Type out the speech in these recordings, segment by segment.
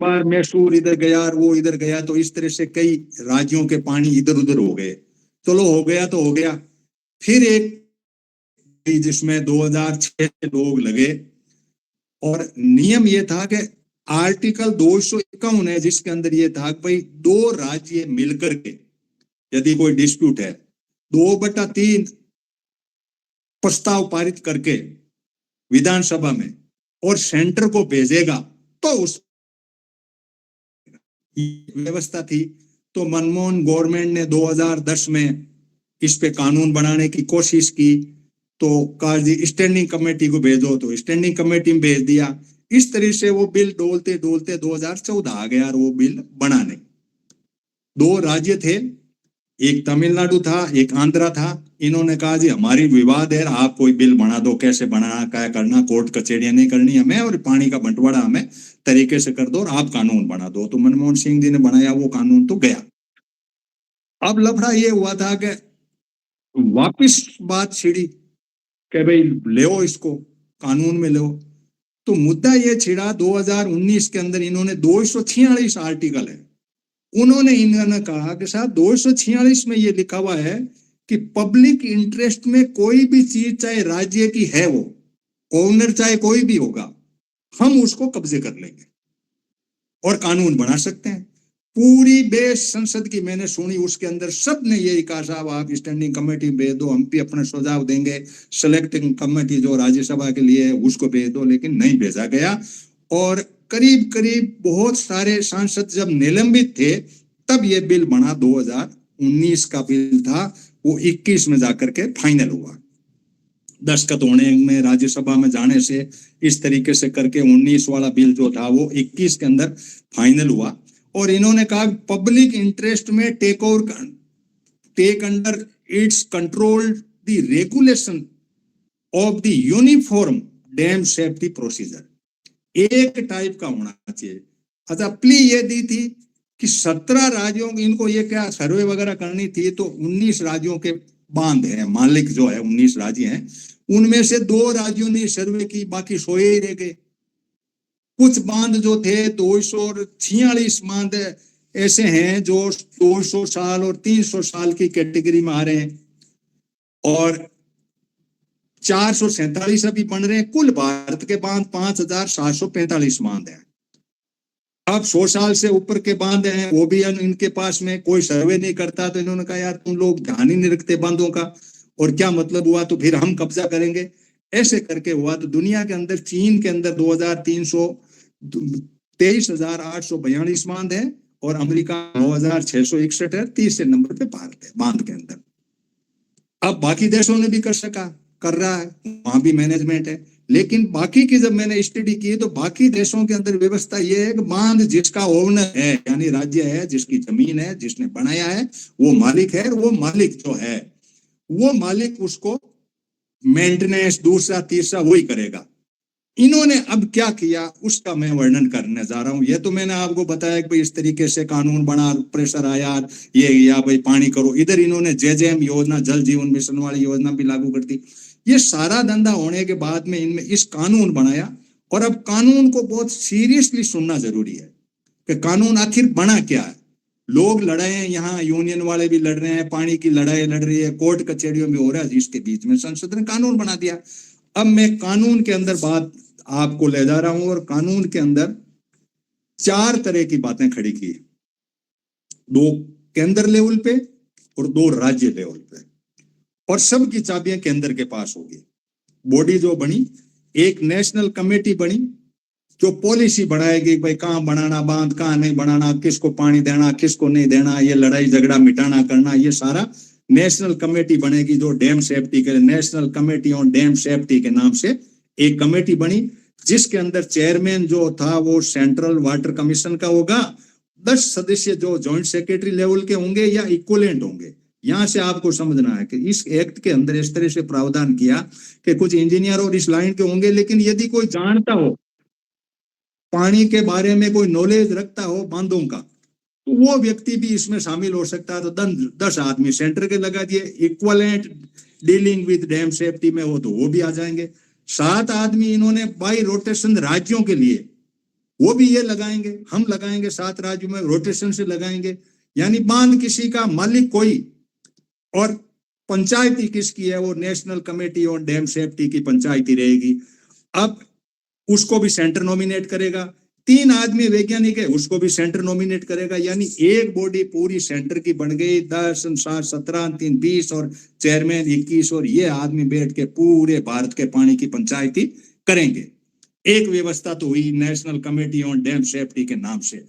बार मैसूर इधर गया और वो इधर गया, तो इस तरह से कई राज्यों के पानी इधर उधर हो गए। चलो हो गया तो हो गया। फिर एक जिसमें 2006 लोग लगे, और नियम ये था कि आर्टिकल 251 है जिसके अंदर ये था कि भाई दो राज्य मिलकर के यदि कोई डिस्प्यूट है 2/3 प्रस्ताव पारित करके विधानसभा में और सेंटर को भेजेगा तो उस व्यवस्था थी। तो मनमोहन गवर्नमेंट ने 2010 में इस पे कानून बनाने की कोशिश की, तो कहा जी स्टैंडिंग कमेटी को भेजो, तो स्टैंडिंग कमेटी में भेज दिया। इस तरह से वो बिल डोलते डोलते 2014 आ गया और वो बिल बना नहीं। दो राज्य थे, एक तमिलनाडु था, एक आंध्रा था। इन्होंने कहा जी हमारी विवाद है, आप कोई बिल बना दो, कैसे बनाना क्या करना, कोर्ट कचहरियां नहीं करनी हमें, और पानी का बंटवारा हमें तरीके से कर दो और आप कानून बना दो। तो मनमोहन सिंह जी ने बनाया वो कानून, तो गया। अब लफड़ा ये हुआ था कि वापिस बात छिड़ी कि भाई ले इसको कानून में ले। तो मुद्दा ये छिड़ा 2019 के अंदर इन्होंने 246 आर्टिकल है, उन्होंने इन्होंने कहा कि साहब 246 में ये लिखा हुआ है कि पब्लिक इंटरेस्ट में कोई भी चीज चाहे राज्य की है, वो ओनर चाहे कोई भी होगा, हम उसको कब्जे कर लेंगे और कानून बना सकते हैं। पूरी बेस संसद की मैंने सुनी, उसके अंदर सब ने यही कहा साहब आप स्टैंडिंग कमेटी भेज दो, हम भी अपने सुझाव देंगे, सिलेक्टिंग कमेटी जो राज्यसभा के लिए उसको भेज दो, लेकिन नहीं भेजा गया। और करीब करीब बहुत सारे सांसद जब निलंबित थे तब ये बिल बना। 2019 का बिल था, वो 21 में जाकर के फाइनल हुआ। दस्तखत होने में, राज्यसभा में जाने से, इस तरीके से करके 19 वाला बिल जो था वो 21 के अंदर फाइनल हुआ। और इन्होंने कहा पब्लिक इंटरेस्ट में take under its control the regulation of the uniform dam safety procedure, एक टाइप का होना चाहिए। अच्छा, प्ली ये दी थी कि 17 राज्यों, इनको ये क्या सर्वे वगैरह करनी थी, तो 19 राज्यों के बांध है, मालिक जो है 19 राज्य हैं, उनमें से 2 राज्यों ने सर्वे की, बाकी सोए ही रह गए। कुछ बांध जो थे 246 बांध ऐसे हैं जो 200 साल और 300 साल की कैटेगरी में आ रहे हैं, और 447 अभी बन रहे हैं। कुल भारत के बांध 5745 बांध हैं। अब 100 साल से ऊपर के बांध हैं, वो भी इनके पास में कोई सर्वे नहीं करता। तो इन्होंने कहा यार तुम लोग ध्यान ही नहीं रखते बांधों का, और क्या मतलब हुआ, तो फिर हम कब्जा करेंगे। ऐसे करके हुआ। तो दुनिया के अंदर चीन के अंदर 23,842 बांध है, और अमेरिका 9,661 है, 30 नंबर पे भारत है बांध के अंदर। अब बाकी देशों ने भी कर रहा है, वहां भी मैनेजमेंट है। लेकिन बाकी की जब मैंने स्टडी की तो बाकी देशों के अंदर व्यवस्था ये है कि बांध जिसका ओनर है, यानी राज्य है, जिसकी जमीन है, जिसने बनाया है, वो मालिक है। वो मालिक जो है वो मालिक उसको मेंटेनेंस दूसरा तीसरा वही करेगा। इन्होंने अब क्या किया उसका मैं वर्णन करने जा रहा हूं। ये तो मैंने आपको बताया कि भाई इस तरीके से कानून बना, प्रेशर आया, ये या भाई पानी करो। इधर इन्होंने जेजेएम योजना, जल जीवन मिशन वाली योजना भी लागू कर दी। ये सारा धंधा होने के बाद में इनमें इस कानून बनाया। और अब कानून को बहुत सीरियसली सुनना जरूरी है कि कानून आखिर बना क्या है। लोग लड़े हैं, यहाँ यूनियन वाले भी लड़ रहे हैं, पानी की लड़ाई लड़ रही है, कोर्ट कचहरियों में हो रहा है, जिसके बीच में संसद ने कानून बना दिया। अब मैं कानून के अंदर बात आपको ले जा रहा हूं, और कानून के अंदर 4 तरह की बातें खड़ी की, 2 केंद्र लेवल पे और 2 राज्य लेवल पे, और सब की चाबियां केंद्र के पास होगी। बॉडी जो बनी, एक नेशनल कमेटी बनी जो पॉलिसी बनाएगी, भाई कहाँ बनाना बांध, कहाँ नहीं बनाना, किसको पानी देना, किसको नहीं देना, ये लड़ाई झगड़ा मिटाना करना, ये सारा नेशनल कमेटी बनेगी जो डैम सेफ्टी के, national committee on dam safety के नाम से एक कमेटी बनी, जिसके अंदर चेयरमैन जो था वो सेंट्रल वाटर कमीशन का होगा। 10 सदस्य जो जॉइंट सेक्रेटरी लेवल के होंगे या इक्वलेंट होंगे। यहां से आपको समझना है कि इस एक्ट के अंदर इस तरह से प्रावधान किया कि कुछ इंजीनियर और इस लाइन के होंगे, लेकिन यदि कोई जानता हो, पानी के बारे में कोई नॉलेज रखता हो बांधों का, तो वो व्यक्ति भी इसमें शामिल हो सकता है। तो 10 आदमी सेंटर के लगा दिए, equivalent dealing with dam safety में हो तो वो भी आ जाएंगे। 7 आदमी इन्होंने बाई रोटेशन राज्यों के लिए वो भी ये लगाएंगे, हम लगाएंगे, 7 राज्यों में रोटेशन से लगाएंगे। यानी बांध किसी का मालिक कोई, और पंचायती किसकी है, वो national committee on dam safety की पंचायती रहेगी। अब उसको भी सेंटर नॉमिनेट करेगा, 3 आदमी वैज्ञानिक है, उसको भी सेंटर नॉमिनेट करेगा। यानी एक बॉडी पूरी सेंटर की बन गई, 10 7 17 3 20 और चेयरमैन 21, और ये आदमी बैठ के पूरे भारत के पानी की पंचायती करेंगे। एक व्यवस्था तो हुई national committee on dam safety के नाम से।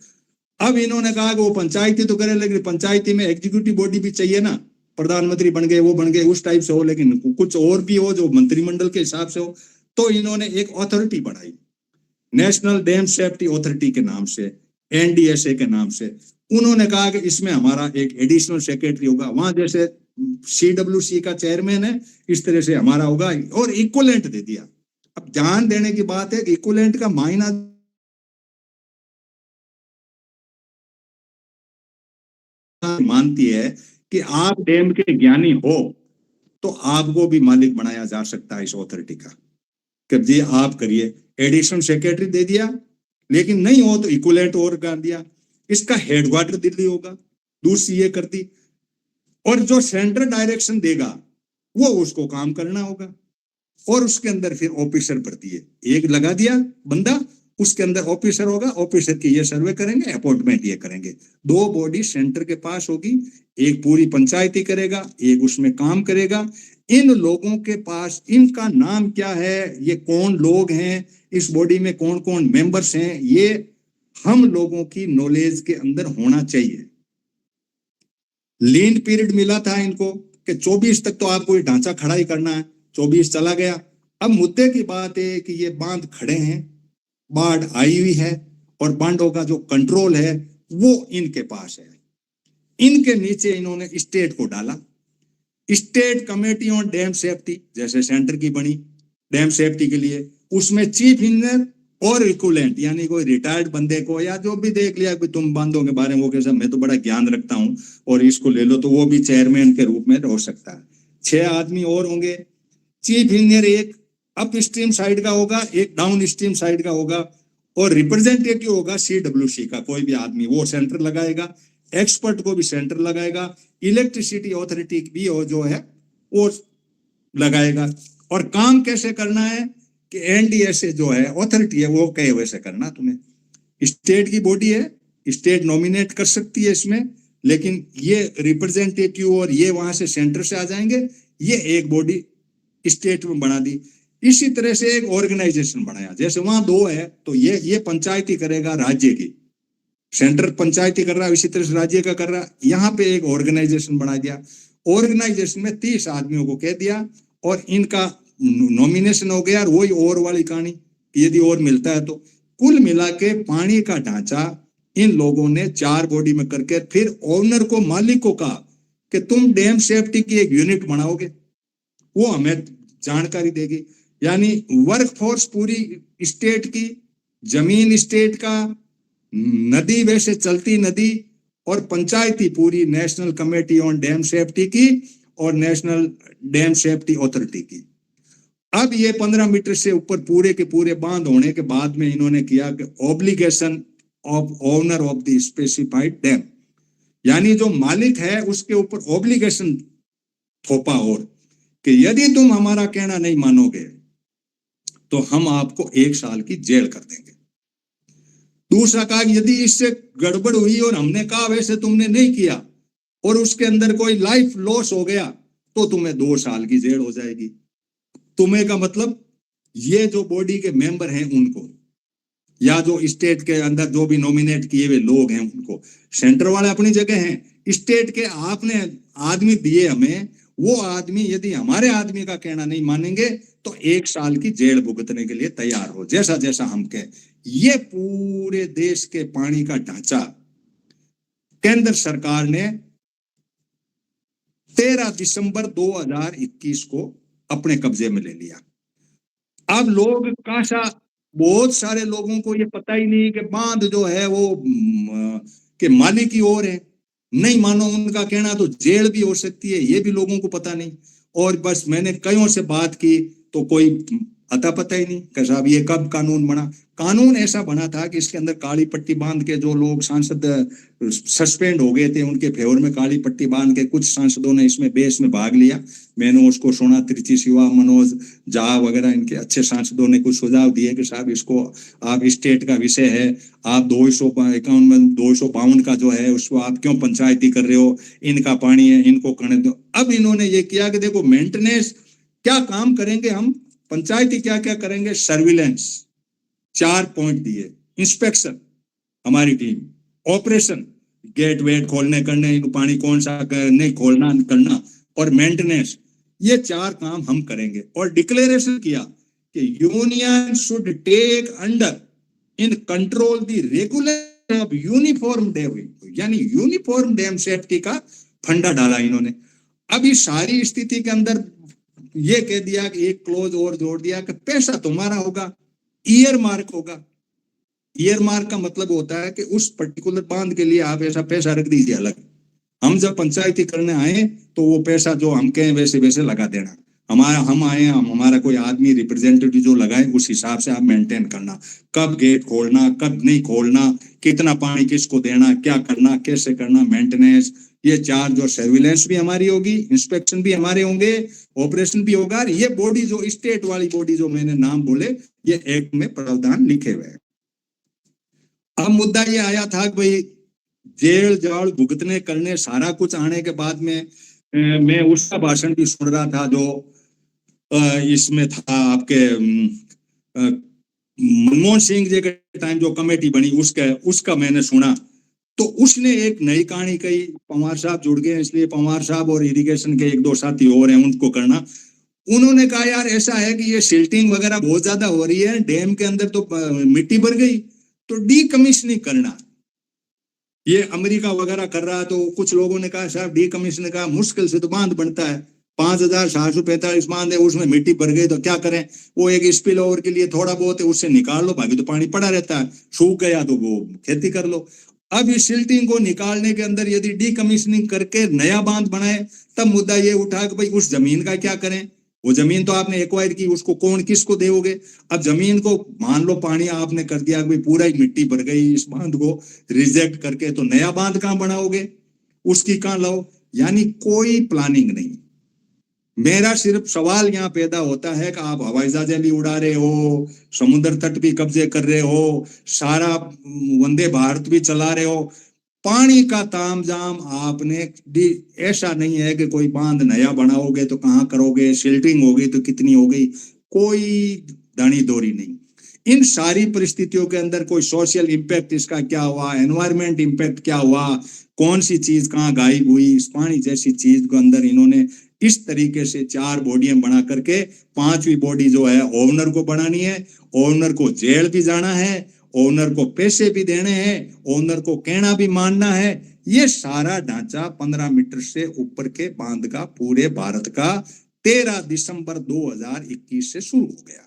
अब इन्होंने कहा कि वो पंचायती तो करे, लेकिन पंचायती में एग्जीक्यूटिव बॉडी भी चाहिए ना, प्रधानमंत्री बन गए, वो बन गए, उस टाइप से हो, लेकिन कुछ और भी हो जो मंत्रिमंडल के हिसाब से हो। तो इन्होंने एक अथॉरिटी बनाई नेशनल डैम सेफ्टी अथॉरिटी के नाम से, एनडीएसए के नाम से। उन्होंने कहा कि इसमें हमारा एक एडिशनल सेक्रेटरी होगा, वहां जैसे सीडब्ल्यूसी का चेयरमैन है, इस तरह से हमारा होगा, और इक्वलेंट दे दिया। अब ध्यान देने की बात है कि इक्वलेंट का मायना मानती है कि आप डैम के ज्ञानी हो तो आपको भी मालिक बनाया जा सकता है इस अथॉरिटी का, कि जी आप करिए। एडिशनल सेक्रेटरी दे दिया, लेकिन नहीं हो तो इक्वलेंट और कर दिया। इसका हेडक्वार्टर दिल्ली होगा, दूसरी ये कर दी, और जो सेंट्रल डायरेक्शन देगा वो उसको काम करना होगा, और उसके अंदर फिर ऑफिसर भर्ती है, एक लगा दिया बंदा, उसके अंदर ऑफिसर होगा, ऑफिसर की ये सर्वे करेंगे, अपॉइंटमेंट ये करेंगे। 2 बॉडी सेंटर के पास होगी, एक पूरी पंचायती करेगा, एक उसमें काम करेगा। इन लोगों के पास इनका नाम क्या है, ये कौन लोग हैं, इस बॉडी में कौन कौन मेंबर्स हैं, ये हम लोगों की नॉलेज के अंदर होना चाहिए। लीन पीरियड मिला था इनको कि 24 तक तो आपको ये ढांचा खड़ा ही करना है, 24 चला गया। अब मुद्दे की बात है कि ये बांध खड़े हैं, बाढ़ आई हुई है, और बांधों का जो कंट्रोल है वो इनके पास है। इनके नीचे इन्होंने स्टेट को डाला, state committee on dam safety, जैसे सेंटर की बनी डैम सेफ्टी के लिए, उसमें चीफ इंजीनियर और इक्वलेंट, यानी कोई रिटायर्ड बंदे को, या जो भी देख लिया कि तुम बांधों के बारे में वो कैसा, मैं तो बड़ा ज्ञान रखता हूं और इसको ले लो, तो वो भी चेयरमैन के रूप में हो सकता है। 6 आदमी और होंगे। चीफ इंजीनियर एक अप स्ट्रीम साइड का होगा, एक डाउन स्ट्रीम साइड का होगा, और रिप्रेजेंटेटिव होगा सीडब्ल्यूसी का कोई भी आदमी, वो सेंटर लगाएगा। एक्सपर्ट को भी सेंटर लगाएगा, इलेक्ट्रिसिटी अथॉरिटी भी हो जो है वो लगाएगा। और काम कैसे करना है कि एनडीएसए जो है अथॉरिटी है वो कहे वैसे करना। तुम्हें स्टेट की बॉडी है, स्टेट नॉमिनेट कर सकती है इसमें, लेकिन ये रिप्रेजेंटेटिव और ये वहां से सेंटर से आ जाएंगे, ये एक बॉडी स्टेट में बना दी। इसी तरह से एक ऑर्गेनाइजेशन बनाया, जैसे वहां 2 है तो ये पंचायती करेगा राज्य की, सेंटर पंचायती कर रहा है, इसी तरह से राज्य का कर रहा है। यहाँ पे एक ऑर्गेनाइजेशन बना दिया, ऑर्गेनाइजेशन में 30 आदमियों को कह दिया, और इनका नॉमिनेशन हो गया। वही और वाली कहानी, यदि और मिलता है तो। कुल मिला के पानी का ढांचा इन लोगों ने 4 बॉडी में करके फिर ओनर को, मालिक को कहा कि तुम डैम सेफ्टी की एक यूनिट बनाओगे, वो हमें जानकारी देगी। यानी वर्कफोर्स पूरी स्टेट की, जमीन स्टेट का, नदी वैसे चलती नदी, और पंचायती पूरी national committee on dam safety की और नेशनल डैम सेफ्टी अथॉरिटी की। अब ये 15 मीटर से ऊपर पूरे के पूरे बांध होने के बाद में इन्होंने किया कि obligation of owner of the specified dam, यानी जो मालिक है उसके ऊपर ऑब्लिगेशन थोपा, और कि यदि तुम हमारा कहना नहीं मानोगे तो हम आपको 1 साल की जेल कर देंगे। दूसरा कहा कि यदि इससे गड़बड़ हुई और हमने कहा वैसे तुमने नहीं किया और उसके अंदर कोई लाइफ लॉस हो गया तो तुम्हें 2 साल की जेल हो जाएगी। तुम्हें का मतलब ये जो बॉडी के मेंबर हैं उनको, या जो स्टेट के अंदर जो भी नॉमिनेट किए हुए लोग हैं उनको। सेंटर वाले अपनी जगह हैं, स्टेट के आपने आदमी दिए हमें, वो आदमी यदि हमारे आदमी का कहना नहीं मानेंगे तो 1 साल की जेल भुगतने के लिए तैयार हो, जैसा जैसा हम कहें। ये पूरे देश के पानी का ढांचा केंद्र सरकार ने 13 दिसंबर 2021 को अपने कब्जे में ले लिया। अब लोग काशा, बहुत सारे लोगों को ये पता ही नहीं कि बांध जो है वो के मालिक की ओर है, नहीं मानो उनका कहना तो जेल भी हो सकती है, ये भी लोगों को पता नहीं। और बस मैंने कईयों से बात की तो कोई अता पता ही नहीं कि साहब ये कब कानून बना। कानून ऐसा बना था कि इसके अंदर काली पट्टी बांध के जो लोग सांसद सस्पेंड हो गए थे उनके फेवर में काली पट्टी बांध के कुछ सांसदों ने इसमें बेस में भाग लिया। मैंने उसको सुना, त्रिची शिवा, मनोज झा वगैरह इनके अच्छे सांसदों ने कुछ सुझाव दिए कि साहब इसको आप स्टेट का विषय है, आप 251 में 252 का जो है उसको आप क्यों पंचायती कर रहे हो, इनका पानी है इनको करने दो। अब इन्होंने ये किया कि देखो मेंटेनेंस क्या काम करेंगे हम, पंचायती क्या क्या करेंगे, सर्विलेंस 4 पॉइंट दिए, इंस्पेक्शन हमारी टीम, ऑपरेशन गेट वेट खोलने करने, इनको पानी कौन सा नहीं खोलना करना, और मेंटेनेंस, ये 4 काम हम करेंगे। और डिक्लेरेशन किया कि union should take under in control the regulation of uniform dam, यानी यूनिफॉर्म डैम सेफ्टी का फंडा डाला इन्होंने। अब इस सारी स्थिति के अंदर ये कह दिया कि एक क्लोज और जोड़ दिया कि पैसा तुम्हारा होगा, ईयर मार्क होगा। ईयर मार्क का मतलब होता है कि उस पर्टिकुलर बांध के लिए आप ऐसा पैसा रख दीजिए अलग, हम जब पंचायती करने आए तो वो पैसा जो हम कहें वैसे वैसे लगा देना, हम आए, हमारा कोई आदमी रिप्रेजेंटेटिव जो लगाए उस हिसाब से आप मेंटेन करना, कब गेट खोलना कब नहीं खोलना, कितना पानी किसको देना, क्या करना कैसे करना, मेंटेनेंस, ये 4 जो सर्विलेंस भी हमारी होगी, इंस्पेक्शन भी हमारे होंगे, ऑपरेशन भी होगा। ये बॉडी जो स्टेट वाली बॉडी जो मैंने नाम बोले ये एक्ट में प्रावधान लिखे हुए हैं। अब मुद्दा ये आया था कि भाई जेल जाल भुगतने करने सारा कुछ आने के बाद में मैं उसका भाषण भी सुन रहा था जो इसमें था आपके मनमोहन सिंह जी के टाइम जो कमेटी बनी उसका मैंने सुना, तो उसने एक नई कहानी कही। पवार साहब जुड़ गए इसलिए पवार साहब और इरिगेशन के 1-2 साथी और हैं उनको करना। उन्होंने कहा यार ऐसा है कि ये सिल्टिंग वगैरह बहुत ज्यादा हो रही है, डैम के अंदर तो मिट्टी भर गई, तो डीकमिश्निंग करना। ये अमेरिका वगैरह कर रहा, तो कुछ लोगों ने कहा साहब डीकमिश्निंग का मुश्किल से तो बांध बनता है, 5745 बांध है, उसमें मिट्टी भर गई तो क्या करें, वो एक स्पिल ओवर के लिए थोड़ा बहुत है उससे निकाल लो, बाकी तो पानी पड़ा रहता है, सूख गया तो वो खेती कर लो। अब इस सिल्टिंग को निकालने के अंदर यदि डीकमिश्निंग करके नया बांध बनाए तब मुद्दा ये उठा कि भाई उस जमीन का क्या करें, वो जमीन तो आपने एक्वायर की, उसको कौन किसको दोगे। अब जमीन को मान लो पानी आपने कर दिया कि पूरा ही मिट्टी भर गई, इस बांध को रिजेक्ट करके तो नया बांध कहां बनाओगे, उसकी कहां लाओ, यानी कोई प्लानिंग नहीं। मेरा सिर्फ सवाल यहाँ पैदा होता है कि आप हवाई जहाजें भी उड़ा रहे हो, समुद्र तट भी कब्जे कर रहे हो, सारा वंदे भारत भी चला रहे हो, पानी का तामझाम आपने, ऐसा नहीं है कि कोई बांध नया बनाओगे तो कहाँ करोगे, सिल्टिंग होगी तो कितनी हो गई, कोई दानी दौरी नहीं। इन सारी परिस्थितियों के अंदर कोई सोशल इंपैक्ट इसका क्या हुआ, एनवायरमेंट इंपैक्ट क्या हुआ, कौन सी चीज कहाँ गायब हुई, इस पानी जैसी चीज के अंदर इन्होंने इस तरीके से 4 बॉडियां बना करके 5वीं बॉडी जो है ओनर को बनानी है, ओनर को जेल भी जाना है, ओनर को पैसे भी देने हैं, ओनर को कहना भी मानना है। ये सारा ढांचा 15 मीटर से ऊपर के बांध का पूरे भारत का 13 दिसंबर 2021 से शुरू हो गया।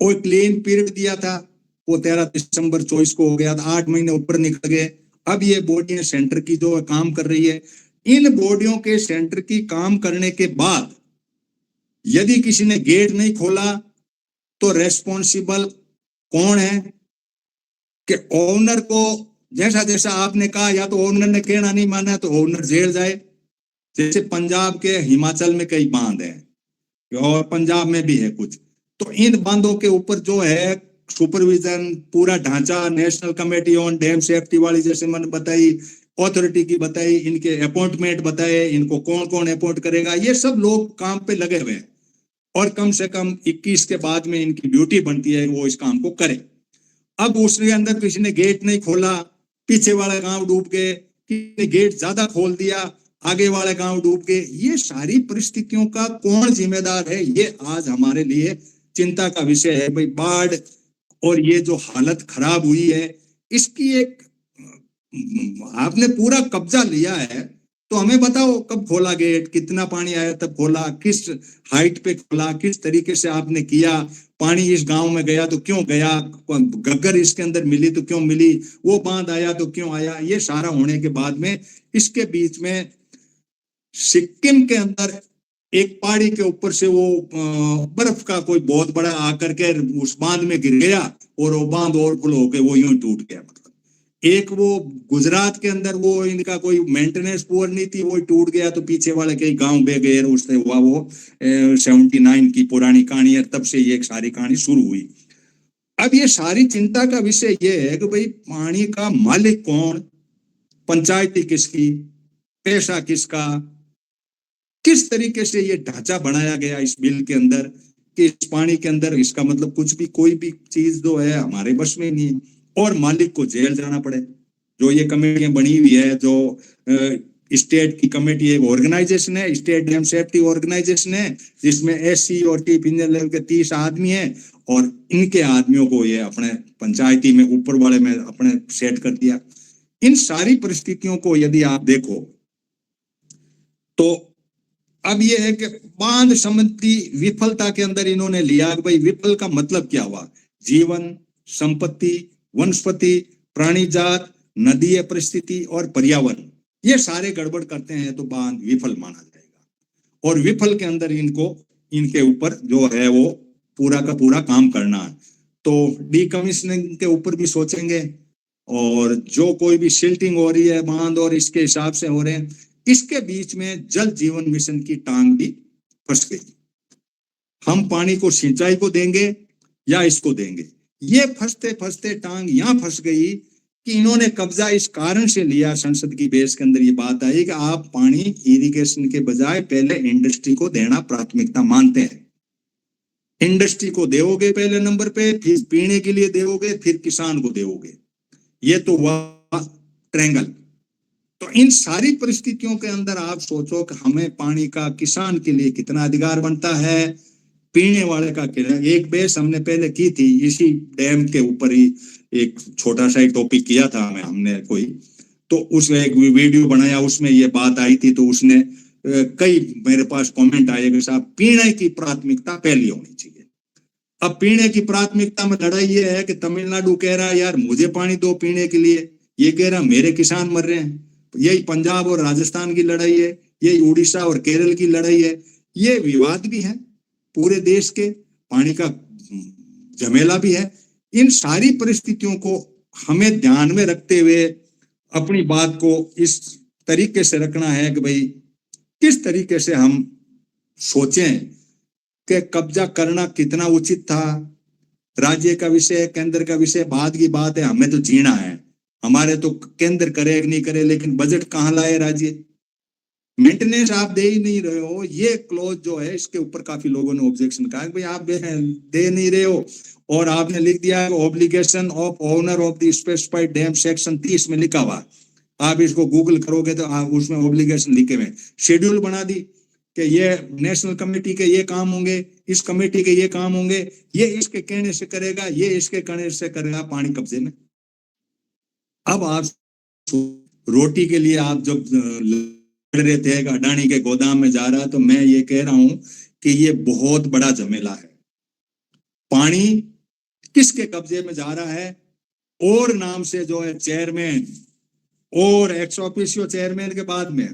और क्लीन पीरियड दिया था वो 13 दिसंबर 24 को हो गया था, 8 महीने ऊपर निकल गए। अब ये बॉडियां सेंटर की जो काम कर रही है, इन बॉडियों के सेंटर की काम करने के बाद यदि किसी ने गेट नहीं खोला तो रेस्पॉन्सिबल कौन है, कि ओनर को, जैसा जैसा आपने कहा, या तो ओनर ने कहना नहीं माना तो ओनर जेल जाए। जैसे पंजाब के हिमाचल में कई बांध है और पंजाब में भी है कुछ, तो इन बांधों के ऊपर जो है सुपरविजन, पूरा ढांचा, national committee on dam safety वाली जैसे मैंने बताई, अथॉरिटी की बताई, इनके अपॉइंटमेंट बताए, इनको कौन कौन अपॉइंट करेगा, ये सब लोग काम पे लगे हुए हैं। और कम से कम 21 के बाद में इनकी ड्यूटी बनती है वो इस काम को करें। अब उसके अंदर किसी ने गेट नहीं खोला, पीछे वाला गांव डूब गए, किसी ने गेट ज्यादा खोल दिया, आगे वाले गांव डूब गए, ये सारी परिस्थितियों का कौन जिम्मेदार है, ये आज हमारे लिए चिंता का विषय है। भाई बाढ़ और ये जो हालत खराब हुई है, इसकी एक आपने पूरा कब्जा लिया है, तो हमें बताओ कब खोला गेट, कितना पानी आया तब खोला, किस हाइट पे खोला, किस तरीके से आपने किया, पानी इस गांव में गया तो क्यों गया, गग्गर इसके अंदर मिली तो क्यों मिली, वो बांध आया तो क्यों आया। ये सारा होने के बाद में इसके बीच में सिक्किम के अंदर एक पहाड़ी के ऊपर से वो बर्फ का कोई बहुत बड़ा आकर के उस बांध में गिर गया और वो बांध ओवरफ्लो होके वो यूं टूट गया। मतलब एक वो गुजरात के अंदर वो इनका कोई मेंटेनेंस पुअर नहीं थी, वो टूट गया तो पीछे वाले कई गांव बह गए, उससे हुआ वो 79 की पुरानी कहानी है, तब से ये एक सारी कहानी शुरू हुई। अब ये सारी चिंता का विषय ये है कि भाई पानी का मालिक कौन, पंचायती किसकी, पैसा किसका, किस तरीके से ये ढांचा बनाया गया इस बिल के अंदर कि इस पानी के अंदर इसका मतलब कुछ भी कोई भी चीज जो है हमारे बस में नहीं है और मालिक को जेल जाना पड़े। जो ये कमेटियां बनी हुई है, जो स्टेट की कमेटी एक ऑर्गेनाइजेशन है, स्टेट डैम सेफ्टी ऑर्गेनाइजेशन है, जिसमें एससी और चीफ इंजीनियर लेवल के 30 आदमी हैं और इनके आदमियों को ये अपने पंचायती में ऊपर वाले में अपने सेट कर दिया। इन सारी परिस्थितियों को यदि आप देखो तो अब ये है कि बांध संबंधी विफलता के अंदर इन्होंने लिया कि भाई विफल का मतलब क्या हुआ, जीवन, संपत्ति, वनस्पति, प्राणी जात, नदीय परिस्थिति और पर्यावरण, ये सारे गड़बड़ करते हैं तो बांध विफल माना जाएगा। और विफल के अंदर इनको इनके ऊपर जो है वो पूरा का पूरा काम करना है। तो डीकमिशनिंग के ऊपर भी सोचेंगे और जो कोई भी सिल्टिंग हो रही है बांध और इसके हिसाब से हो रहे हैं, इसके बीच में जल जीवन मिशन की टांग भी फंस गई। हम पानी को सिंचाई को देंगे या इसको देंगे, ये फंसते फंसते टांग यहां फंस गई कि इन्होंने कब्जा इस कारण से लिया। संसद की बेस के अंदर ये बात आई कि आप पानी इरिगेशन के बजाय पहले इंडस्ट्री को देना प्राथमिकता मानते हैं। इंडस्ट्री को दोगे पहले नंबर पे, फिर पीने के लिए दोगे, फिर किसान को दोगे। ये तो हुआ ट्रायंगल। तो इन सारी परिस्थितियों के अंदर आप सोचो कि हमें पानी का किसान के लिए कितना अधिकार बनता है, पीने वाले का कितना। एक बेस हमने पहले की थी इसी डैम के ऊपर ही, एक छोटा सा टॉपिक किया था हमने कोई, तो उसमें एक वीडियो बनाया, उसमें ये बात आई थी। तो उसने कई मेरे पास कमेंट आए कि साहब पीने की प्राथमिकता पहली होनी चाहिए। अब पीने की प्राथमिकता में लड़ाई ये है कि तमिलनाडु कह रहा है यार मुझे पानी दो पीने के लिए, ये कह रहा मेरे किसान मर रहे हैं। यही पंजाब और राजस्थान की लड़ाई है, यही उड़ीसा और केरल की लड़ाई है। ये विवाद भी है, पूरे देश के पानी का झमेला भी है। इन सारी परिस्थितियों को हमें ध्यान में रखते हुए अपनी बात को इस तरीके से रखना है कि भाई किस तरीके से हम सोचें कि कब्जा करना कितना उचित था। राज्य का विषय, केंद्र का विषय बाद की बात है, हमें तो जीना है। हमारे तो केंद्र करे नहीं करे, लेकिन बजट कहाँ लाए राज्य, मेंटेनेंस आप दे ही नहीं रहे हो। ये क्लोज जो है इसके ऊपर काफी लोगों ने ऑब्जेक्शन कहा भाई आप दे नहीं रहे हो, और आपने लिख दिया obligation of owner of the specified dam section 30 में लिखा हुआ। आप इसको गूगल करोगे तो उसमें ऑब्लिगेशन लिखे हुए, शेड्यूल बना दी कि ये नेशनल कमेटी के ये काम होंगे, इस कमेटी के ये काम होंगे, ये इसके कहने से करेगा, ये इसके कहने से करेगा पानी कब्जे में। अब आप रोटी के लिए आप जब लड़ रहे थे अडानी के गोदाम में जा रहा, तो मैं ये कह रहा हूं कि ये बहुत बड़ा झमेला है। पानी किसके कब्जे में जा रहा है, और नाम से जो है चेयरमैन और एक्स ऑफिशियो चेयरमैन के बाद में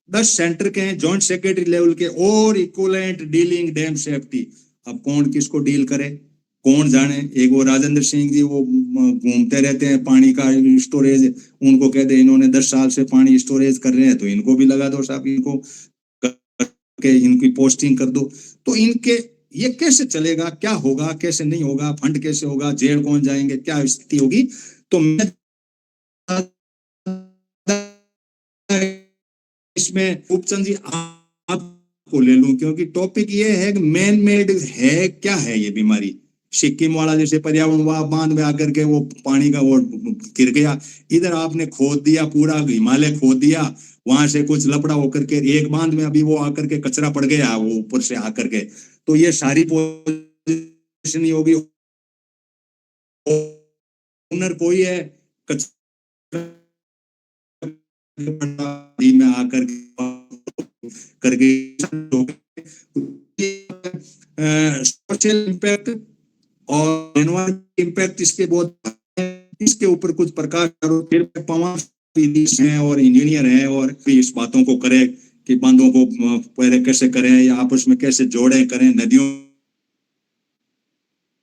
10 सेंटर के हैं, जॉइंट सेक्रेटरी लेवल के, और इक्विवेलेंट डीलिंग डैम सेफ्टी। अब कौन किसको डील करे कौन जाने। एक वो राजेंद्र सिंह जी वो घूमते रहते हैं पानी का स्टोरेज, उनको कहते हैं इन्होंने 10 साल से पानी स्टोरेज कर रहे हैं, तो इनको भी लगा दो साहब, इनको करके इनकी पोस्टिंग कर दो। तो इनके ये कैसे चलेगा, क्या होगा, कैसे नहीं होगा, फंड कैसे होगा, जेल कौन जाएंगे, क्या स्थिति होगी। तो मैं इसमें उपचंद जी आपको ले लूं, क्योंकि टॉपिक ये है कि मैन मेड है, क्या है ये बीमारी। सिक्किम वाला जैसे पर्यावरण हुआ, बांध में आकर के वो पानी का वो गिर गया, इधर आपने खोद दिया, पूरा हिमालय खोद दिया, वहां से कुछ लपड़ा होकर के एक बांध में अभी वो आकर के कचरा पड़ गया वो ऊपर से आकर के। तो ये सारी पोजीशन ही होगी, ओनर कोई है, कचरा में आकर करके सोशल इम्पैक्ट और एनवायरमेंट इम्पैक्ट इसके बहुत, इसके ऊपर कुछ प्रकाश करो। फिर पवन हैं और इंजीनियर हैं और इस बातों को करे कि बांधों को पहले कैसे करें या आपस में कैसे जोड़े करें, नदियों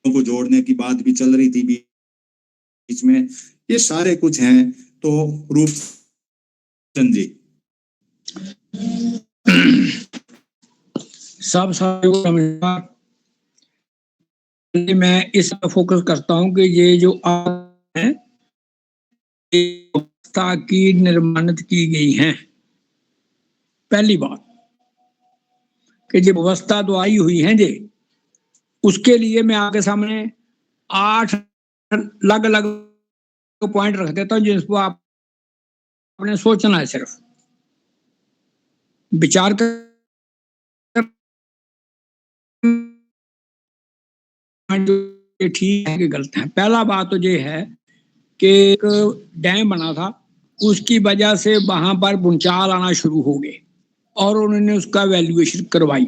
को जोड़ने की बात भी चल रही थी बीच में। ये सारे कुछ हैं। तो रूपचंद जी सब नमस्कार। मैं इस पर फोकस करता हूं कि ये जो है व्यवस्था की निर्माणित की गई है। पहली बात कि जो व्यवस्था तो आई हुई है जे, उसके लिए मैं आपके सामने 8 अलग अलग पॉइंट रख देता हूं जिसको आपने सोचना है, सिर्फ विचार कर ठीक है कि गलत है। पहला बात तो ये है कि एक डैम बना था, उसकी वजह से वहां पर भूचाल आना शुरू हो गए और उन्होंने उसका वैल्यूएशन करवाई।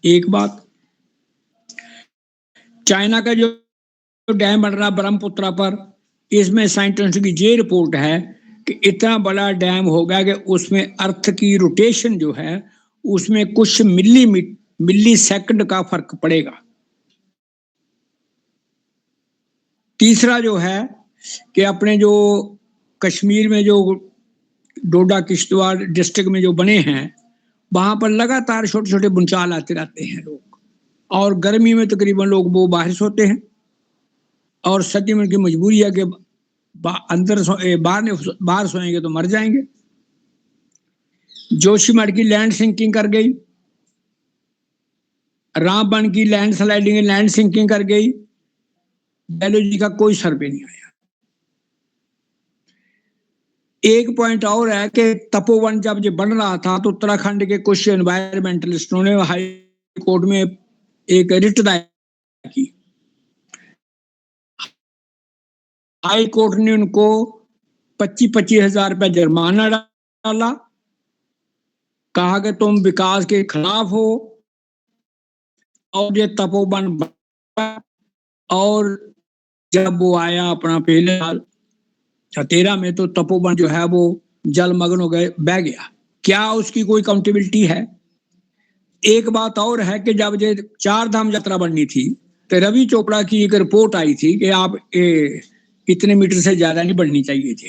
एक बात, चाइना का जो डैम बन रहा ब्रह्मपुत्र पर, इसमें साइंटिस्ट की ये रिपोर्ट है कि इतना बड़ा डैम होगा कि उसमें अर्थ की रोटेशन जो है उसमें कुछ मिली सेकंड का फर्क पड़ेगा। तीसरा जो है कि अपने जो कश्मीर में जो डोडा किश्तवाड़ डिस्ट्रिक्ट में जो बने हैं, वहां पर लगातार छोटे छोटे भूचाल आते रहते हैं लोग, और गर्मी में तकरीबन लोग वो बाहर सोते हैं और सर्दी में उनकी मजबूरी है कि अंदर बाहर सोएंगे तो मर जाएंगे। जोशीमठ की लैंड सिंकिंग कर गई, रामबन की लैंड स्लाइडिंग लैंड सिंकिंग कर गई, बायोलॉजी का कोई सर्वे नहीं आया। एक पॉइंट और है कि तपोवन जब ये बन रहा था तो उत्तराखंड के कुछ एनवायरमेंटलिस्टों ने हाई कोर्ट में एक रिट दायर की। हाई कोर्ट ने उनको 25-25 हजार रुपया जुर्माना डाला, कहा कि तुम विकास के खिलाफ हो और ये तपोवन, और जब वो आया अपना पहले साल 13 में तो तपोवन जो है वो जलमग्न हो गए, बह गया। क्या उसकी कोई काउंटेबिलिटी है? एक बात और है कि जब ये 4 धाम यात्रा बननी थी तो रवि चोपड़ा की एक रिपोर्ट आई थी कि आप इतने मीटर से ज्यादा नहीं बढ़नी चाहिए थे।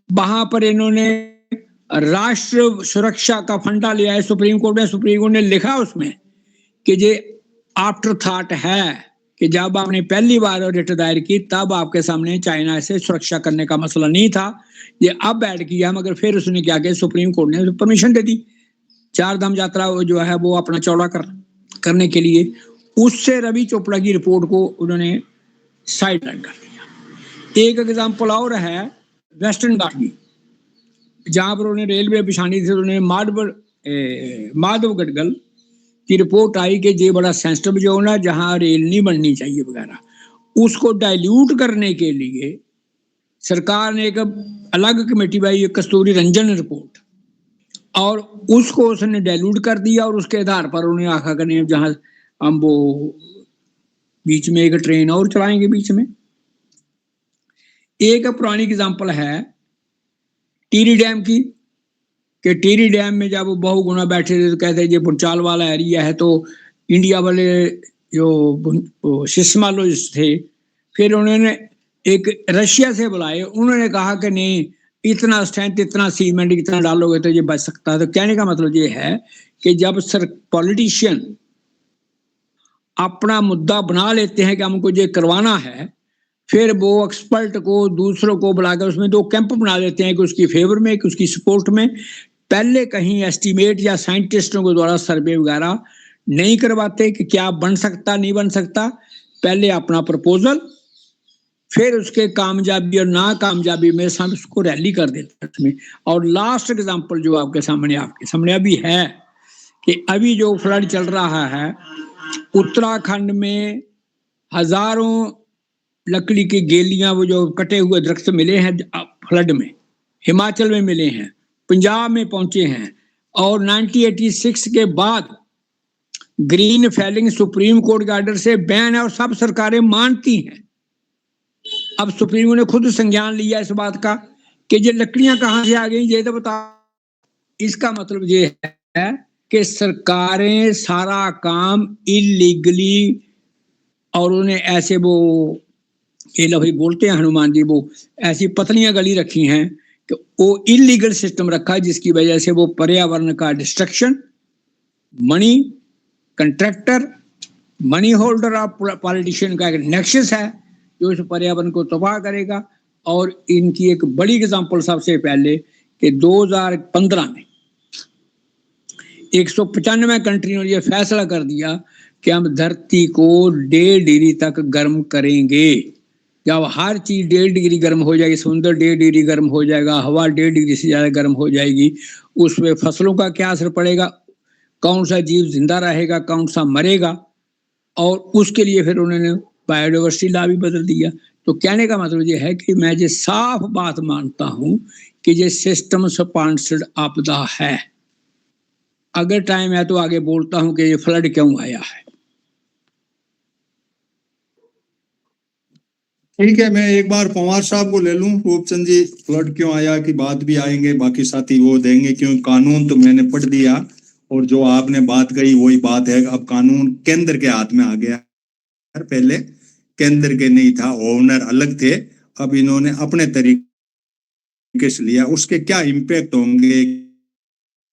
वहां पर इन्होंने राष्ट्र सुरक्षा का फंडा लिया है सुप्रीम कोर्ट में। सुप्रीम कोर्ट ने लिखा उसमें कि ये आफ्टर थॉट है कि जब आपने पहली बार रिट दायर की तब आपके सामने चाइना से सुरक्षा करने का मसला नहीं था, ये अब ऐड किया। मगर फिर उसने क्या किया, सुप्रीम कोर्ट ने परमिशन दे दी 4 धाम यात्रा जो है वो अपना चौड़ा करने के लिए। उससे रवि चोपड़ा की रिपोर्ट को उन्होंने साइड लाइन कर दिया। एक एग्जाम्पल और है वेस्टर्न घाट की, जहां पर उन्होंने रेलवे बिछानी थी। उन्होंने माधव गडगल की रिपोर्ट आई कि ये बड़ा सेंसिटिव जोन है जहां रेल नहीं बननी चाहिए वगैरह। उसको डाइल्यूट करने के लिए सरकार ने एक अलग कमेटी बनाई, कस्तूरी रंजन रिपोर्ट, और उसको उसने डाइल्यूट कर दिया और उसके आधार पर उन्हें आखा करने जहां हम वो बीच में एक ट्रेन और चलाएंगे बीच में। एक पुरानी एग्जाम्पल है टिहरी डैम की, कि टिहरी डैम में जब वो बहुगुणा बैठे थे तो कहते ये भूचाल वाला एरिया है, तो इंडिया वाले जो सिस्मोलॉजिस्ट थे फिर उन्होंने एक रशिया से बुलाए। उन्होंने कहा कि नहीं, इतना स्ट्रेंथ इतना सीमेंट इतना डालोगे तो ये बच सकता है। तो कहने का मतलब ये है कि जब पॉलिटिशियन अपना मुद्दा बना लेते हैं कि हमको ये करवाना है, फिर वो एक्सपर्ट को दूसरों को बुलाकर उसमें 2 कैंप बना देते हैं कि उसकी फेवर में कि उसकी सपोर्ट में। पहले कहीं एस्टीमेट या साइंटिस्टों के द्वारा सर्वे वगैरह नहीं करवाते कि क्या बन सकता नहीं बन सकता। पहले अपना प्रपोजल, फिर उसके कामयाबी और नाकामयाबी में सब उसको रैली कर देते हैं। और लास्ट एग्जांपल जो आपके सामने अभी है कि अभी जो फ्लड चल रहा है उत्तराखंड में, हजारों लकड़ी की गेलियां वो जो कटे हुए दरख्त मिले हैं फ्लड में, हिमाचल में मिले हैं, पंजाब में पहुंचे हैं। और 1986 के बाद ग्रीन फेलिंग सुप्रीम कोर्ट के ऑर्डर से बैन है और सब सरकारें मानती हैं। अब सुप्रीम कोर्ट ने खुद संज्ञान लिया इस बात का कि ये लकड़ियां कहां से आ गई, ये तो बता। इसका मतलब ये है कि सरकारें सारा काम इलीगली, और उन्हें ऐसे वो ये भाई बोलते हैं हनुमान जी, वो ऐसी पतलियां गली रखी हैं कि वो इलीगल सिस्टम रखा है, जिसकी वजह से वो पर्यावरण का destruction, money contractor, money holder of politician का एक नेक्सस है जो इस पर्यावरण को तबाह करेगा। और इनकी एक बड़ी एग्जांपल सबसे पहले कि 2015 में 195 कंट्रियों ने यह फैसला कर दिया कि हम धरती को 1.5 डिग्री तक गर्म करेंगे। जब हर चीज 1.5 डिग्री गर्म हो जाएगी, समुद्र 1.5 डिग्री गर्म हो जाएगा, हवा 1.5 डिग्री से ज्यादा गर्म हो जाएगी, उसमें फसलों का क्या असर पड़ेगा, कौन सा जीव जिंदा रहेगा, कौन सा मरेगा। और उसके लिए फिर उन्होंने बायोडाइवर्सिटी लॉ भी बदल दिया। तो कहने का मतलब ये है कि मैं ये साफ बात मानता हूं कि ये सिस्टम स्पॉन्सर्ड आपदा है। अगर टाइम है तो आगे बोलता हूं कि ये फ्लड क्यों आया है। ठीक है, मैं एक बार पवार साहब को ले लूं। रूपचंद जी, फ्लड क्यों आया की बात भी आएंगे, बाकी साथी वो देंगे, क्योंकि कानून तो मैंने पढ़ दिया और जो आपने बात कही वही बात है। अब कानून केंद्र के हाथ में आ गया, पहले केंद्र के नहीं था, ओनर अलग थे, अब इन्होंने अपने तरीके से लिया। उसके क्या इम्पैक्ट होंगे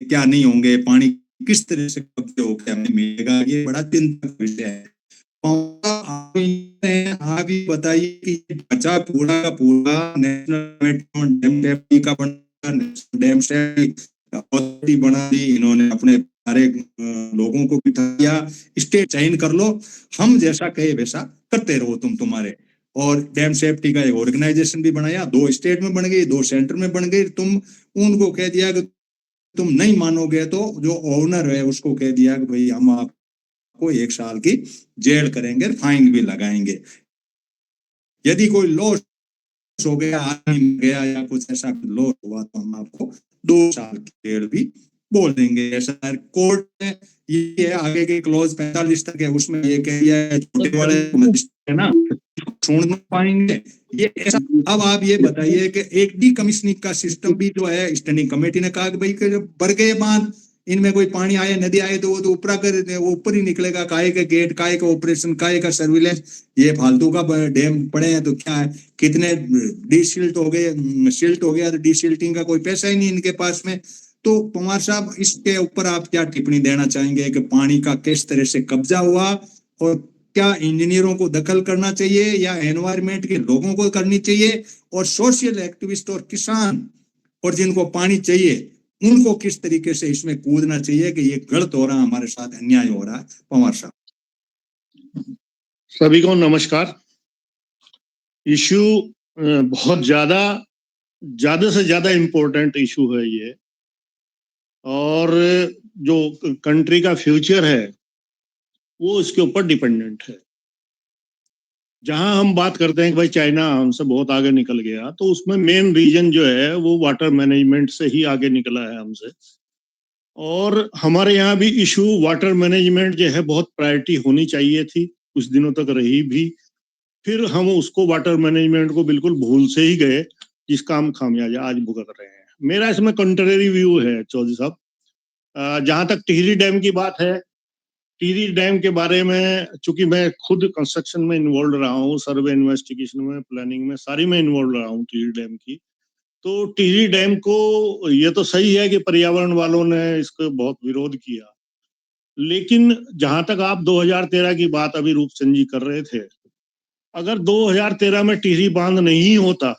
क्या नहीं होंगे, पानी किस तरह से कब्जे होकर हमें मिलेगा, ये बड़ा चिंता का विषय है। आप ही बताइए कि ढांचा पूरा का पूरा नेशनल डैम सेफ्टी का डैम सेफ्टी अथॉरिटी बना दी इन्होंने, अपने सारे लोगों को बिठा दिया, स्टेट चयन कर लो, हम जैसा कहे वैसा करते रहो तुम्हारे। और डैम सेफ्टी का एक ऑर्गेनाइजेशन भी बनाया, 2 स्टेट में बन गई, 2 सेंटर में बन गई। तुम उनको कह दिया कि तुम नहीं मानोगे, तो जो ओनर है उसको कह दिया कि भाई हम आपको 1 साल की जेल करेंगे, फाइन भी लगाएंगे। यदि कोई लॉस हो गया, आदमी गया या कुछ ऐसा लॉस हुआ, तो हम आपको 2 साल की जेल भी बोल देंगे। ऐसा कोर्ट में ये है, आगे के क्लॉज 45 तक है, उसमें ये कह दिया है छोटे वाले है ना, छोड़ पाएंगे ये ऐसा। अब आप ये बताइए कि एक डी कमिश्निंग का सिस्टम भी जो है, स्टैंडिंग कमेटी ने कहा कि भाई बढ़ गए बांध, इनमें कोई पानी आए, नदी आए, तो वो तो ऊपर कर, वो ऊपर ही निकलेगा, काहे का गेट, काहे का ऑपरेशन, काहे का सर्विलेंस, ये फालतू का डैम पड़े हैं तो क्या है, कितने डीसिल्ट हो गए, सिल्ट हो गया तो डीसिल्टिंग का कोई पैसा ही नहीं इनके पास में। तो पवार साहब, इसके ऊपर आप क्या टिप्पणी देना चाहेंगे कि पानी का किस तरह से कब्जा हुआ, और क्या इंजीनियरों को दखल करना चाहिए या एनवायरमेंट के लोगों को करनी चाहिए, और सोशल एक्टिविस्ट और किसान और जिनको पानी चाहिए उनको किस तरीके से इसमें कूदना चाहिए कि ये गलत हो रहा है, हमारे साथ अन्याय हो रहा है। पवार साहब। सभी को नमस्कार। इशू बहुत ज्यादा से ज्यादा इम्पोर्टेंट इशू है ये, और जो कंट्री का फ्यूचर है वो इसके ऊपर डिपेंडेंट है। जहां हम बात करते हैं कि भाई चाइना हमसे बहुत आगे निकल गया, तो उसमें मेन रीजन जो है वो वाटर मैनेजमेंट से ही आगे निकला है हमसे। और हमारे यहाँ भी इशू वाटर मैनेजमेंट जो है बहुत प्रायोरिटी होनी चाहिए थी, कुछ दिनों तक रही भी, फिर हम उसको वाटर मैनेजमेंट को बिल्कुल भूल से ही गए, जिसका हम खामियाजा आज भुगत रहे हैं। मेरा इसमें कंट्रेरी व्यू है चौधरी साहब। जहां तक टिहरी डैम की बात है, टिहरी डैम के बारे में चूंकि मैं खुद कंस्ट्रक्शन में इन्वॉल्व रहा हूँ, सर्वे इन्वेस्टिगेशन में, प्लानिंग में, सारी में इन्वॉल्व रहा हूँ टिहरी डैम की। तो टिहरी डैम को ये तो सही है कि पर्यावरण वालों ने इसको बहुत विरोध किया, लेकिन जहां तक आप 2013 की बात अभी रूपचंद जी कर रहे थे, अगर 2013 में टिहरी बांध नहीं होता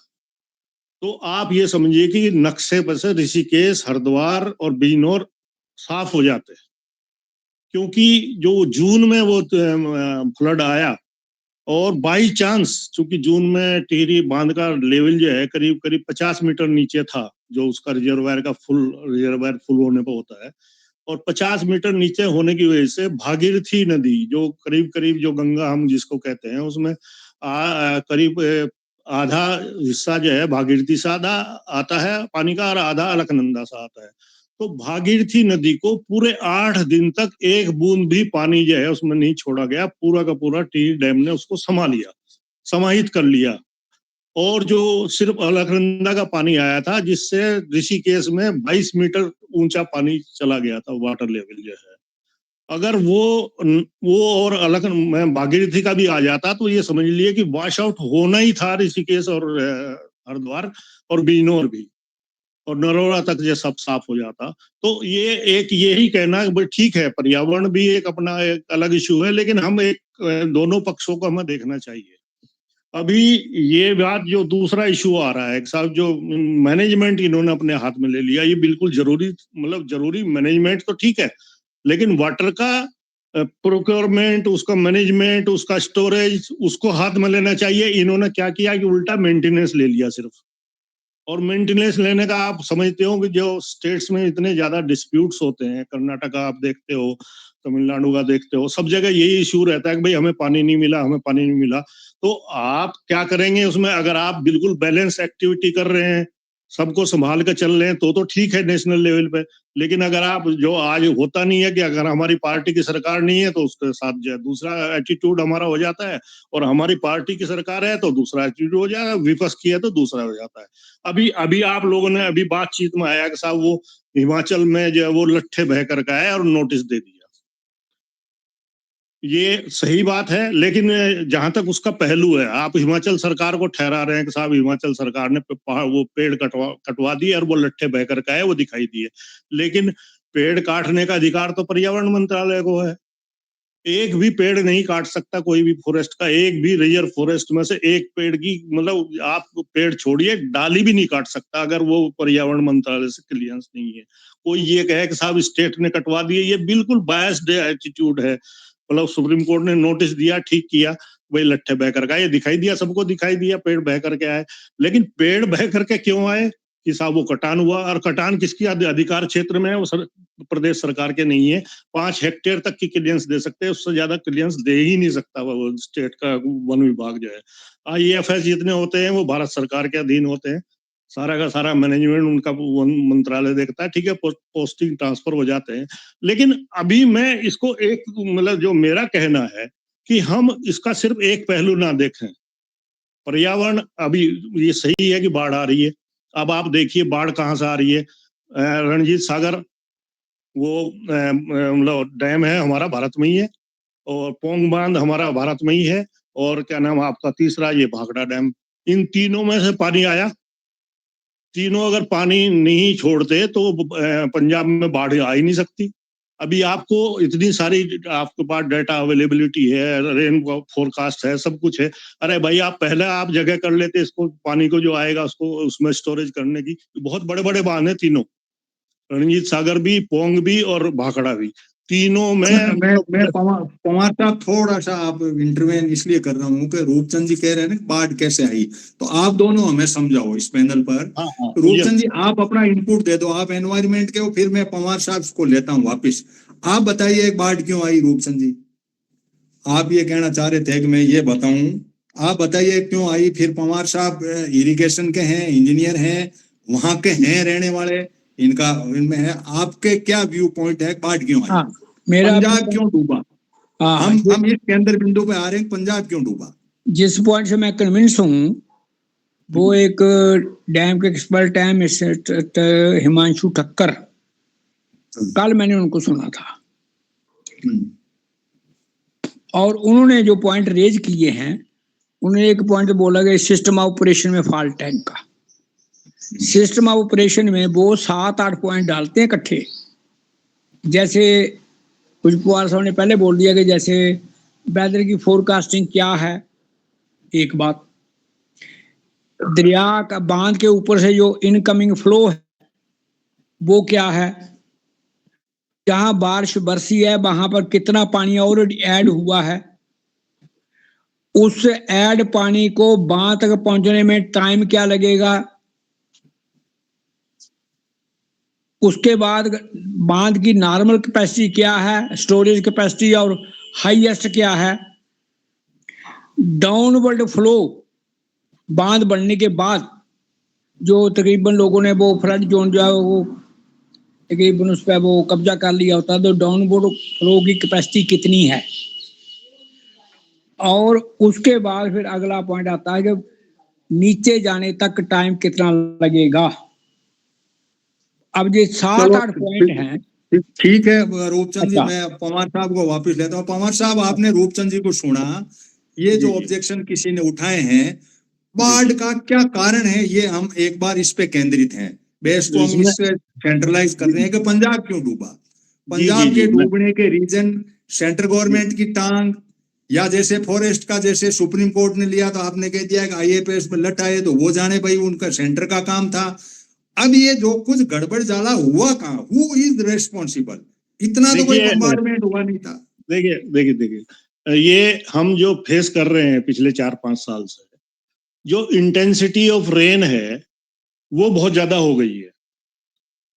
तो आप ये समझिए कि नक्शे पर से ऋषिकेश, हरिद्वार और बिजनौर साफ हो जाते, क्योंकि जो जून में वो फ्लड आया, और बाई चांस चूंकि जून में टिहरी बांध का लेवल जो है करीब करीब 50 मीटर नीचे था, जो उसका रिजर्वायर फुल होने पर होता है, और 50 मीटर नीचे होने की वजह से भागीरथी नदी, जो करीब करीब जो गंगा हम जिसको कहते हैं, उसमें करीब आधा हिस्सा जो है भागीरथी से आधा आता है पानी का, और आधा अलकनंदा से आता है। तो भागीरथी नदी को पूरे 8 दिन तक एक बूंद भी पानी जो है उसमें नहीं छोड़ा गया, पूरा का पूरा टिहरी डैम ने उसको समाहित कर लिया। और जो सिर्फ अलकनंदा का पानी आया था, जिससे ऋषिकेश में 22 मीटर ऊंचा पानी चला गया था, वाटर लेवल जो है। अगर वो और अलग में भागीरथी का भी आ जाता तो ये समझ लिए कि वॉश आउट होना ही था ऋषिकेश और हरिद्वार और बिजनौर भी, और नरोड़ा तक ये सब साफ हो जाता। तो ये एक यही कहना है, ठीक है पर्यावरण भी एक अपना एक अलग इशू है, लेकिन हम एक दोनों पक्षों को हमें देखना चाहिए। अभी ये बात जो दूसरा इशू आ रहा है साहब, जो मैनेजमेंट इन्होंने अपने हाथ में ले लिया, ये बिल्कुल जरूरी, मतलब जरूरी मैनेजमेंट तो ठीक है, लेकिन वाटर का प्रोक्योरमेंट, उसका मैनेजमेंट, उसका स्टोरेज, उसको हाथ में लेना चाहिए। इन्होंने क्या किया कि उल्टा मेंटेनेंस ले लिया सिर्फ। और मेंटेनेंस लेने का आप समझते हो कि जो स्टेट्स में इतने ज्यादा डिस्प्यूट्स होते हैं, कर्नाटका आप देखते हो, तमिलनाडु का देखते हो, सब जगह यही इशू रहता है कि भाई हमें पानी नहीं मिला, हमें पानी नहीं मिला। तो आप क्या करेंगे उसमें? अगर आप बिल्कुल बैलेंस एक्टिविटी कर रहे हैं, सबको संभाल कर चल रहे हैं, तो ठीक है नेशनल लेवल पे। लेकिन अगर आप, जो आज होता नहीं है कि अगर हमारी पार्टी की सरकार नहीं है तो उसके साथ जो है दूसरा एटीट्यूड हमारा हो जाता है, और हमारी पार्टी की सरकार है तो दूसरा एटीट्यूड हो जाता है, विपक्ष की है तो दूसरा हो जाता है। अभी अभी आप लोगों ने अभी बातचीत में आया कि साहब वो हिमाचल में जो है वो लट्ठे बह कर का है और नोटिस दे दिया। ये सही बात है, लेकिन जहां तक उसका पहलू है, आप हिमाचल सरकार को ठहरा रहे हैं कि साहब हिमाचल सरकार ने वो पेड़ कटवा दिए और वो लट्ठे बह कर का है, वो दिखाई दिए। लेकिन पेड़ काटने का अधिकार तो पर्यावरण मंत्रालय को है। एक भी पेड़ नहीं काट सकता कोई भी फॉरेस्ट का, एक भी रिजर्व फॉरेस्ट में से एक पेड़ की, मतलब आप पेड़ छोड़िए, डाली भी नहीं काट सकता अगर वो पर्यावरण मंत्रालय से क्लियरेंस नहीं है। कोई ये कहे कि साहब स्टेट ने कटवा दिए, ये बिल्कुल बायस्ड एटीट्यूड है। मतलब सुप्रीम कोर्ट ने नोटिस दिया, ठीक किया, भाई लट्ठे बह कर का, ये दिखाई दिया, सबको दिखाई दिया पेड़ बह करके आए। लेकिन पेड़ बह करके क्यों आए? कि साहब वो कटान हुआ, और कटान किसकी अधिकार क्षेत्र में है? वो प्रदेश सरकार के नहीं है। 5 हेक्टेयर तक की क्लियरेंस दे सकते हैं, उससे ज्यादा क्लियरेंस दे ही नहीं सकता वो स्टेट का वन विभाग जो है। IAFS जितने होते हैं वो भारत सरकार के अधीन होते हैं, सारा का सारा मैनेजमेंट उनका वन मंत्रालय देखता है, ठीक है, पोस्टिंग ट्रांसफर हो जाते हैं। लेकिन अभी मैं इसको एक, मतलब जो मेरा कहना है कि हम इसका सिर्फ एक पहलू ना देखें। पर्यावरण, अभी ये सही है कि बाढ़ आ रही है, अब आप देखिए बाढ़ कहाँ से आ रही है। रणजीत सागर वो मतलब डैम है हमारा भारत में ही है, और पोंग बांध हमारा भारत में ही है, और क्या नाम आपका तीसरा ये भाखड़ा डैम, इन तीनों में से पानी आया। तीनों अगर पानी नहीं छोड़ते तो पंजाब में बाढ़ आ ही नहीं सकती। अभी आपको इतनी सारी आपके पास डाटा अवेलेबिलिटी है, रेन फोरकास्ट है, सब कुछ है। अरे भाई आप पहले आप जगह कर लेते इसको, पानी को जो आएगा उसको उसमें स्टोरेज करने की। बहुत बड़े बड़े बांध है तीनों, रणजीत सागर भी, पोंग भी और भाखड़ा भी, तीनों में। मैं पवार साहब थोड़ा सा आप इंटरवेन इसलिए कर रहा हूँ कि रूपचंद जी कह रहे हैं ना बाढ़ कैसे आई, तो आप दोनों हमें समझाओ इस पैनल पर। रूपचंद जी आप अपना इनपुट दे दो, आप एनवायरमेंट के हो, फिर मैं पवार साहब को लेता हूँ वापिस। आप बताइए एक बाढ़ क्यों आई रूपचंद जी? आप ये कहना चाह रहे थे कि मैं ये बताऊं, आप बताइए क्यों आई। फिर पवार साहब इरिगेशन के हैं, इंजीनियर हैं, वहां के हैं रहने वाले, इनका इनमें है, आपके क्या व्यू पॉइंट है, बाढ़ क्यों आई? मेरा पंजाब क्यों डूबा? हम इस केंद्र बिंदु पे आ रहे हैं, पंजाब क्यों डूबा? जिस पॉइंट से मैं कन्विंस हूँ वो एक डैम के एक्सपर्ट हैं मिस्टर हिमांशु ठक्कर, कल मैंने उनको सुना था, और उन्होंने जो पॉइंट रेज किए हैं, उन्होंने एक पॉइंट बोला कि सिस्टम ऑफ ऑपरेशन में फॉल्ट है इनका। सिस्टम ऑफ ऑपरेशन में वो 7-8 पॉइंट डालते हैं इकट्ठे। जैसे कुछ पवार साहब ने पहले बोल दिया कि जैसे वेदर की फोरकास्टिंग क्या है, एक बात, दरिया का बांध के ऊपर से जो इनकमिंग फ्लो है वो क्या है, जहां बारिश बरसी है वहां पर कितना पानी और ऐड हुआ है, उस ऐड पानी को बांध तक पहुंचने में टाइम क्या लगेगा, उसके बाद बांध की नॉर्मल कैपेसिटी क्या है, स्टोरेज कैपेसिटी, और हाईएस्ट क्या है, डाउनवर्ड फ्लो बांध बनने के बाद जो तकरीबन लोगों ने वो फ्लड जोन जो है वो तकरीबन उस पर वो कब्जा कर लिया होता है, तो डाउनवर्ड फ्लो की कैपेसिटी कितनी है। और उसके बाद फिर अगला पॉइंट आता है कि नीचे जाने तक टाइम कितना लगेगा। अब ये 7-8 पॉइंट हैं। ठीक है रूपचंद जी, अच्छा। मैं पवार साहब को वापस लेता हूँ। पवार साहब, आपने रूपचंद जी को सुना, ये जी, जो जी। ऑब्जेक्शन किसी ने उठाए हैं, बाढ़ का क्या कारण है, ये हम एक बार इस पे केंद्रित हैं। बेस को हम इसमें इससे सेंट्रलाइज कर रहे हैं कि पंजाब क्यों डूबा, जी, जी, पंजाब के जी, मैं डूबने के रीजन सेंट्रल गवर्नमेंट की टांग, या जैसे फॉरेस्ट का जैसे सुप्रीम कोर्ट ने लिया तो आपने कह दिया कि आईएपीएस में लट आए तो वो जाने भाई, उनका सेंटर का काम था। अब ये जो कुछ गड़बड़ जाला हुआ कहाँ, हु इज रेस्पॉन्सिबल, इतना तो कोई देखिए बम्बार्डमेंट हुआ नहीं था। देखिए ये हम जो फेस कर रहे हैं पिछले 4-5 साल से, जो इंटेंसिटी ऑफ रेन है वो बहुत ज्यादा हो गई है।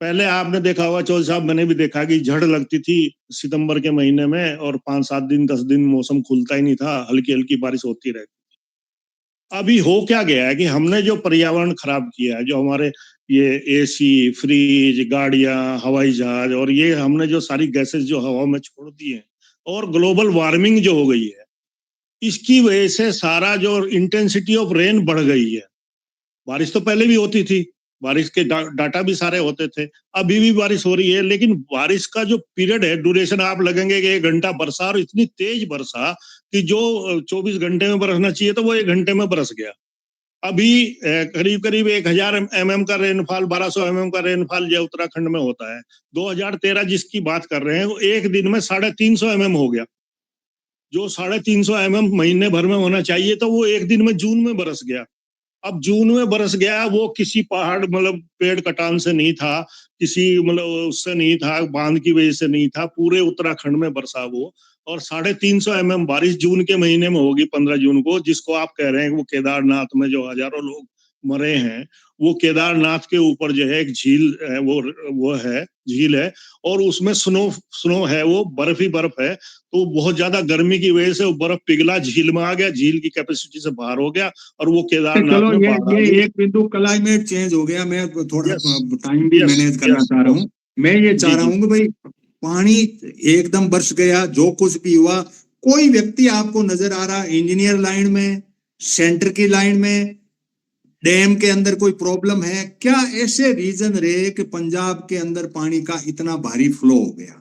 पहले आपने देखा होगा चौधरी साहब, मैंने भी देखा कि झड़ लगती थी सितंबर के महीने में और 5-7 दिन 10 दिन मौसम खुलता ही नहीं था, हल्की हल्की बारिश होती रहती। अभी हो क्या गया है कि हमने जो पर्यावरण खराब किया है, जो हमारे ये एसी, फ्रिज, गाड़ियां, हवाई जहाज, और ये हमने जो सारी गैसेस जो हवा में छोड़ दी है, और ग्लोबल वार्मिंग जो हो गई है, इसकी वजह से सारा जो इंटेंसिटी ऑफ रेन बढ़ गई है। बारिश तो पहले भी होती थी, बारिश के डाटा भी सारे होते थे, अभी भी बारिश हो रही है, लेकिन बारिश का जो पीरियड है, ड्यूरेशन आप लगेंगे कि 1 घंटा बरसा, और इतनी तेज बरसा कि जो 24 घंटे में बरसना चाहिए तो वो 1 घंटे में बरस गया। अभी करीब करीब 1000 mm का रेनफॉल, 1200 mm का रेनफॉल जो उत्तराखंड में होता है, 2013 जिसकी बात कर रहे हैं, वो एक दिन में 350 mm हो गया। जो 350 mm महीने भर में होना चाहिए तो वो एक दिन में जून में बरस गया। अब जून में बरस गया, वो किसी पहाड़ मतलब पेड़ कटान से नहीं था, किसी मतलब उससे नहीं था, बांध की वजह से नहीं था, पूरे उत्तराखंड में बरसा वो। और 350 mm बारिश जून के महीने में होगी, 15 जून को, जिसको आप कह रहे हैं वो केदारनाथ में जो हजारों लोग मरे हैं, वो केदारनाथ के ऊपर जो है एक झील है, वो है, झील है, और उसमें स्नो है, वो बर्फ ही बर्फ है। तो बहुत ज्यादा गर्मी की वजह से वो बर्फ पिघला, झील में आ गया, झील की कैपेसिटी से बाहर हो गया, और वो केदारनाथ चलो में बाढ़ आ ये गई। एक बिंदु, क्लाइमेट चेंज हो गया, मैं थोड़ा यस, टाइम भी यस, मैनेज करना यस, चाह रहा यस। हूँ। मैं ये चाह जी, रहा जी। हूँ कि भाई पानी एकदम बरस गया, जो कुछ भी हुआ, कोई व्यक्ति आपको नजर आ रहा इंजीनियर लाइन में, सेंटर की लाइन में, डैम के अंदर कोई प्रॉब्लम है क्या, ऐसे रीजन रहे कि पंजाब के अंदर पानी का इतना भारी फ्लो हो गया?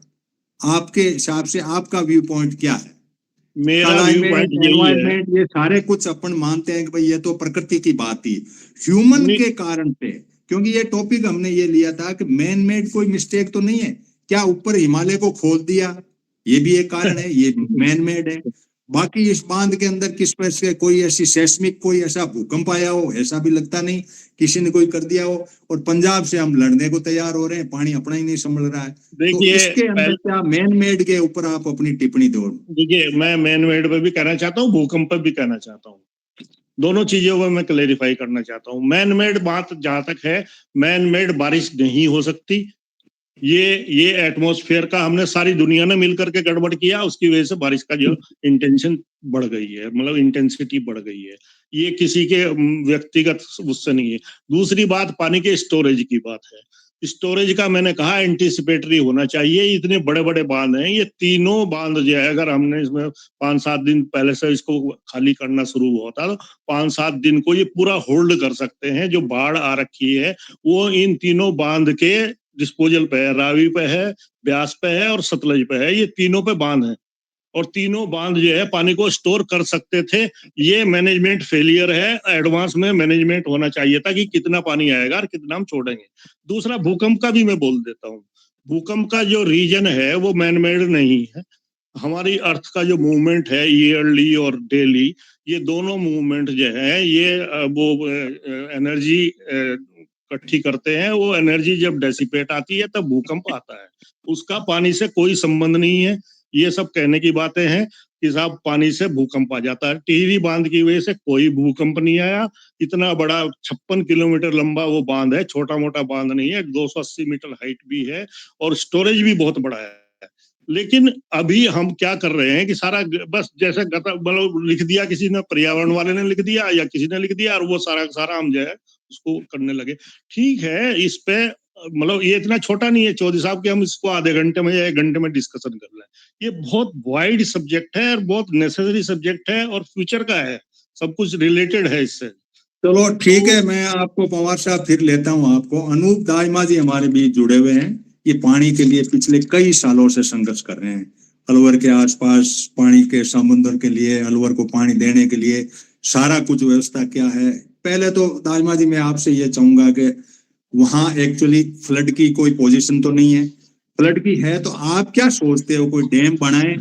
आपके हिसाब से आपका व्यू पॉइंट क्या है? मेरा व्यू क्लाइमेट, पॉइंट यही है। एनवायरमेंट, ये सारे कुछ अपन मानते हैं कि भाई ये तो प्रकृति की बात ही, ह्यूमन नि- के कारण से, क्योंकि ये टॉपिक हमने ये लिया था कि मैन मेड कोई मिस्टेक तो नहीं है क्या, ऊपर हिमालय को खोल दिया, ये भी एक कारण है, ये मैन मेड है। बाकी इस बांध के अंदर किस पर से कोई ऐसी सेस्मिक कोई ऐसा भूकंप आया हो, ऐसा भी लगता नहीं, किसी ने कोई कर दिया हो। और पंजाब से हम लड़ने को तैयार हो रहे हैं, पानी अपना ही नहीं संभल रहा है। तो देखिए इसके अंदर पहले क्या मैन मेड के ऊपर आप अपनी टिप्पणी दो। देखिए, मैं मैन मेड पे भी कहना चाहता हूँ, भूकंप पे भी कहना चाहता हूँ। दोनों चीजों में मैं क्लेरिफाई करना चाहता हूँ। मैन मेड बात जहां तक है, मैन मेड बारिश नहीं हो सकती। ये एटमॉस्फेयर का हमने सारी दुनिया ने मिलकर के गड़बड़ किया, उसकी वजह से बारिश का जो इंटेंशन बढ़ गई है, मतलब इंटेंसिटी बढ़ गई है। ये किसी के व्यक्तिगत उससे नहीं है। दूसरी बात पानी के स्टोरेज की बात है। स्टोरेज का मैंने कहा एंटीसिपेटरी होना चाहिए। इतने बड़े बड़े बांध हैं, ये तीनों बांध जो है, अगर हमने इसमें 5-7 दिन पहले से इसको खाली करना शुरू होता तो 5-7 दिन को ये पूरा होल्ड कर सकते हैं। जो बाढ़ आ रखी है वो इन तीनों बांध के डिस्पोजल पे है, रावी पे है, ब्यास पे है और सतलज पे है। ये तीनों पे बांध है, और तीनों बांध जो है पानी को स्टोर कर सकते थे। ये मैनेजमेंट फेलियर है। एडवांस में मैनेजमेंट होना चाहिए था कि कितना पानी आएगा और कितना हम छोड़ेंगे। दूसरा, भूकंप का भी मैं बोल देता हूँ। भूकंप का जो रीजन है वो मैनमेड नहीं है। हमारी अर्थ का जो मूवमेंट है, ईयरली और डेली, ये दोनों मूवमेंट जो है, ये वो एनर्जी इकट्ठी करते हैं। वो एनर्जी जब डेसिपेट आती है तब भूकंप आता है। उसका पानी से कोई संबंध नहीं है। ये सब कहने की बातें हैं कि साहब पानी से भूकंप आ जाता है। टिहरी बांध की वजह से कोई भूकंप नहीं आया। इतना बड़ा 56 किलोमीटर लंबा वो बांध है, छोटा मोटा बांध नहीं है। 280 मीटर हाइट भी है और स्टोरेज भी बहुत बड़ा है। लेकिन अभी हम क्या कर रहे हैं कि सारा बस जैसे मतलब लिख दिया किसी ने, पर्यावरण वाले ने लिख दिया या किसी ने लिख दिया, और वो सारा सारा हम जो है उसको करने लगे। ठीक है, इस पे मतलब ये इतना छोटा नहीं है चौधरी साहब कि हम इसको आधे घंटे में या 1 घंटे में डिस्कशन कर लें। ये बहुत वाइड सब्जेक्ट है और बहुत नेसेसरी सब्जेक्ट है, और फ्यूचर का है, सब कुछ रिलेटेड है इससे। चलो ठीक है, मैं आपको पवार साहब फिर लेता हूँ आपको। अनूप दाइमा जी हमारे बीच जुड़े हुए हैं। ये पानी के लिए पिछले कई सालों से संघर्ष कर रहे हैं। अलवर के आसपास पानी के समुद्र के लिए, अलवर को पानी देने के लिए सारा कुछ व्यवस्था क्या है। पहले तो दाइमा जी मैं आपसे ये चाहूंगा कि वहां एक्चुअली फ्लड की कोई पोजीशन तो नहीं है, फ्लड की है तो आप क्या सोचते हो, कोई डैम बनाए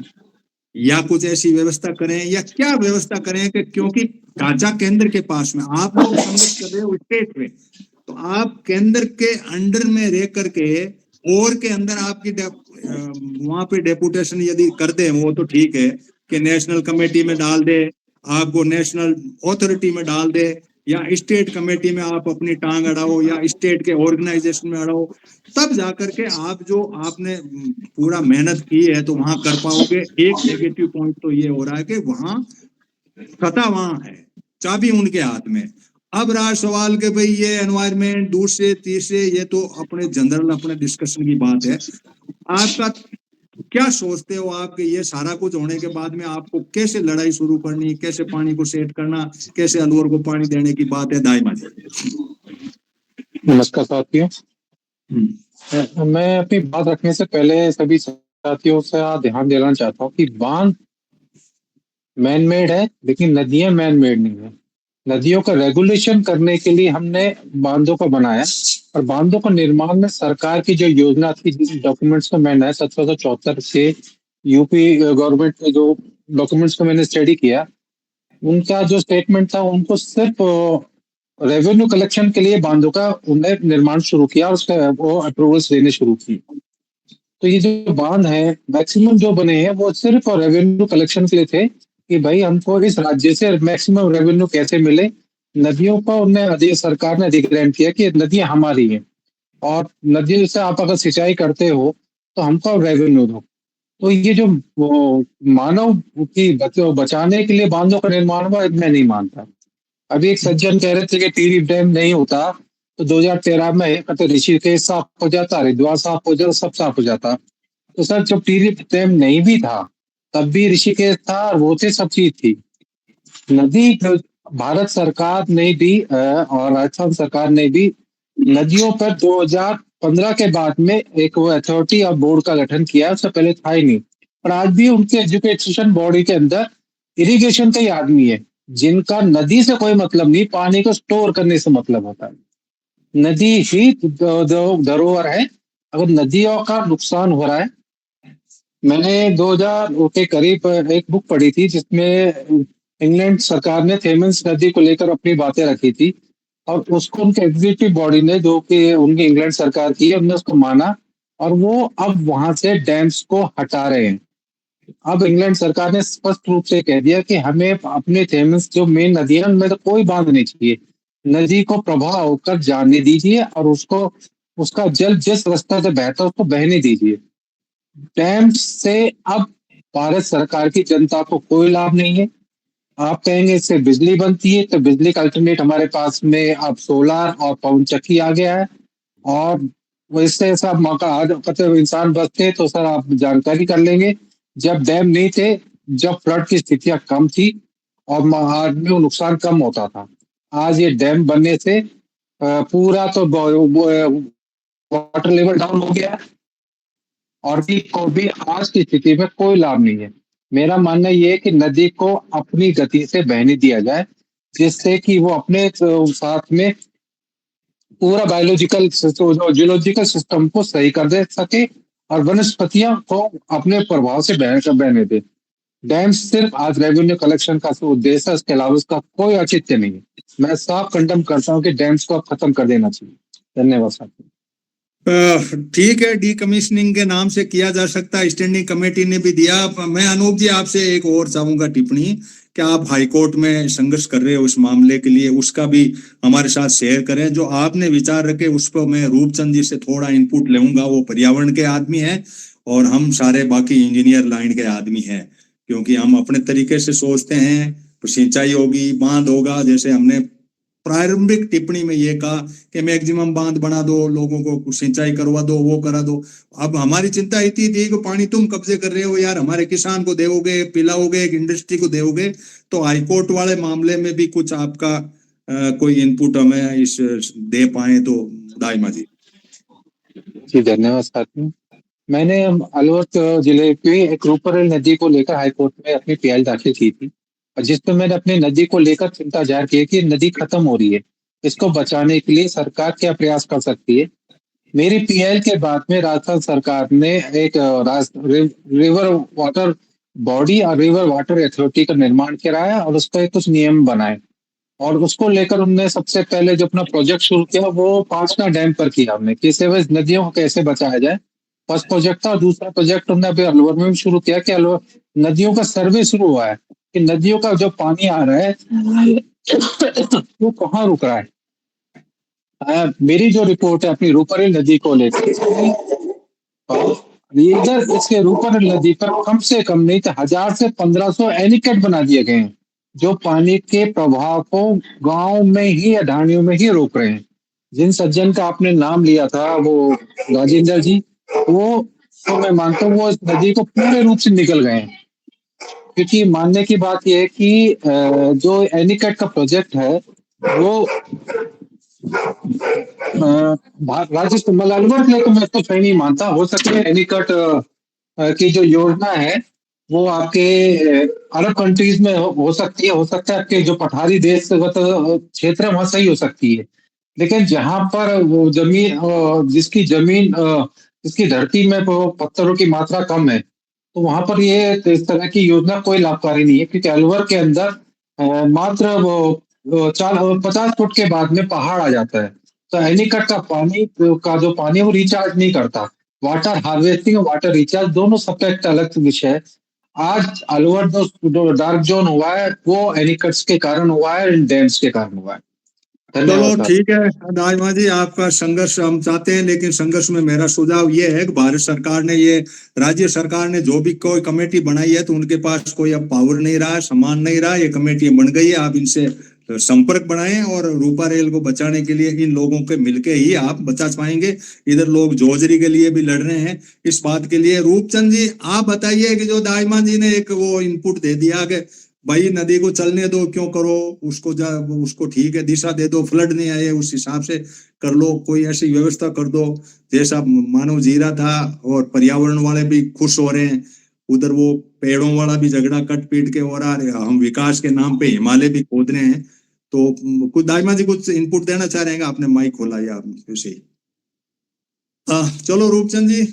या कुछ ऐसी व्यवस्था करें, या क्या व्यवस्था करें कि क्योंकि काजा केंद्र के पास में आप लोग संघर्ष कर रहे हो स्टेट में, तो आप केंद्र के अंडर में रह करके और के अंदर आपकी वहां पे डेपुटेशन यदि कर दे वो तो ठीक है कि नेशनल कमेटी में डाल दे, आपको नेशनल अथॉरिटी में डाल दे, या स्टेट कमेटी में आप अपनी टांग अड़ाओ, या स्टेट के ऑर्गेनाइजेशन में अड़ाओ, तब जाकर के आप जो आपने पूरा मेहनत की है तो वहां कर पाओगे। एक नेगेटिव पॉइंट तो ये हो रहा है कि वहां सत्ता वहां है, चाबी उनके हाथ में। अब रहा सवाल कि भाई ये एनवायरमेंट दूसरे तीसरे, ये तो अपने जनरल अपने डिस्कशन की बात है। आपका क्या सोचते हो आप कि ये सारा कुछ होने के बाद में आपको कैसे लड़ाई शुरू करनी, कैसे पानी को सेट करना, कैसे अलवर को पानी देने की बात है दाइमा जी? नमस्कार साथियों। मैं अपनी बात रखने से पहले सभी साथियों से ध्यान दिलाना चाहता हूँ कि बांध मैन मेड है लेकिन नदियां मैन मेड नहीं है। नदियों का रेगुलेशन करने के लिए हमने बांधों को बनाया, और बांधों का निर्माण में सरकार की जो योजना थी, जिस डॉक्यूमेंट्स को मैंने 1774 के यूपी गवर्नमेंट के जो डॉक्यूमेंट्स को मैंने स्टडी किया, उनका जो स्टेटमेंट था, उनको सिर्फ रेवेन्यू कलेक्शन के लिए बांधों का उन्हें निर्माण शुरू किया और उसका वो अप्रूवल्स देने शुरू की। तो ये जो बांध है मैक्सिमम जो बने हैं वो सिर्फ रेवेन्यू कलेक्शन के लिए थे कि भाई हमको इस राज्य से मैक्सिमम रेवेन्यू कैसे मिले। नदियों पर उन्हें सरकार ने अधिग्रहण किया कि नदियां हमारी हैं और नदियों से आप अगर सिंचाई करते हो तो हमको रेवेन्यू दो। तो ये जो वो मानव की बचाने के लिए बांधों का निर्माण हुआ, मैं नहीं मानता। अभी एक सज्जन कह रहे थे कि टिहरी डैम नहीं होता तो 2013 में कहते ऋषिकेश साफ हो जाता, हरिद्वार साफ हो जाता, सब साफ हो जाता। तो सर जब टिहरी डैम नहीं भी था तब भी ऋषिकेश था और वो थे, सब चीज थी। नदी भारत सरकार ने भी और राजस्थान सरकार ने भी नदियों पर 2015 के बाद में एक वो अथॉरिटी और बोर्ड का गठन किया, उससे पहले था ही नहीं। पर आज भी उनके एजुकेशन बॉडी के अंदर इरिगेशन का ही आदमी है, जिनका नदी से कोई मतलब नहीं, पानी को स्टोर करने से मतलब होता है। नदी ही धरोहर है। अगर नदियों का नुकसान हो रहा है, मैंने 2000 के करीब एक बुक पढ़ी थी जिसमें इंग्लैंड सरकार ने थेम्स नदी को लेकर अपनी बातें रखी थी, और उसको उनके एग्जीक्यूटिव बॉडी ने, जो कि उनकी इंग्लैंड सरकार की है, उन्होंने उसको माना और वो अब वहां से डैम्स को हटा रहे हैं। अब इंग्लैंड सरकार ने स्पष्ट रूप से कह दिया कि हमें अपने थेम्स जो मेन नदी है उनमें तो कोई बांध नहीं चाहिए, नदी को प्रवाह होकर जाने दीजिए और उसको उसका जल जिस रास्ते से बहता है उसको बहने दीजिए। डैम से अब भारत सरकार की जनता को कोई लाभ नहीं है। आप कहेंगे इससे बिजली बनती है, तो बिजली का अल्टरनेट हमारे पास में अब सोलार और पवन चक्की आ गया है। और वो इससे ऐसा मौका आज इंसान बचते तो सर आप जानकारी कर लेंगे, जब डैम नहीं थे, जब फ्लड की स्थितियां कम थी और आदमी को नुकसान कम होता था। आज ये डैम बनने से पूरा तो वाटर लेवल डाउन हो गया और भी आज की स्थिति में कोई लाभ नहीं है। मेरा मानना ये है कि नदी को अपनी गति से बहने दिया जाए, जिससे कि वो अपने साथ में पूरा बायोलॉजिकल जियोलॉजिकल सिस्टम को सही कर दे सके और वनस्पतियों को अपने प्रभाव से बहने दे। डैम सिर्फ आज रेवेन्यू कलेक्शन का उद्देश्य है, इसके अलावा उसका कोई औचित्य नहीं है। मैं साफ कंडम करता हूँ कि डैम्स को खत्म कर देना चाहिए। धन्यवाद साथियों। ठीक है, डीकमीशनिंग के नाम से किया जा सकता है, स्टैंडिंग कमेटी ने भी दिया। मैं अनूप जी आपसे एक और चाहूंगा टिप्पणी कि आप हाईकोर्ट में संघर्ष कर रहे हो इस मामले के लिए, उसका भी हमारे साथ शेयर करें। जो आपने विचार रखे उस पर मैं रूपचंद जी से थोड़ा इनपुट लूंगा, वो पर्यावरण के आदमी हैं और हम सारे बाकी इंजीनियर लाइन के आदमी हैं, क्योंकि हम अपने तरीके से सोचते हैं सिंचाई होगी, बांध होगा। जैसे हमने प्रारंभिक टिप्पणी में ये कहा कि मैक्सिमम बांध बना दो, लोगों को सिंचाई करवा दो, वो करा दो। अब हमारी चिंता इतनी थी कि पानी तुम कब्जे कर रहे हो यार, हमारे किसान को दोगे, पिलाओगे, इंडस्ट्री को दोगे। तो हाईकोर्ट वाले मामले में भी कुछ आपका कोई इनपुट हमें इस दे पाए तो दाइमा जी। जी धन्यवाद साथियों। मैंने अलवर जिले की एक रूपरेल नदी को लेकर हाईकोर्ट में अपनी पीएल दाखिल की थी, और जिसमें मैंने अपनी नदी को लेकर चिंता जाहिर की है कि नदी खत्म हो रही है, इसको बचाने के लिए सरकार क्या प्रयास कर सकती है। मेरी पीएल के बाद में राजस्थान सरकार ने एक रिवर वाटर बॉडी और रिवर वाटर अथॉरिटी का निर्माण कराया और उसका कुछ नियम बनाए, और उसको लेकर उनने सबसे पहले जो अपना प्रोजेक्ट शुरू किया वो पांचना डैम पर किया हमने, कि सेवेज नदियों को कैसे बचाया जाए। फर्स्ट प्रोजेक्ट था। और दूसरा प्रोजेक्ट हमने अभी अलवर में भी शुरू किया कि अलवर नदियों का सर्वे शुरू हुआ है कि नदियों का जो पानी आ रहा है वो कहाँ रुक रहा है। मेरी जो रिपोर्ट है अपनी रूपरेल नदी को लेकर, इधर इसके रूपरेल नदी पर कम से कम नहीं तो 1000 से 1500 एनीकट बना दिए गए हैं, जो पानी के प्रवाह को गांव में ही या ढाणियों में ही रोक रहे हैं। जिन सज्जन का आपने नाम लिया था वो राजेंद्र जी, वो तो मैं मानता हूँ वो इस नदी को पूरे रूप से निकल गए हैं, क्योंकि मानने की बात यह है कि जो एनीकट का प्रोजेक्ट है वो राजस्थान अलवर के लिए तो मैं इसको सही नहीं मानता। हो सकता है एनीकट की जो योजना है वो आपके अरब कंट्रीज में हो सकती है, हो सकता है आपके जो पठारी देश क्षेत्र है वहां सही हो सकती है, लेकिन जहां पर वो जमीन जिसकी धरती में पत्थरों की मात्रा कम है, तो वहां पर ये इस तरह की योजना कोई लाभकारी नहीं है, क्योंकि अलवर के अंदर मात्र वो 50 फुट के बाद में पहाड़ आ जाता है, तो एनीकट का जो पानी है वो रिचार्ज नहीं करता। वाटर हार्वेस्टिंग और वाटर रिचार्ज दोनों सब्जेक्ट अलग विषय है। आज अलवर जो डार्क जोन हुआ है वो एनीकट्स के कारण हुआ है, इन डैम्स के कारण हुआ है। चलो ठीक है दाइमा जी, आपका संघर्ष हम चाहते हैं, लेकिन संघर्ष में मेरा सुझाव ये है कि भारत सरकार ने ये राज्य सरकार ने जो भी कोई कमेटी बनाई है तो उनके पास कोई अब पावर नहीं रहा, सम्मान नहीं रहा, ये कमेटी बन गई है। आप इनसे संपर्क बनाएं और रूपा रेल को बचाने के लिए इन लोगों के मिलके ही आप बचा पाएंगे। इधर लोग जोजरी के लिए भी लड़ रहे हैं इस बात के लिए। रूपचंद जी आप बताइए कि जो दाइमा जी ने एक वो इनपुट दे दिया कि भाई नदी को चलने दो, क्यों करो उसको ठीक है दिशा दे दो, फ्लड नहीं आए उस हिसाब से कर लो, कोई ऐसी व्यवस्था कर दो जैसा मानव जीरा था, और पर्यावरण वाले भी खुश हो रहे हैं। उधर वो पेड़ों वाला भी झगड़ा कट पीट के हो रहा है, हम विकास के नाम पे हिमालय भी खोद रहे हैं। तो कुछ दाइमा जी कुछ इनपुट देना चाह रहे हैं? आपने माइक खोला या वैसे ही? चलो रूपचंद जी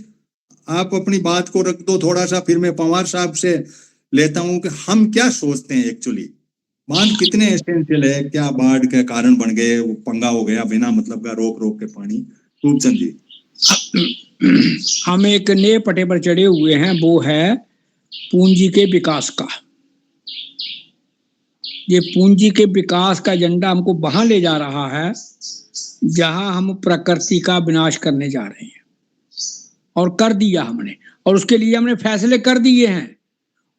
आप अपनी बात को रख दो थोड़ा सा, फिर मैं पंवार साहब से लेता हूं कि हम क्या सोचते हैं एक्चुअली बांध कितने एसेंशियल है, क्या बाढ़ के कारण बन गए, पंगा हो गया बिना मतलब का रोक के पानी। रूपचंद जी हम एक नए पटे पर चढ़े हुए हैं, वो है पूंजी के विकास का। ये पूंजी के विकास का एजेंडा हमको वहां ले जा रहा है जहां हम प्रकृति का विनाश करने जा रहे हैं, और कर दिया हमने, और उसके लिए हमने फैसले कर दिए हैं।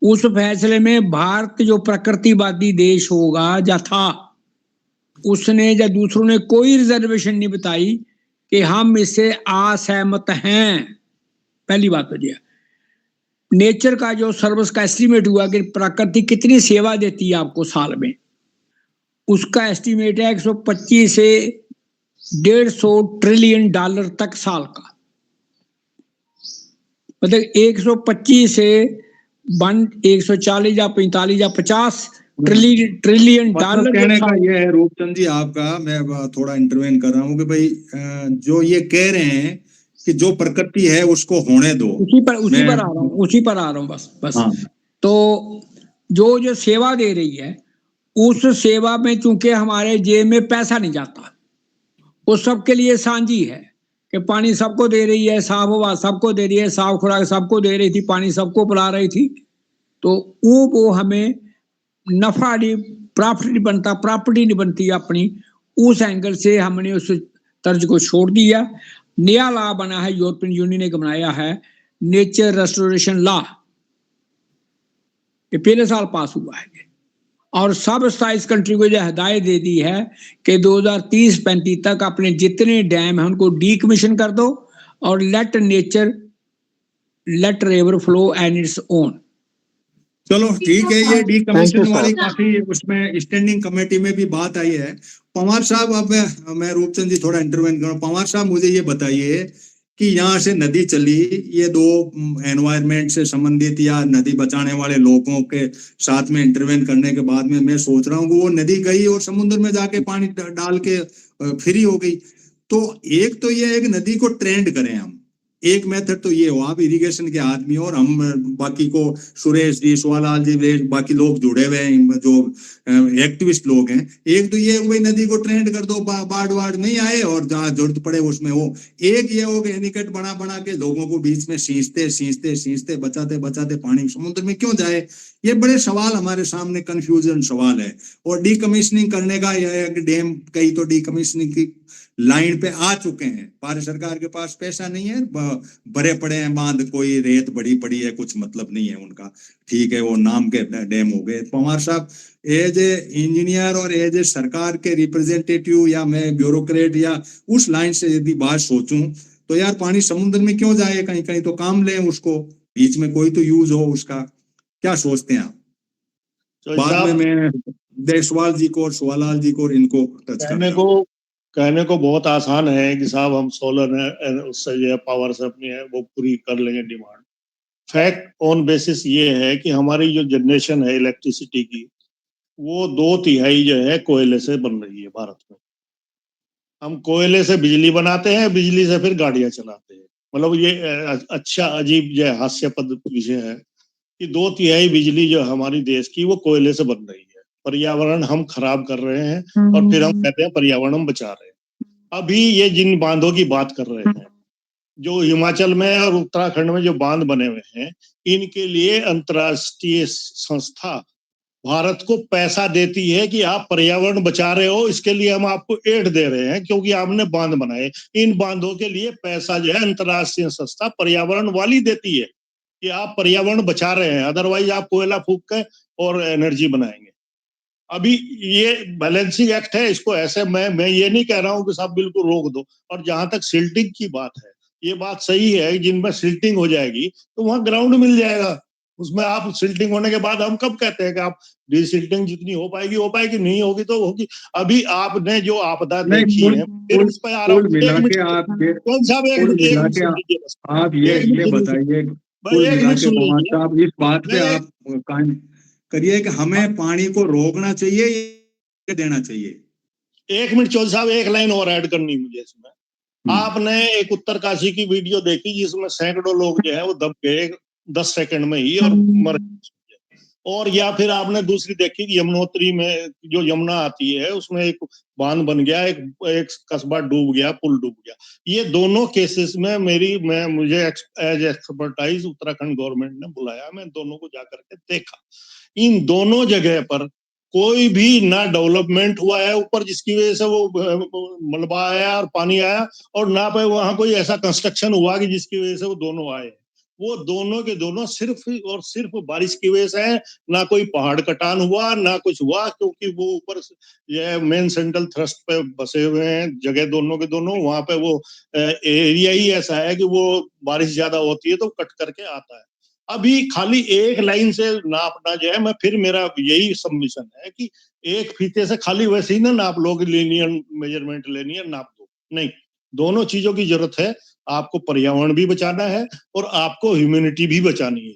उस फैसले में भारत जो प्रकृतिवादी देश होगा या था, उसने या दूसरों ने कोई रिजर्वेशन नहीं बताई कि हम इससे असहमत हैं। पहली बात तो यह नेचर का जो सर्विस का एस्टीमेट हुआ कि प्रकृति कितनी सेवा देती है आपको साल में, उसका एस्टीमेट है 125 से 150 ट्रिलियन डॉलर तक साल का। मतलब 125 से 140 या 45 या 50 ट्रिलियन डॉलर। कहने का ये है रूपचंद जी आपका, मैं थोड़ा इंटरवेन कर रहा हूँ कि भाई जो ये कह रहे हैं कि जो प्रकृति है उसको होने दो, उसी पर आ रहा हूँ बस। हाँ। तो जो सेवा दे रही है उस सेवा में चूंकि हमारे जेब में पैसा नहीं जाता, वो सबके लिए सांझी है कि पानी सबको दे रही है, साफ हवा सबको दे रही है, साफ खुराक सबको दे रही थी, पानी सबको पिला रही थी, तो वो हमें नफा नहीं, प्रॉफिट नहीं बनता, प्रॉपर्टी नहीं बनती अपनी। उस एंगल से हमने उस तर्ज को छोड़ दिया। नया लॉ बना है, यूरोपियन यूनियन ने बनाया है, नेचर रेस्टोरेशन लॉ, ये पिछले साल पास हुआ है, और सब 27 कंट्री को जो हिदायत दे दी है कि 2030-35 तक अपने जितने डैम है उनको डीकमीशन कर दो और let river flow and its own. चलो ठीक है, ये डीकमीशन वाली काफी उसमें स्टैंडिंग कमेटी में भी बात आई है, पवार साहब, अब मैं रूपचंद जी थोड़ा इंटरवेन करूं। पवार साहब मुझे ये बताइए कि यहाँ से नदी चली, ये दो एनवायरमेंट से संबंधित या नदी बचाने वाले लोगों के साथ में इंटरवेन करने के बाद में मैं सोच रहा हूँ कि वो नदी गई और समुद्र में जाके पानी डाल के फ्री हो गई। तो एक तो ये एक नदी को ट्रेंड करें हम, एक मेथड तो ये हो, आप इरिगेशन के आदमी और हम बाकी को, सुरेश जी, सुवालाल जी, बाकी लोग जुड़े हुए हैं जो एक्टिविस्ट लोग हैं, एक तो ये वही नदी को ट्रेंड कर दो, बाढ़ वाढ़ नहीं आए और जहाँ जरूरत पड़े उसमें हो। एक ये हो कि एनिकट बना बना के लोगों को बीच में सींचते बचाते बचाते पानी समुद्र में क्यों जाए, ये बड़े सवाल हमारे सामने, कंफ्यूजन सवाल है। और डीकमिश्निंग करने का यह डैम, कई तो डीकमिश्निंग की लाइन पे आ चुके हैं, भारत सरकार के पास पैसा नहीं है, भरे पड़े हैं बांध, कोई रेत बड़ी पड़ी है, कुछ मतलब नहीं है उनका, ठीक है, वो नाम के डैम हो गए। पवार साहब, एज ए इंजीनियर और एज ए सरकार के रिप्रेजेंटेटिव या मैं ब्यूरोक्रेट या उस लाइन से यदि बात सोचूं तो यार पानी समुद्र में क्यों जाए, कहीं कहीं तो काम लें उसको, बीच में कोई तो यूज हो उसका। क्या सोचते हैं आप? तो बाद में मैं देशवाल जी को और सुवालाल जी को इनको टच कहने को बहुत आसान है कि साहब हम सोलर उससे जो है पावर से अपनी है वो पूरी कर लेंगे डिमांड। फैक्ट ऑन बेसिस ये है कि हमारी जो जनरेशन है इलेक्ट्रिसिटी की, वो 2/3 जो है कोयले से बन रही है भारत में। हम कोयले से बिजली बनाते हैं, बिजली से फिर गाड़ियां चलाते हैं। मतलब ये अच्छा अजीब जो हास्यास्पद विषय है कि 2/3 बिजली जो हमारी देश की वो कोयले से बन रही है। पर्यावरण हम खराब कर रहे हैं और फिर हम कहते हैं पर्यावरण हम बचा रहे हैं। अभी ये जिन बांधों की बात कर रहे हैं, जो हिमाचल में और उत्तराखंड में जो बांध बने हुए हैं, इनके लिए अंतर्राष्ट्रीय संस्था भारत को पैसा देती है कि आप पर्यावरण बचा रहे हो, इसके लिए हम आपको एड दे रहे हैं क्योंकि आपने बांध बनाए। इन बांधों के लिए पैसा जो है अंतर्राष्ट्रीय संस्था पर्यावरण वाली देती है कि आप पर्यावरण बचा रहे हैं, अदरवाइज आप कोयला फूंक के और एनर्जी बनाएंगे। अभी ये बैलेंसिंग एक्ट है, इसको ऐसे मैं ये नहीं कह रहा हूं कि साहब बिल्कुल रोक दो। और जहां तक सिल्टिंग की बात है, ये बात सही है, जिनमें सिल्टिंग हो जाएगी तो वहां ग्राउंड मिल जाएगा, उसमें आप सिल्टिंग होने के बाद हम कब कहते हैं कि आप डिसिल्टिंग जितनी हो पाएगी, नहीं होगी तो होगी। अभी आपने जो आपदा देखी है, फिर उस पर आ रहा हूँ, मिला के आप ये बताइए, कुल मिला के पवार साहब इस बात पे आप करिए कि हमें पानी को रोकना चाहिए या देना चाहिए। 1 मिनट चौधरी साहब, एक लाइन और ऐड करनी मुझे इसमें। आपने एक उत्तरकाशी की वीडियो देखी जिसमें सैकड़ों लोग जो है वो दब गए 10 सेकंड में ही और मर गए। और या फिर आपने दूसरी देखी कि यमुनोत्री में जो यमुना आती है उसमें एक बांध बन गया, एक कस्बा डूब गया, पुल डूब गया। ये दोनों केसेस में मुझे एज एक्सपर्टाइज उत्तराखंड गवर्नमेंट ने बुलाया, मैं दोनों को जाकर के देखा। इन दोनों जगह पर कोई भी ना डेवलपमेंट हुआ है ऊपर, जिसकी वजह से वो मलबा आया और पानी आया, और ना पे वहां कोई ऐसा कंस्ट्रक्शन हुआ कि जिसकी वजह से वो दोनों आए। वो दोनों के दोनों सिर्फ और सिर्फ बारिश की वजह से है। ना कोई पहाड़ कटान हुआ, ना कुछ हुआ, क्योंकि वो ऊपर ये मेन सेंट्रल थ्रस्ट पे बसे हुए हैं जगह दोनों के दोनों। वहां पे वो एरिया ही ऐसा है कि वो बारिश ज्यादा होती है तो कट करके आता है। अभी खाली एक लाइन से नापना जो है, मैं फिर मेरा यही सबमिशन है कि एक फीते से खाली वैसे ही ना नाप लो, लीनियर मेजरमेंट लेनी है, नाप दो, नहीं। दोनों चीजों की जरूरत है, आपको पर्यावरण भी बचाना है और आपको ह्यूमैनिटी भी बचानी है।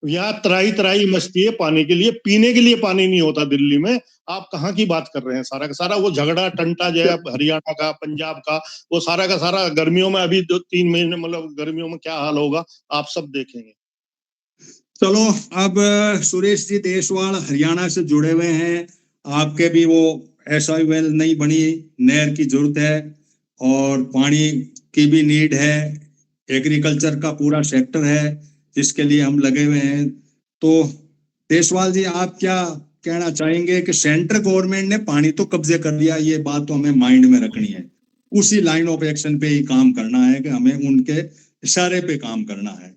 यहाँ तराई मचती है पानी के लिए, पीने के लिए पानी नहीं होता दिल्ली में। आप कहाँ की बात कर रहे हैं? सारा का सारा वो झगड़ा टंटा जो है हरियाणा का, पंजाब का, वो सारा का सारा गर्मियों में, अभी 2-3 महीने मतलब गर्मियों में क्या हाल होगा आप सब देखेंगे। चलो, अब सुरेश जी देशवाल हरियाणा से जुड़े हुए हैं, आपके भी वो ऐसा वेल नहीं बनी, नहर की जरूरत है और पानी की भी नीड है, एग्रीकल्चर का पूरा सेक्टर है जिसके लिए हम लगे हुए हैं। तो देशवाल जी, आप क्या कहना चाहेंगे कि सेंट्रल गवर्नमेंट ने पानी तो कब्जे कर लिया, ये बात तो हमें माइंड में रखनी है, उसी लाइन ऑफ एक्शन पे ही काम करना है कि हमें उनके इशारे पे काम करना है,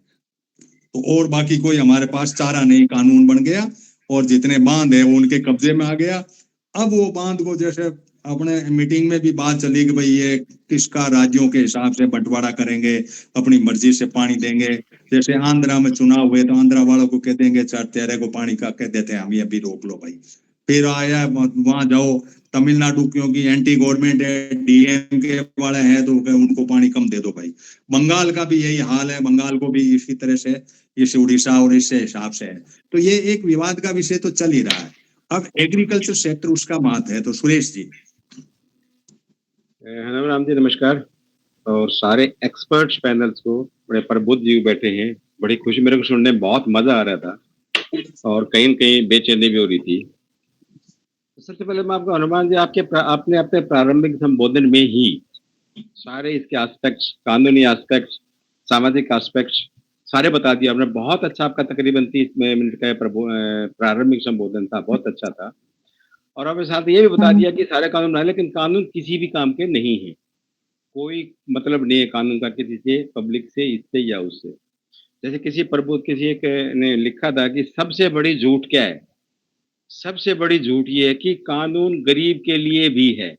तो और बाकी कोई हमारे पास चारा नहीं, कानून बन गया और जितने बांध है वो उनके कब्जे में आ गया। अब वो बांध को, जैसे अपने मीटिंग में भी बात चली कि भाई ये किसका राज्यों के हिसाब से बंटवारा करेंगे, अपनी मर्जी से पानी देंगे। जैसे आंध्रा में चुनाव हुए तो आंध्रा वालों को कह देंगे 4 तेरे को पानी का कह देते हैं हम, ये भी रोक लो भाई। फिर आया वहां जाओ तमिलनाडु, क्योंकि एंटी गवर्नमेंट है, डीएमके वाले हैं, तो उनको पानी कम दे दो भाई। बंगाल का भी यही हाल है, बंगाल को भी इसी तरह से इस उड़ीसा और इससे हिसाब से है। तो ये एक विवाद का विषय तो चल ही रहा है। अब एग्रीकल्चर सेक्टर उसका बात है, तो सुरेश जी। हनुमान जी नमस्कार, और सारे एक्सपर्ट्स पैनल्स को, बड़े प्रबुद्ध जीव बैठे हैं, बड़ी खुशी मेरे को सुनने में बहुत मजा आ रहा था और कहीं न कहीं बेचैनी भी हो रही थी। तो सबसे पहले मैं आपको हनुमान जी आपने अपने प्रारंभिक संबोधन में ही सारे इसके एस्पेक्ट्स, कानूनी एस्पेक्ट्स, सामाजिक एस्पेक्ट्स सारे बता दिया आपने। बहुत अच्छा आपका तकरीबन 30 मिनट का प्रारंभिक संबोधन था, बहुत अच्छा था। और आपने साथ ये भी बता दिया कि सारे कानून बनाए, लेकिन कानून किसी भी काम के नहीं है। कोई मतलब नहीं है कानून का किसी से, पब्लिक से, इससे या उससे। जैसे किसी एक ने लिखा था कि सबसे बड़ी झूठ क्या है? सबसे बड़ी झूठ ये है कि कानून गरीब के लिए भी है।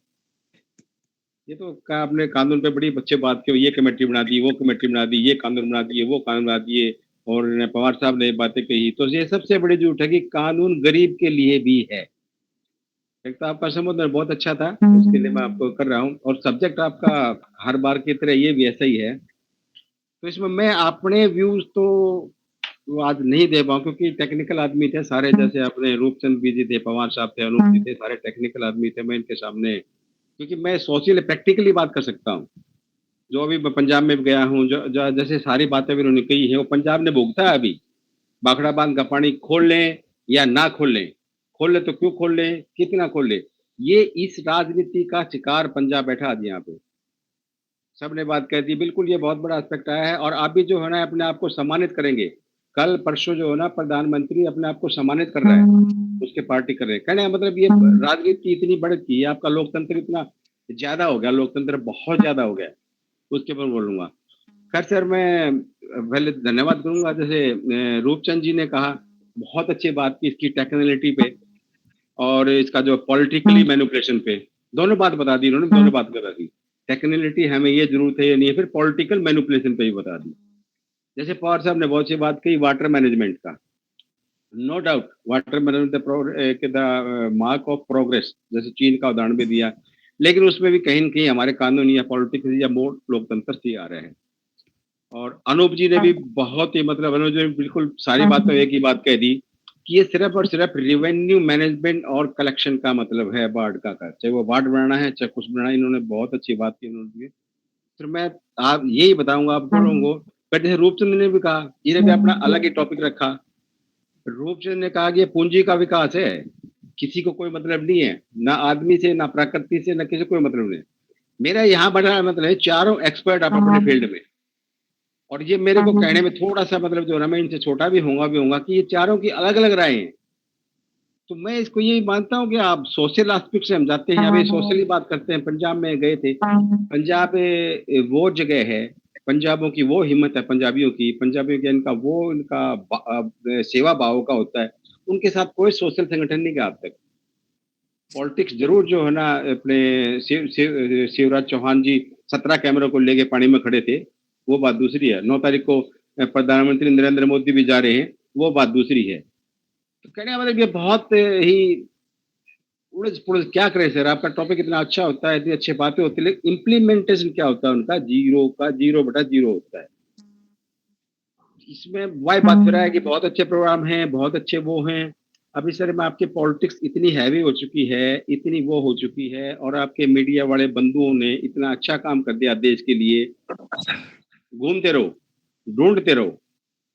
ये तो आपने कानून पे बड़ी अच्छी बात की, ये कमेटी बना दी, वो कमेटी बना दी, ये कानून बना दिए, वो कानून बना दिए, और पवार साहब ने बातें कही। तो ये सबसे बड़ी झूठ है कि कानून गरीब के लिए भी है। एक तो आपका संबोधन बहुत अच्छा था, उसके लिए मैं आपको कर रहा हूँ, और सब्जेक्ट आपका हर बार की तरह ये भी ऐसा ही है। तो इसमें मैं अपने व्यूज तो आज नहीं दे पाऊँ, क्योंकि टेक्निकल आदमी थे सारे, जैसे अपने रूपचंद भी जी थे, पवार साहब थे, अनूप जी थे, सारे टेक्निकल आदमी थे। मैं इनके सामने, क्योंकि मैं सोशल प्रैक्टिकली बात कर सकता हूँ। जो अभी मैं पंजाब में भी गया हूँ, जो जैसे सारी बातें भी उन्होंने कही है, वो पंजाब ने भुगता है अभी। बाखड़ा बांध का पानी खोल लें या ना खोल लें, खोल लें तो क्यों खोल लें, कितना खोल लें, ये इस राजनीति का शिकार पंजाब बैठा आज यहाँ पे। सबने बात कह दी, बिल्कुल ये बहुत बड़ा एस्पेक्ट आया है। और अभी जो है ना, अपने आप को सम्मानित करेंगे, कल परसों जो है ना, प्रधानमंत्री अपने आप को सम्मानित कर रहा है, उसके पार्टी कर रहे हैं। कहने का मतलब ये राजनीति इतनी बढ़ गई है, आपका लोकतंत्र इतना ज्यादा हो गया, लोकतंत्र बहुत ज्यादा हो गया, उसके ऊपर बोलूंगा। खैर सर, मैं पहले धन्यवाद करूंगा, जैसे रूपचंद जी ने कहा, बहुत अच्छी बात की इसकी टेक्निकलिटी पे और इसका जो पॉलिटिकली मैनिपुलेशन पे, दोनों बात बता दी उन्होंने, दोनों बात बता दी। टेक्निकलिटी हमें ये जरूरत है या नहीं है, फिर पॉलिटिकल मैनिपुलेशन पे भी बता दी। जैसे पवार साहब ने बहुत सी बात कही वाटर मैनेजमेंट का, no doubt water management the mark of progress, जैसे चीन का उदाहरण भी दिया, लेकिन उसमें भी कहीं न कहीं हमारे कानून या पॉलिटिक्स या मोड लोकतंत्र से आ रहे हैं। और अनूप जी ने भी बहुत ही, मतलब अनूप जी ने बिल्कुल सारी बातों एक ही बात कह दी कि ये सिर्फ और सिर्फ रेवेन्यू मैनेजमेंट और कलेक्शन का मतलब है वार्ड का, चाहे वो वार्ड बनाना है चाहे कुछ बनाना है। इन्होंने बहुत अच्छी बात की उन्होंने। फिर मैं आप यही बताऊंगा आप दोनों को, पर जैसे रूपचंद ने भी कहा, इन्हें भी अपना अलग ही टॉपिक रखा। रूपचंद ने कहा कि ये पूंजी का विकास है, किसी को कोई मतलब नहीं है, ना आदमी से, ना प्रकृति से, ना किसी को कोई मतलब नहीं। मेरा यहाँ बड़ा मतलब है, चारों एक्सपर्ट आप अपने फील्ड में, और ये मेरे को कहने में थोड़ा सा मतलब जो है ना, मैं इनसे छोटा भी होऊंगा कि ये चारों की अलग अलग राय हैं। तो मैं इसको यही मानता हूँ कि आप सोशल एस्पेक्ट से हम जाते हैं, अभी सोशली बात करते हैं। पंजाब में गए थे, पंजाब वो जगह है, पंजाबों की वो हिम्मत है, पंजाबियों की इनका सेवा भाव का होता है। उनके साथ कोई सोशल संगठन नहीं गया आज तक। पॉलिटिक्स जरूर जो है ना, अपने शिवराज चौहान जी 17 कैमरों को लेके पानी में खड़े थे, वो बात दूसरी है। 9 तारीख को प्रधानमंत्री नरेंद्र मोदी भी जा रहे हैं, वो बात दूसरी है। तो कहने का मतलब ये बहुत ही उड़ज पुड़ज क्या करें सर, आपका टॉपिक इतना अच्छा होता है, इतनी अच्छी बातें होती है, लेकिन इम्प्लीमेंटेशन क्या होता है उनका, 0 होता है। इसमें वही बात फिर है कि बहुत अच्छे प्रोग्राम हैं, बहुत अच्छे वो हैं। अभी सर मैं आपकी पॉलिटिक्स इतनी हैवी हो चुकी है, इतनी वो हो चुकी है, और आपके मीडिया वाले बंधुओं ने इतना अच्छा काम कर दिया देश के लिए। घूमते रहो, ढूंढते रहो,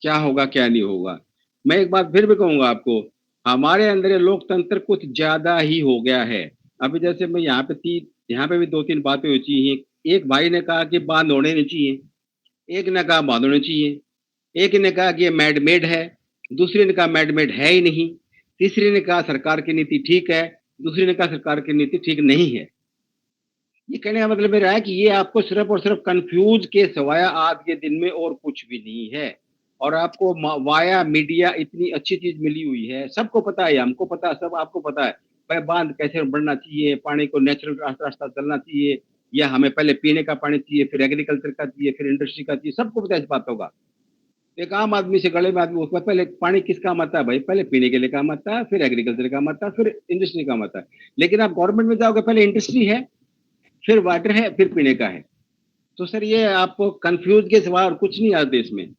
क्या होगा क्या नहीं होगा। मैं एक बात फिर भी कहूंगा आपको, हमारे अंदर ये लोकतंत्र कुछ ज्यादा ही हो गया है। अभी जैसे मैं यहाँ पे भी 2-3 बातें हुई थी। एक भाई ने कहा कि बांध होने नहीं चाहिए, एक ने कहा बांध होने चाहिए, एक ने कहा कि ये मैडमेड है, दूसरे ने कहा मैडमेड है ही नहीं, तीसरे ने कहा सरकार की नीति ठीक है, दूसरे ने कहा सरकार की नीति ठीक नहीं है। ये कहने का मतलब मेरा है कि ये आपको सिर्फ और सिर्फ कंफ्यूज के सवाया आज के दिन में और कुछ भी नहीं है। और आपको वाया मीडिया इतनी अच्छी चीज मिली हुई है, सबको पता है, हमको पता है, सब आपको पता है भाई बांध कैसे बढ़ना चाहिए, पानी को नेचुरल रास्ता चलना चाहिए, या हमें पहले पीने का पानी चाहिए, फिर एग्रीकल्चर का चाहिए, फिर इंडस्ट्री का चाहिए, सबको पता है इस बातों का। एक आम आदमी से गले में आदमी, उसमें पहले पानी किस काम आता है भाई? पहले पीने के लिए काम आता है, फिर एग्रीकल्चर काम आता है, फिर इंडस्ट्री काम आता है। लेकिन आप गवर्नमेंट में जाओगे, पहले इंडस्ट्री है, फिर वाटर है, फिर पीने का है। तो सर ये आपको कंफ्यूज के सिवा और कुछ नहीं आता देश में।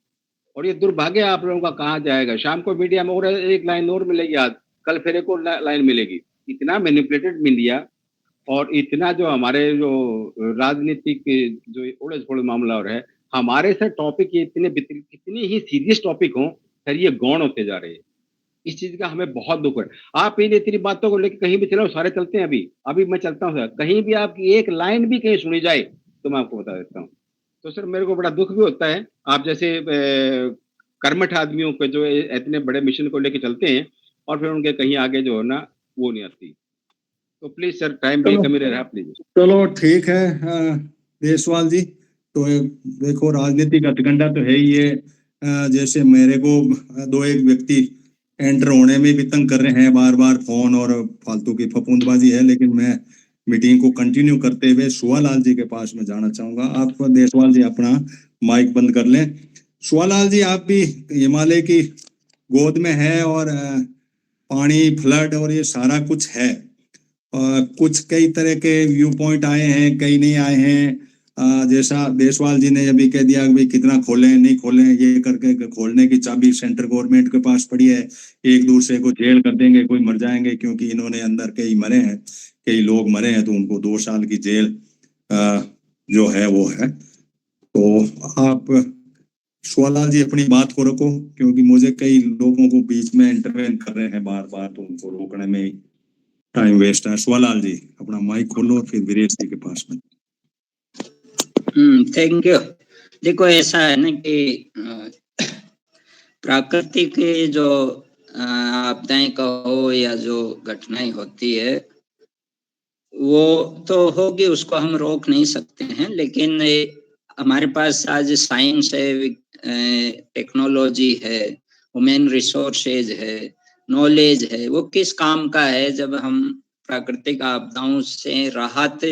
और ये दुर्भाग्य आप लोगों का कहाँ जाएगा? शाम को मीडिया में और एक लाइन और मिलेगी, आज कल फिर एक और लाइन मिलेगी। इतना मैनिपुलेटेड मीडिया और इतना जो हमारे जो राजनीतिक जो उड़द फुड़ मामला और है, हमारे सर टॉपिक ये कितने ही सीरियस टॉपिक हो सर, ये गौण होते जा रहे हैं। इस चीज का हमें बहुत दुख है। आप इन इतनी बातों को लेकर कहीं भी चलो, सारे चलते हैं। अभी मैं चलता हूँ सर, कहीं भी आपकी एक लाइन भी कहीं सुनी जाए तो मैं आपको बता देता हूँ। तो सर मेरे को बड़ा दुख भी होता है, आप जैसे कर्मठ आदमियों को जो इतने बड़े मिशन को लेकर चलते हैं और फिर उनके कहीं आगे जो है ना वो नहीं आती। तो प्लीज सर, टाइम भी कमी रह रहा, प्लीज। चलो ठीक है देशवाल जी। तो देखो राजनीतिक हथकंडा तो है ही ये। जैसे मेरे को दो एक व्यक्ति एंटर होने में भी तंग कर रहे हैं, बार बार फोन और फालतू की फपूंदबाजी है। लेकिन मैं मीटिंग को कंटिन्यू करते हुए सुवालाल जी के पास में जाना चाहूंगा। आप देशवाल जी अपना माइक बंद कर लें। सुवालाल जी, आप भी हिमालय की गोद में है और पानी, फ्लड और ये सारा कुछ है। कुछ कई तरह के व्यू पॉइंट आए हैं, कई नहीं आए हैं। जैसा देशवाल जी ने अभी कह दिया कि कितना खोलें नहीं खोलें, ये करके खोलने की चाबी सेंट्रल गवर्नमेंट के पास पड़ी है। एक दूसरे को जेल कर देंगे, कोई मर जाएंगे, क्योंकि इन्होंने अंदर कई मरे हैं, कई लोग मरे हैं, तो उनको 2 साल की जेल जो है वो है। तो आप सुवालाल जी अपनी बात को रखो, क्योंकि मुझे कई लोगों को बीच में इंटरवेन कर रहे हैं बार बार, तो उनको रोकने में टाइम वेस्ट है। सुवालाल जी अपना माइक खोलो और फिर वीरेश जी के पास में। Thank you. देखो ऐसा है ना कि प्राकृतिक जो आपदाएं कहो या जो घटनाएं होती है वो तो होगी, उसको हम रोक नहीं सकते हैं। लेकिन हमारे पास आज साइंस है, टेक्नोलॉजी है, ह्यूमन रिसोर्सेज है, नॉलेज है। वो किस काम का है जब हम प्राकृतिक आपदाओं से राहत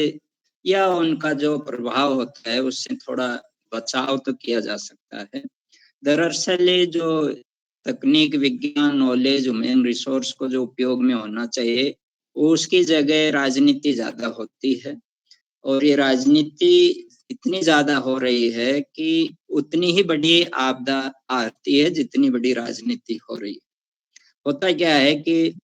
या उनका जो प्रभाव होता है उससे थोड़ा बचाव तो किया जा सकता है। दरअसल जो तकनीक, विज्ञान, नॉलेज, ह्यूमन रिसोर्स को जो उपयोग में होना चाहिए उसकी जगह राजनीति ज्यादा होती है। और ये राजनीति इतनी ज्यादा हो रही है कि उतनी ही बड़ी आपदा आती है जितनी बड़ी राजनीति हो रही है। होता क्या है कि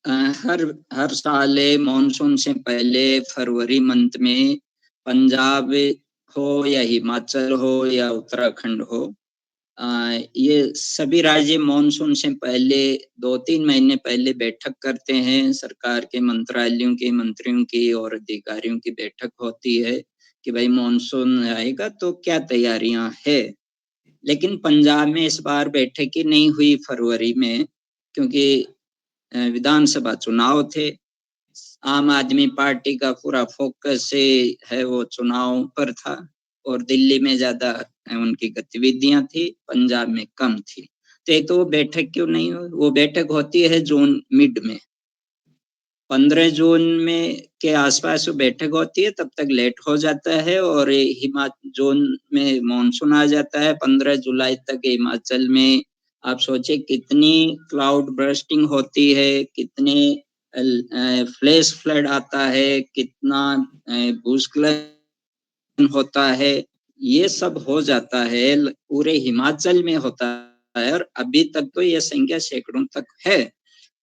हर साल मॉनसून से पहले फरवरी मंथ में पंजाब हो या हिमाचल हो या उत्तराखंड हो, ये सभी राज्य मॉनसून से पहले 2-3 महीने पहले बैठक करते हैं। सरकार के मंत्रालयों के मंत्रियों की और अधिकारियों की बैठक होती है कि भाई मॉनसून आएगा तो क्या तैयारियां है। लेकिन पंजाब में इस बार बैठक ही नहीं हुई फरवरी में, क्योंकि विधानसभा चुनाव थे। आम आदमी पार्टी का पूरा फोकस है वो चुनाव पर था और दिल्ली में ज्यादा उनकी गतिविधियां थी, पंजाब में कम थी। तो एक तो वो बैठक क्यों नहीं हुई? वो बैठक होती है जून मिड में, 15 जून में के आसपास वो बैठक होती है, तब तक लेट हो जाता है। और हिमाचल जून में मॉनसून आ जाता है, 15 जुलाई तक हिमाचल में आप सोचे कितनी क्लाउड बर्स्टिंग होती है, कितने फ्लैश फ्लड आता है, कितना भूस्खलन होता है। ये सब हो जाता है, पूरे हिमाचल में होता है। और अभी तक तो ये संख्या सैकड़ों तक है।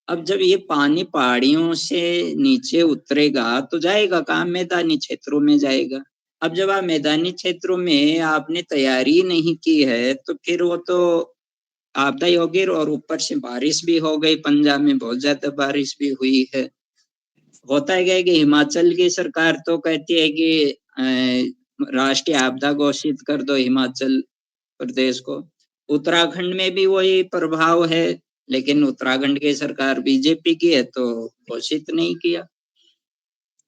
अब जब ये पानी पहाड़ियों से नीचे उतरेगा तो जाएगा कहाँ? मैदानी क्षेत्रों में जाएगा। अब जब आप मैदानी क्षेत्रों में आपने तैयारी नहीं की है तो फिर वो तो आपदा ही होगी। और ऊपर से बारिश भी हो गई, पंजाब में बहुत ज्यादा बारिश भी हुई है। होता है क्या कि हिमाचल की सरकार तो कहती है कि राष्ट्रीय आपदा घोषित कर दो हिमाचल प्रदेश को। उत्तराखंड में भी वही प्रभाव है, लेकिन उत्तराखंड की सरकार बीजेपी की है तो घोषित नहीं किया।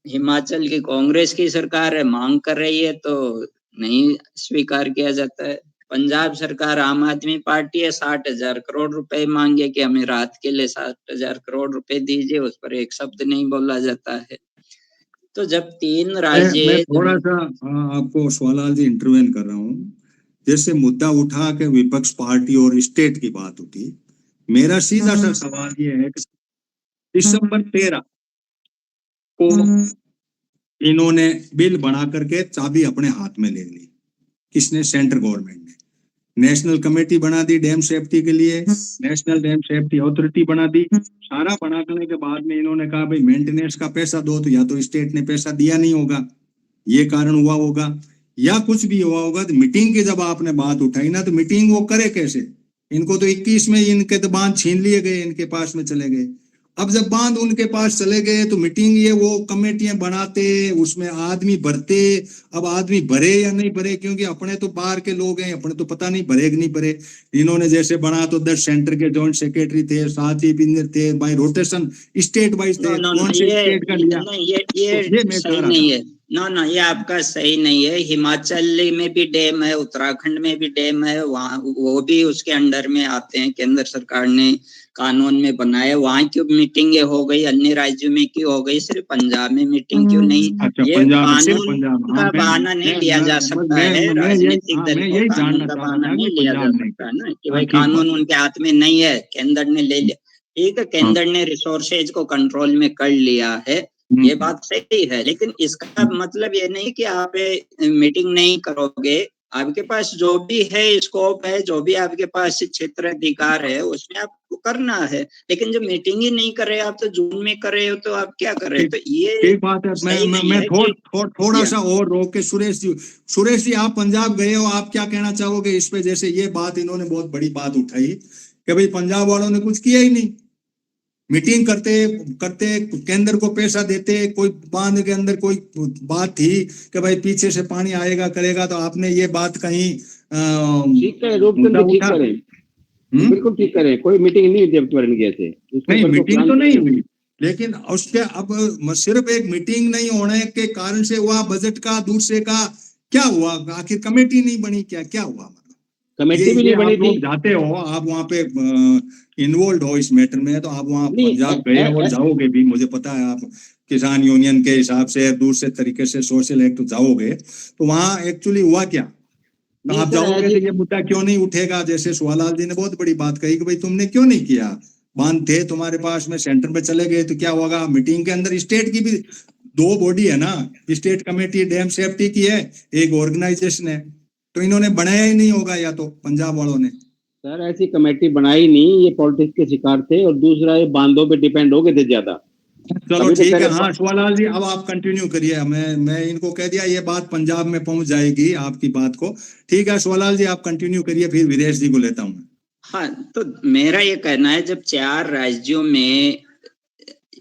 हिमाचल की कांग्रेस की सरकार है, मांग कर रही है तो नहीं स्वीकार किया जाता है। पंजाब सरकार आम आदमी पार्टी है, 60,000 करोड़ रुपए मांगे कि हमें राहत के लिए 60,000 करोड़ रुपए दीजिए, उस पर एक शब्द नहीं बोला जाता है। तो जब 3 राज्य मैं थोड़ा सा आपको सुवालाल जी इंटरवेन कर रहा हूँ। जैसे मुद्दा उठा के विपक्ष पार्टी और स्टेट की बात उठी, मेरा सीधा सा सवाल ये है कि दिसंबर 13 को इन्होंने बिल बना करके चाबी अपने हाथ में ले ली। किसने? सेंट्रल गवर्नमेंट ने। नेशनल कमेटी बना दी डैम सेफ्टी के लिए, नेशनल डैम सेफ्टी अथॉरिटी बना दी। सारा बना करने के बाद में इन्होंने कहा भाई मेंटेनेंस का पैसा दो, तो या तो स्टेट ने पैसा दिया नहीं होगा, ये कारण हुआ होगा, या कुछ भी हुआ होगा। तो मीटिंग की जब आपने बात उठाई ना, तो मीटिंग वो करे कैसे? इनको तो 21 में इनके तो बांध छीन लिए गए, इनके पास में चले गए। अब जब बांध उनके पास चले गए तो मीटिंग ये वो कमेटियां बनाते, उसमें आदमी भरते। अब आदमी भरे या नहीं भरे, क्योंकि अपने तो बाहर के लोग हैं, अपने तो पता नहीं भरे कि नहीं भरे। इन्होंने जैसे बना तो 10 सेंटर के जॉइंट सेक्रेटरी थे, 7 चीफ इंजीनियर थे, बाय रोटेशन स्टेट वाइज थे। कौन से स्टेट का लिया? ये सही नहीं है। ना ये आपका सही नहीं है। हिमाचल में भी डैम है, उत्तराखंड में भी डैम है, वहाँ वो भी उसके अंडर में आते हैं। केंद्र सरकार ने कानून में बनाया, वहाँ क्यों मीटिंग हो गई, अन्य राज्यों में क्यों हो गई, सिर्फ पंजाब में मीटिंग क्यों नहीं? अच्छा, ये कानून का बहाना नहीं लिया जा सकता है। राजनीतिक दल को कानून का बहाना नहीं लिया जा सकता है ना, कि भाई कानून उनके हाथ में नहीं है, केंद्र ने ले लिया। ठीक है, केंद्र ने रिसोर्सेज को कंट्रोल में कर लिया है, ये बात सही है, लेकिन इसका मतलब ये नहीं कि आप मीटिंग नहीं करोगे। आपके पास जो भी है स्कोप है, जो भी आपके पास क्षेत्र अधिकार है, उसमें आपको करना है। लेकिन जब मीटिंग ही नहीं कर रहे आप, तो जून में कर रहे हो, तो आप क्या कर रहे हो? तो ये एक बात है, मैं थोड़ा सा और रोक के सुरेश जी आप पंजाब गए हो, आप क्या कहना चाहोगे इस पे? जैसे ये बात इन्होंने बहुत बड़ी बात उठाई कि भाई पंजाब वालों ने कुछ किया ही नहीं, मीटिंग करते केंद्र को पैसा देते, कोई बांध के अंदर कोई बात थी कि भाई पीछे से पानी आएगा करेगा, तो आपने ये बात कहीं ठीक है, ठीक करें, बिल्कुल ठीक करें, कोई मीटिंग नहीं हुई गए थे, नहीं मीटिंग तो नहीं हुई, लेकिन उसके अब सिर्फ एक मीटिंग नहीं होने के कारण से हुआ बजट का दूसरे का क्या हुआ? आखिर कमेटी नहीं बनी, क्या हुआ? कमेटी भी नहीं बनी थी। जाते हो आप वहाँ पे इन्वॉल्व हो इस मैटर में, तो आप वहाँ पंजाब गए और जाओगे भी, मुझे पता है। आप किसान यूनियन के हिसाब से दूसरे तरीके से सोशल एक्ट जाओगे, तो वहाँ एक्चुअली हुआ क्या? तो आप जाओगे तो ये मुद्दा क्यों नहीं उठेगा? जैसे सुवालाल जी ने बहुत बड़ी बात कही कि भाई तुमने क्यों नहीं किया, बांध थे तुम्हारे पास में, सेंटर में चले गए, तो क्या होगा? मीटिंग के अंदर स्टेट की भी 2 बॉडी है ना, स्टेट कमेटी डैम सेफ्टी की है, एक ऑर्गेनाइजेशन है, तो इन्होंने बनाया ही नहीं होगा, या तो पंजाब वालों ने। सर ऐसी कमेटी बनाई नहीं, ये पॉलिटिक्स के शिकार थे, और दूसरा ये बांधों पे डिपेंड हो गए थे ज्यादा। चलो ठीक है, हाँ सुवालाल जी अब आप कंटिन्यू करिए। मैं इनको कह दिया ये बात पंजाब में पहुंच जाएगी आपकी बात को। ठीक है सुवालाल जी आप कंटिन्यू करिए, फिर वीरेश जी को लेता हूँ। हाँ, तो मेरा ये कहना है, जब 4 राज्यों में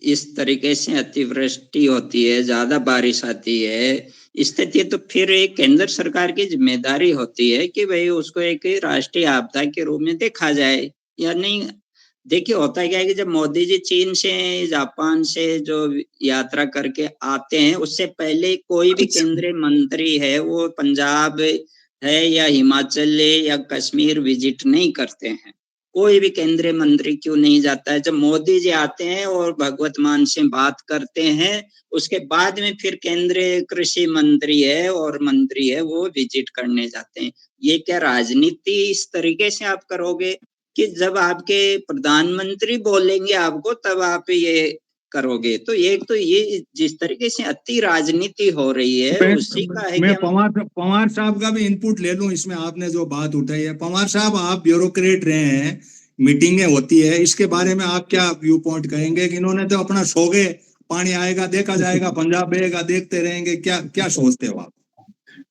इस तरीके से अतिवृष्टि होती है, ज्यादा बारिश आती है स्थिति, तो फिर एक केंद्र सरकार की जिम्मेदारी होती है कि भाई उसको एक राष्ट्रीय आपदा के रूप में देखा जाए या नहीं। देखिए होता क्या है कि जब मोदी जी चीन से, जापान से जो यात्रा करके आते हैं, उससे पहले कोई भी केंद्रीय मंत्री है वो पंजाब है या हिमाचल है या कश्मीर विजिट नहीं करते हैं। कोई भी केंद्रीय मंत्री क्यों नहीं जाता है? जब मोदी जी आते हैं और भगवत मान से बात करते हैं, उसके बाद में फिर केंद्रीय कृषि मंत्री है और मंत्री है वो विजिट करने जाते हैं। ये क्या राजनीति इस तरीके से आप करोगे कि जब आपके प्रधानमंत्री बोलेंगे आपको तब आप ये करोगे? तो ये जिस तरीके से अति राजनीति हो रही है उसी का है। मैं पवार साहब का भी इनपुट ले लूं इसमें, आपने जो बात उठाई है। पवार साहब आप ब्यूरोक्रेट रहे हैं, मीटिंगें होती है, इसके बारे में आप क्या व्यू पॉइंट कहेंगे कि इन्होंने तो अपना सो गए, पानी आएगा देखा जाएगा, पंजाब बहेगा देखते रहेंगे, क्या सोचते हो आप?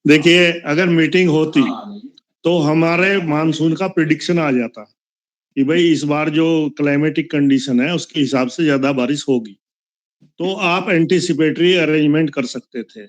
देखिए अगर मीटिंग होती तो हमारे मानसून का प्रिडिक्शन आ जाता कि भाई इस बार जो क्लाइमेटिक कंडीशन है उसके हिसाब से ज्यादा बारिश होगी, तो आप एंटीसिपेटरी अरेंजमेंट कर सकते थे।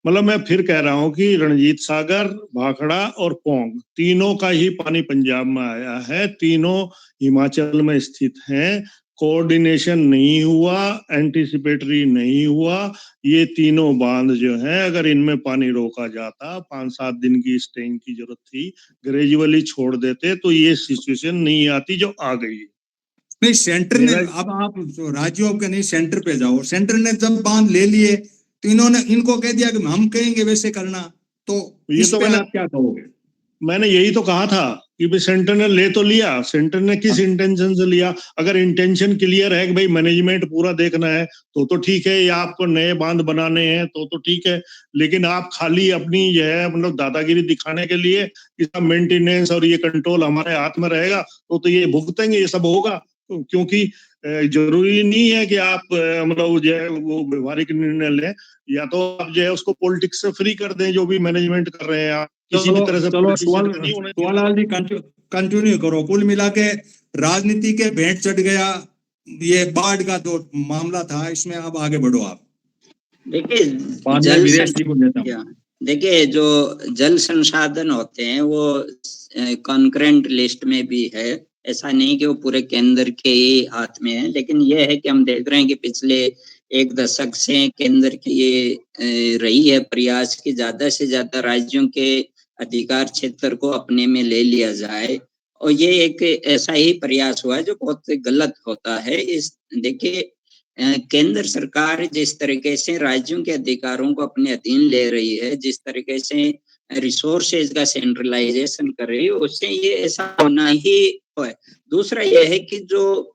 मतलब मैं फिर कह रहा हूं कि रणजीत सागर, भाखड़ा और पौंग तीनों का ही पानी पंजाब में आया है, तीनों हिमाचल में स्थित हैं। कोऑर्डिनेशन नहीं हुआ, एंटीसिपेटरी नहीं हुआ। ये तीनों बांध जो है, अगर इनमें पानी रोका जाता, 5-7 दिन की स्टेइंग की जरूरत थी, ग्रेजुअली छोड़ देते, तो ये सिचुएशन नहीं आती जो आ गई। नहीं सेंटर ने, अब आप राज्यों के नहीं सेंटर पे जाओ, सेंटर ने जब बांध ले लिए तो इन्होंने इनको कह दिया कि हम कहेंगे वैसे करना, तो इस पे आप क्या कहोगे? मैंने यही तो कहा था कि भाई सेंटर ने ले तो लिया, सेंटर ने किस इंटेंशन से लिया? अगर इंटेंशन क्लियर है कि भाई मैनेजमेंट पूरा देखना है तो ठीक है, या आपको नए बांध बनाने हैं तो ठीक है, लेकिन आप खाली अपनी जो है मतलब दादागिरी दिखाने के लिए इसका मेंटेनेंस और ये कंट्रोल हमारे हाथ में रहेगा तो ये भुगतेंगे, ये सब होगा। क्योंकि जरूरी नहीं है कि आप मतलब जो है वो व्यवहारिक निर्णय लें, या तो आप जो है उसको पॉलिटिक्स से फ्री कर दें, जो भी मैनेजमेंट कर रहे हैं आप किसी भी तरह से चलो politician का नहीं होना चाहिए। सुवालाल जी कंटिन्यू करो। कुल मिला के राजनीति के भेंट चढ़ गया ये बाढ़ का जो मामला था, इसमें अब आगे बढ़ो आप। देखिए देखिए जो जल संसाधन होते हैं वो कॉन्करेंट लिस्ट में भी है, ऐसा नहीं कि वो पूरे केंद्र के ही हाथ में है, लेकिन ये है कि हम देख रहे हैं कि पिछले एक दशक से केंद्र की ये रही है प्रयास कि ज्यादा से ज्यादा राज्यों के अधिकार क्षेत्र को अपने में ले लिया जाए, और ये एक ऐसा ही प्रयास हुआ है जो बहुत गलत होता है। इस देखिए केंद्र सरकार जिस तरीके से राज्यों के अधिकारों को अपने अधीन ले रही है, जिस तरीके से रिसोर्सेज का सेंट्रलाइजेशन कर रही है, उससे ये ऐसा होना ही है। दूसरा यह है कि जो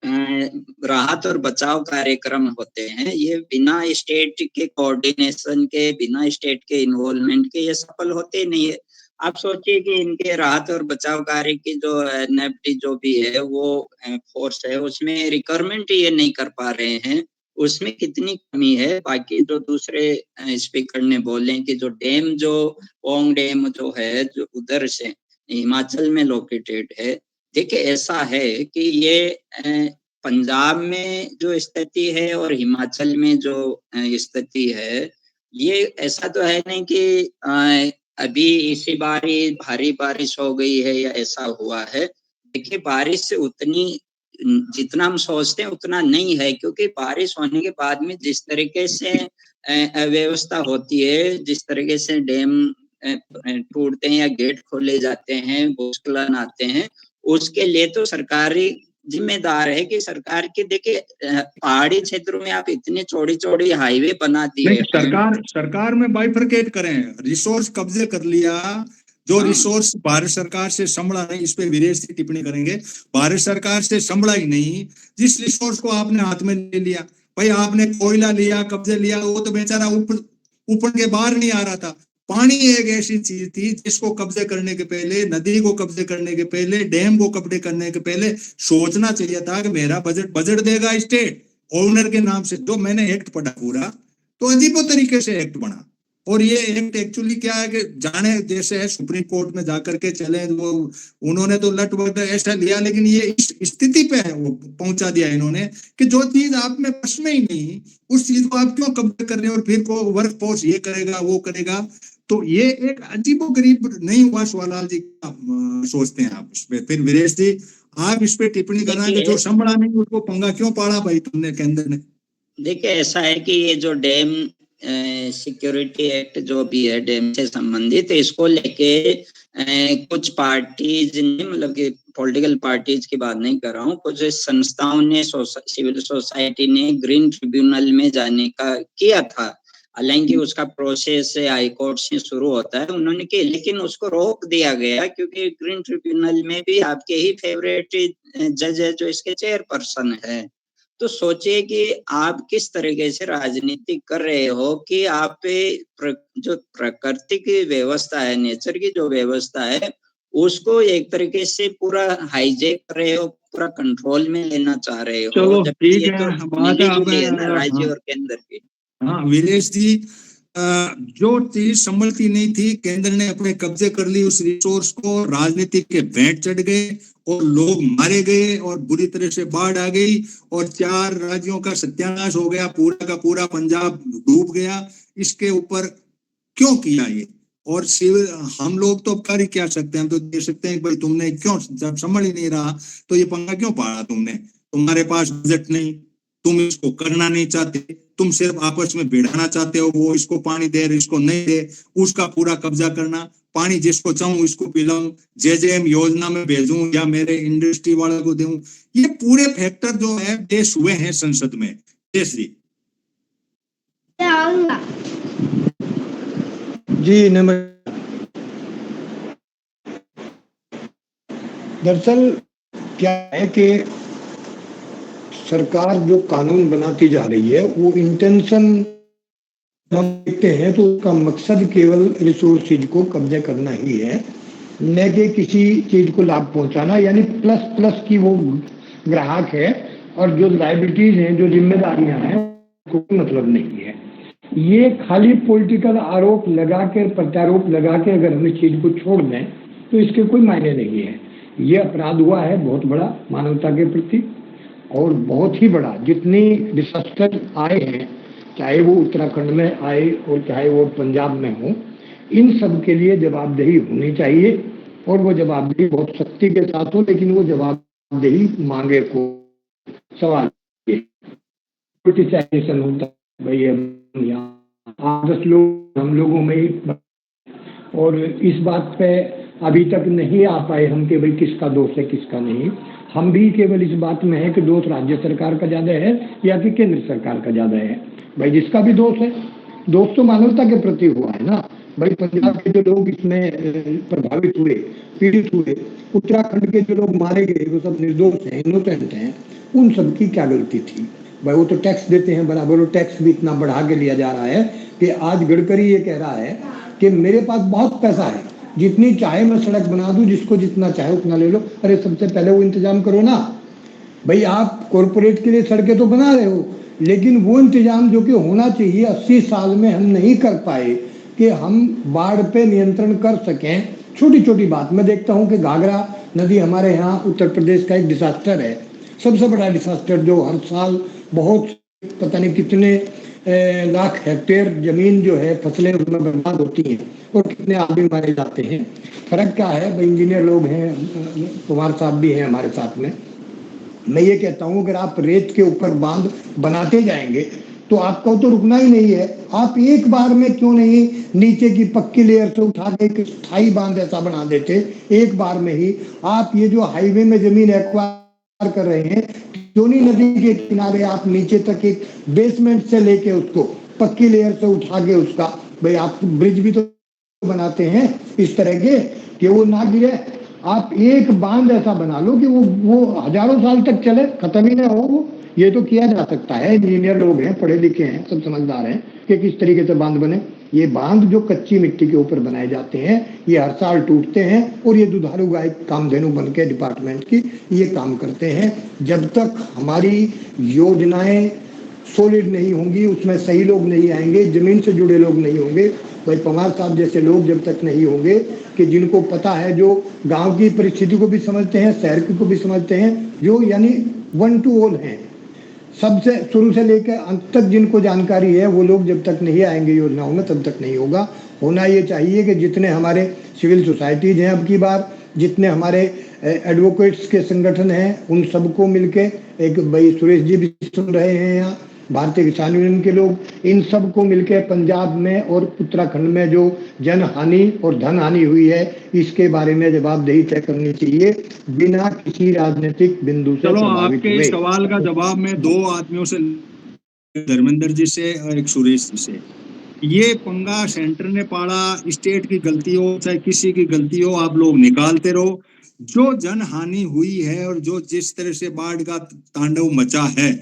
राहत और बचाव कार्यक्रम होते हैं ये बिना स्टेट के कोऑर्डिनेशन के, बिना स्टेट के इन्वॉल्वमेंट के ये सफल होते नहीं है। आप सोचिए कि इनके राहत और बचाव कार्य की जो नेफ्टी जो भी है वो फोर्स है, उसमें रिक्वायरमेंट ये नहीं कर पा रहे हैं, उसमें कितनी कमी है। बाकी जो दूसरे स्पीकर ने बोले कि जो डैम जो पोंग डैम जो है जो उधर से हिमाचल में लोकेटेड है, देखिए ऐसा है कि ये पंजाब में जो स्थिति है और हिमाचल में जो स्थिति है, ये ऐसा तो है नहीं कि अभी इसी बारी भारी बारिश हो गई है या ऐसा हुआ है। देखिए बारिश से उतनी जितना हम सोचते हैं उतना नहीं है, क्योंकि बारिश होने के बाद में जिस तरीके से अव्यवस्था होती है, जिस तरीके से डैम टूटते हैं या गेट खोले जाते हैं, भूस्खलन आते हैं, उसके लिए तो सरकारी जिम्मेदार है कि सरकार की देखिए पहाड़ी क्षेत्रों में आप इतनी चौड़ी चौड़ी हाईवे बना दिए हैं। सरकार में बाइफरकेट करें, रिसोर्स कब्जे कर लिया, जो रिसोर्स भारत सरकार से संभला नहीं, इस पे विदेश से टिप्पणी करेंगे, भारत सरकार से संभला ही नहीं, जिस रिसोर्स को आपने हाथ में ले लिया, भाई आपने कोयला लिया, कब्जे लिया, वो तो बेचारा ऊपर के बाहर नहीं आ रहा था। पानी एक ऐसी चीज थी जिसको कब्जे करने के पहले, नदी को कब्जे करने के पहले, डैम को कब्जे करने के पहले सोचना चाहिए था कि मेरा बजट देगा स्टेट ओनर के नाम से। जो मैंने एक्ट पढ़ा पूरा, तो अजीबो तरीके से एक्ट बना, और ये एक्ट एक्चुअली क्या है कि जाने जैसे है सुप्रीम कोर्ट में जाकर के चले, वो उन्होंने तो लट वट ऐसा लिया, लेकिन ये इस स्थिति पे है वो पहुंचा दिया इन्होंने कि जो चीज आप में बस में ही नहीं, उस चीज को आप क्यों कब्जे कर रहे हो, और फिर को वर्क फोर्स ये करेगा वो करेगा। तो ये एक अजीबोगरीब नहीं हुआ। सवालाल जी सोचते हैं आप इस पे? फिर वीरेश जी आप इस पे टिप्पणी करना कि जो संभला नहीं उसको पंगा क्यों पाड़ा भाई तुमने केंद्र ने? देखिए ऐसा है कि ये जो डैम सिक्योरिटी एक्ट जो भी है डैम से संबंधित, इसको लेके कुछ पार्टीज ने, मतलब कि पॉलिटिकल पार्टीज की बात नहीं कर रहा हूँ, कुछ संस्थाओं ने, सिविल सोसाइटी ने ग्रीन ट्रिब्यूनल में जाने का किया था। हालांकि उसका प्रोसेस हाई कोर्ट से शुरू होता है, उन्होंने किया, लेकिन उसको रोक दिया गया क्योंकि ग्रीन ट्रिब्यूनल में भी आपके ही फेवरेट जज है जो इसके चेयरपर्सन है। तो सोचिए कि आप किस तरीके से राजनीति कर रहे हो कि आप जो प्रकृति की व्यवस्था है, नेचर की जो व्यवस्था है, उसको एक तरीके से पूरा हाईजेक कर रहे हो, पूरा कंट्रोल में लेना चाह रहे हो, जबकि ये तो मिलीजुली है ना राज्य और केंद्र की। हाँ वीरेश जी, जो चीज संभलती नहीं थी केंद्र ने अपने कब्जे कर ली उस रिसोर्स को, राजनीति के भेंट चढ़ गए और लोग मारे गए और बुरी तरह से बाढ़ आ गई और 4 राज्यों का सत्यानाश हो गया, पूरा का पूरा पंजाब डूब गया। इसके ऊपर क्यों किया ये? और सिविल हम लोग तो कर ही क्या सकते हैं, हम तो दे सकते हैं भाई तुमने क्यों, जब संभल ही नहीं रहा तो ये पंगा क्यों पाड़ा तुमने? तुम्हारे पास बजट नहीं, तुम इसको करना नहीं चाहते, तुम सिर्फ आपस में भिड़ाना चाहते हो, वो इसको पानी दे इसको नहीं दे, उसका पूरा कब्जा करना, पानी जिसको चाहूं इसको पिलाऊं, जेजेएम योजना में भेजूं या मेरे इंडस्ट्री वालों को दूं, ये पूरे फैक्टर जो है पेश हुए हैं संसद में। जी नमस्कार। दरअसल क्या है कि सरकार जो कानून बनाती जा रही है वो इंटेंशन हम देखते हैं तो उसका मकसद केवल रिसोर्सेज को कब्जे करना ही है, न कि किसी चीज को लाभ पहुंचाना। यानी प्लस प्लस की वो ग्राहक है और जो लायबिलिटीज हैं, जो जिम्मेदारियां हैं, कोई मतलब नहीं है। ये खाली पॉलिटिकल आरोप लगा के, प्रत्यारोप लगा के अगर हम इस चीज को छोड़ दें तो इसके कोई मायने नहीं है। ये अपराध हुआ है बहुत बड़ा मानवता के प्रति, और बहुत ही बड़ा। जितनी डिसास्टर आए हैं, चाहे वो उत्तराखंड में आए और चाहे वो पंजाब में हो, इन सब के लिए जवाबदेही होनी चाहिए, और वो जवाबदेही बहुत सख्ती के साथ हो, लेकिन वो जवाबदेही मांगे को सवाल क्रिटिसाइजेशन होता है भाई, अब यहाँ 8-10 लोग हम लोगों में ही, और इस बात पे अभी तक नहीं आ पाए हम कि भाई किसका दोष है किसका नहीं। हम भी केवल इस बात में है कि दोष राज्य सरकार का ज्यादा है या कि केंद्र सरकार का ज्यादा है। भाई जिसका भी दोष है, दोष तो मानवता के प्रति हुआ है ना। भाई पंजाब के जो लोग इसमें प्रभावित हुए, पीड़ित हुए, उत्तराखंड के जो लोग मारे गए वो सब निर्दोष हैं, इनोसेंट हैं, उन सब की क्या गलती थी? भाई वो तो टैक्स देते हैं बराबर, वो टैक्स भी इतना बढ़ा के लिया जा रहा है कि आज गडकरी ये कह रहा है कि मेरे पास बहुत पैसा है, जितनी चाहे मैं सड़क बना दूं, जिसको जितना चाहे उतना ले लो। अरे सबसे पहले वो इंतजाम करो ना भाई। आप कॉरपोरेट के लिए सड़कें तो बना रहे हो, लेकिन वो इंतजाम जो कि होना चाहिए 80 साल में हम नहीं कर पाए कि हम बाढ़ पे नियंत्रण कर सकें। छोटी छोटी बात मैं देखता हूं कि घाघरा नदी हमारे यहाँ उत्तर प्रदेश का एक डिसास्टर है, सबसे बड़ा डिसास्टर, जो हर साल बहुत पता नहीं कितने लाख हेक्टेयर जमीन जो है, फसलें उसमें बर्बाद होती हैं और कितने आदमी मारे जाते हैं। फर्क क्या है भाई, इंजीनियर लोग हैं, कुमार साहब भी हैं हमारे साथ में। मैं ये कहता हूँ अगर आप रेत के ऊपर बांध बनाते जाएंगे तो आपको तो रुकना ही नहीं है। आप एक बार में क्यों नहीं नीचे की पक्की लेयर से उठा के एक स्थायी बांध ऐसा बना देते एक बार में ही। आप ये जो हाईवे में जमीन एक्वायर कर रहे हैं, क्यों नहीं नदी के किनारे आप नीचे तक एक बेसमेंट से लेके उसको पक्की लेयर से उठा के उसका, भाई आप ब्रिज भी तो बनाते हैं इस तरह के कि वो ना गिरे। आप एक बांध ऐसा बना लो कि वो हजारों साल तक चले, खत्म ही ना हो वो। ये तो किया जा सकता है, इंजीनियर लोग हैं, पढ़े लिखे हैं, सब समझदार हैं कि किस तरीके से बांध बने। ये बांध जो कच्ची मिट्टी के ऊपर बनाए जाते हैं, ये हर साल टूटते हैं और ये दुधारू गाय कामधेनु बन के डिपार्टमेंट की ये काम करते हैं। जब तक हमारी योजनाएं सॉलिड नहीं होंगी, उसमें सही लोग नहीं आएंगे, जमीन से जुड़े लोग नहीं होंगे, भाई पवार साहब जैसे लोग जब तक नहीं होंगे कि जिनको पता है, जो गांव की परिस्थिति को भी समझते हैं, शहर की को भी समझते हैं, जो यानी वन टू ऑल हैं, सबसे शुरू से लेकर अंत तक जिनको जानकारी है, वो लोग जब तक नहीं आएंगे योजनाओं में तब तक नहीं होगा। होना ये चाहिए कि जितने हमारे सिविल सोसाइटीज हैं, अब की बार जितने हमारे एडवोकेट्स के संगठन हैं, उन सबको मिलके एक, भाई सुरेश जी भी सुन रहे हैं यहाँ, भारतीय किसान यूनियन के लोग, इन सबको मिलकर पंजाब में और उत्तराखंड में जो जन हानि और धन हानि हुई है, इसके बारे में जवाबदेही तय करनी चाहिए बिना किसी राजनीतिक बिंदु से। चलो आपके इस सवाल का जवाब मैं दो आदमियों से, धर्मेंद्र जी से और एक सुरेश जी से। ये पंगा सेंटर ने पाड़ा, स्टेट की गलती हो चाहे किसी की गलती हो, आप लोग निकालते रहो। जो जन हानि हुई है और जो जिस तरह से बाढ़ का तांडव मचा है,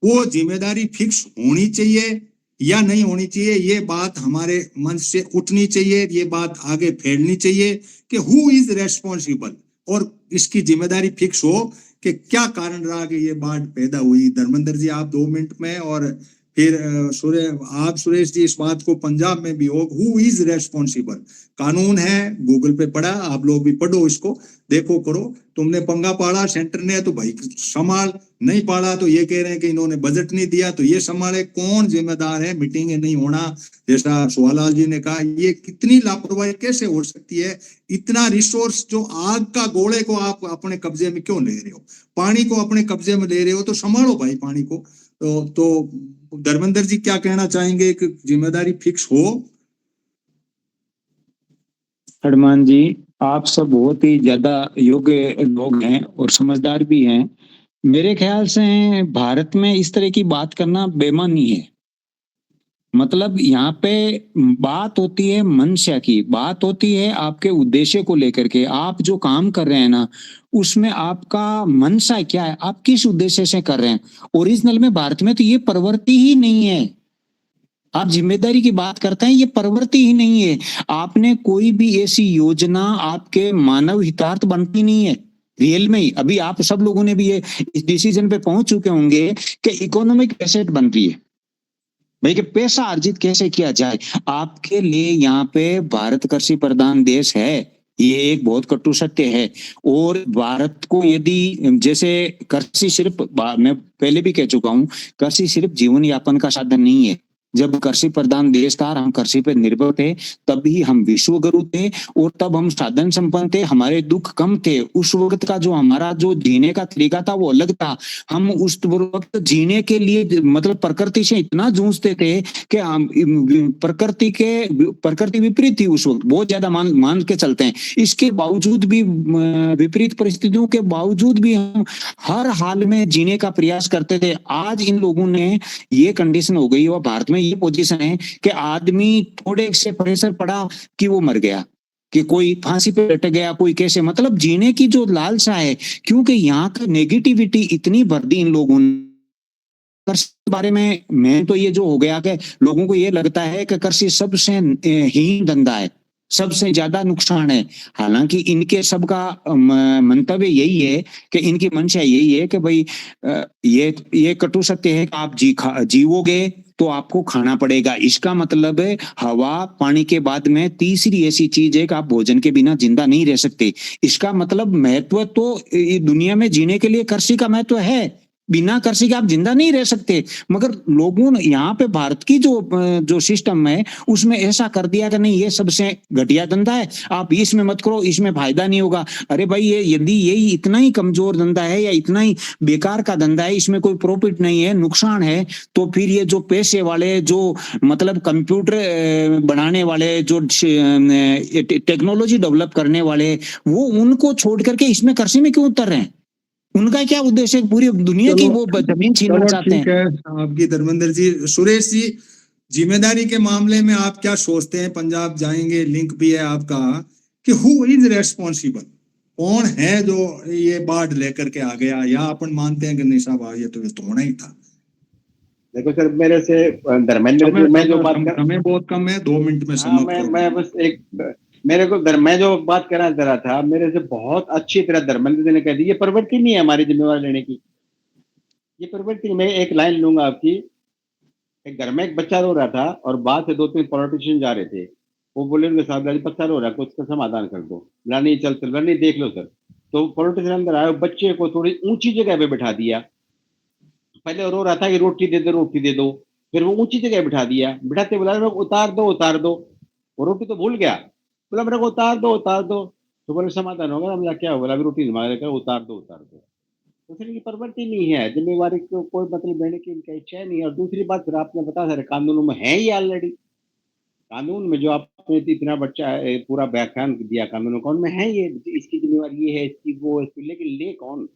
वो जिम्मेदारी फिक्स होनी चाहिए या नहीं होनी चाहिए, ये बात हमारे मंच से उठनी चाहिए, ये बात आगे फैलनी चाहिए कि हु इज रेस्पॉन्सिबल, और इसकी जिम्मेदारी फिक्स हो कि क्या कारण रहा कि ये बाढ़ पैदा हुई। धर्मेंद्र जी आप 2 मिनट में, और फिर आप सुरेश जी इस बात को पंजाब में भी हो, हु इज रेस्पॉन्सिबल। कानून है, गूगल पे पढ़ा, आप लोग भी पढ़ो, इसको देखो करो। तुमने पंगा पाड़ा सेंटर ने तो भाई संभाल, नहीं पाड़ा तो ये कह रहे हैं कि इन्होंने बजट नहीं दिया तो ये संभाले। कौन जिम्मेदार है? मीटिंग नहीं होना, जैसा सुहालाल जी ने कहा, ये कितनी लापरवाही कैसे हो सकती है? इतना रिसोर्स जो आग का गोले को आप अपने कब्जे में क्यों ले रहे हो? पानी को अपने कब्जे में ले रहे हो तो संभालो भाई पानी को। तो धर्मेंद्र जी क्या कहना चाहेंगे कि जिम्मेदारी फिक्स हो? हनुमान जी, आप सब बहुत ही ज्यादा योग्य लोग हैं और समझदार भी हैं। मेरे ख्याल से भारत में इस तरह की बात करना बेईमानी है। मतलब यहाँ पे बात होती है मंशा की, बात होती है आपके उद्देश्य को लेकर के। आप जो काम कर रहे हैं ना, उसमें आपका मंशा क्या है, आप किस उद्देश्य से कर रहे हैं। ओरिजिनल में भारत में तो ये प्रवृत्ति ही नहीं है। आप जिम्मेदारी की बात करते हैं, ये प्रवृत्ति ही नहीं है। आपने कोई भी ऐसी योजना आपके मानव हितार्थ बनती नहीं है रियल में ही। अभी आप सब लोगों ने भी ये इस डिसीजन पे पहुंच चुके होंगे कि इकोनॉमिक एसेट बन रही है भाई, कि पैसा अर्जित कैसे किया जाए। आपके लिए यहाँ पे भारत कृषि प्रधान देश है, ये एक बहुत कटु सत्य है। और भारत को यदि जैसे कृषि सिर्फ, मैं पहले भी कह चुका हूं, कृषि सिर्फ जीवन यापन का साधन नहीं है। जब कृषि प्रधान देश था, हम कृषि पर निर्भर थे, तभी हम विश्व गुरु थे और तब हम साधन संपन्न थे, हमारे दुख कम थे। उस वक्त का जो हमारा जो जीने का तरीका था वो अलग था। हम उस वक्त जीने के लिए मतलब प्रकृति से इतना जूझते थे कि हम प्रकृति विपरीत थी उस वक्त, बहुत ज्यादा मान के चलते हैं। इसके बावजूद भी, विपरीत परिस्थितियों के बावजूद भी हम हर हाल में जीने का प्रयास करते थे। आज इन लोगों ने ये कंडीशन हो गई और भारत में ये पोजीशन है कि आदमी थोड़े से प्रेशर पड़ा कि वो मर गया, कि कोई फांसी पे लटक गया, कोई कैसे, मतलब जीने की जो लालसा है, क्योंकि यहाँ का नेगेटिविटी इतनी भर दी इन लोगों ने। कृषि के बारे में मैं तो ये जो हो गया कि लोगों को ये लगता है कि कृषि सबसे हीन धंधा है, सबसे ज्यादा नुकसान है। हालांकि इनके सबका मंतव्य यही है कि इनकी मंशा यही है कि भाई ये कटु सत्य है कि आप जीवोगे तो आपको खाना पड़ेगा। इसका मतलब है हवा पानी के बाद में तीसरी ऐसी चीज है कि आप भोजन के बिना जिंदा नहीं रह सकते। इसका मतलब महत्व तो दुनिया में जीने के लिए कृषि का महत्व है, बिना कृषि के आप जिंदा नहीं रह सकते। मगर लोगों ने यहाँ पे भारत की जो सिस्टम है उसमें ऐसा कर दिया कि नहीं, ये सबसे घटिया धंधा है, आप इसमें मत करो, इसमें फायदा नहीं होगा। अरे भाई, ये यदि यही इतना ही कमजोर धंधा है या इतना ही बेकार का धंधा है, इसमें कोई प्रॉफिट नहीं है, नुकसान है, तो फिर ये जो पैसे वाले, जो मतलब कंप्यूटर बनाने वाले, जो टेक्नोलॉजी डेवलप करने वाले, वो उनको छोड़ करके इसमें कृषि में क्यों उतर रहे हैं? उनका क्या उद्देश्य है? पूरी दुनिया की वो जमीन छीनना चलो चाहते ठीक हैं। है आपकी, धर्मेंद्र जी। सुरेश जी, जिम्मेदारी के मामले में आप क्या सोचते हैं? पंजाब जाएंगे, लिंक भी है आपका, कि हु इज रेस्पॉन्सिबल, कौन है जो ये बाढ़ लेकर के आ गया, या अपन मानते हैं कि नहीं साहब ये तो होना ही था? देखो सर, मेरे से धर्मेंद्र जी, मैं जो बात कर, समय बहुत कम है, 2 मिनट में हाँ, समाप्त करो। मैं बस एक, मेरे को मैं जो बात करना चाह रहा था, मेरे से बहुत अच्छी तरह धर्मेंद्र जी ने कह दी, ये प्रवृत्ति नहीं है हमारी जिम्मेवारी लेने की, ये प्रवृत्ति। मैं एक लाइन लूंगा आपकी। एक घर में एक बच्चा रो रहा था और बाहर से 2-3 पॉलिटिशियन जा रहे थे। वो बोले उनके साथ, बच्चा रो रहा है, कुछ का समाधान कर दो। रानी चल रानी देख लो सर। तो पॉलिटिशियन अंदर आए, बच्चे को थोड़ी ऊंची जगह पे बिठा दिया। पहले रो रहा था कि रोटी दे दो, रोटी दे दो, फिर वो ऊंची जगह बिठा दिया। बिठाते बोला उतार दो, उतार दो। वो रोटी तो भूल गया, बोला मेरे को उतार दो, उतार दो। तो बोले समाधान होगा। हमला क्या हुआ? अभी रोटी मांग रहे, उतार दो, उतार दो। तो फिर ये प्रवृत्ति नहीं है, जिम्मेवारी को कोई मतलब लेने की इनका इच्छा नहीं है। और दूसरी बात, फिर आपने बताया सारे कानूनों में है ये ऑलरेडी। कानून में जो आपने इतना बच्चा है, पूरा व्याख्यान दिया कानूनों का, उनमें है ये, इसकी जिम्मेवारी ये है, इसकी वो है, इसकी, लेकिन ले कौन?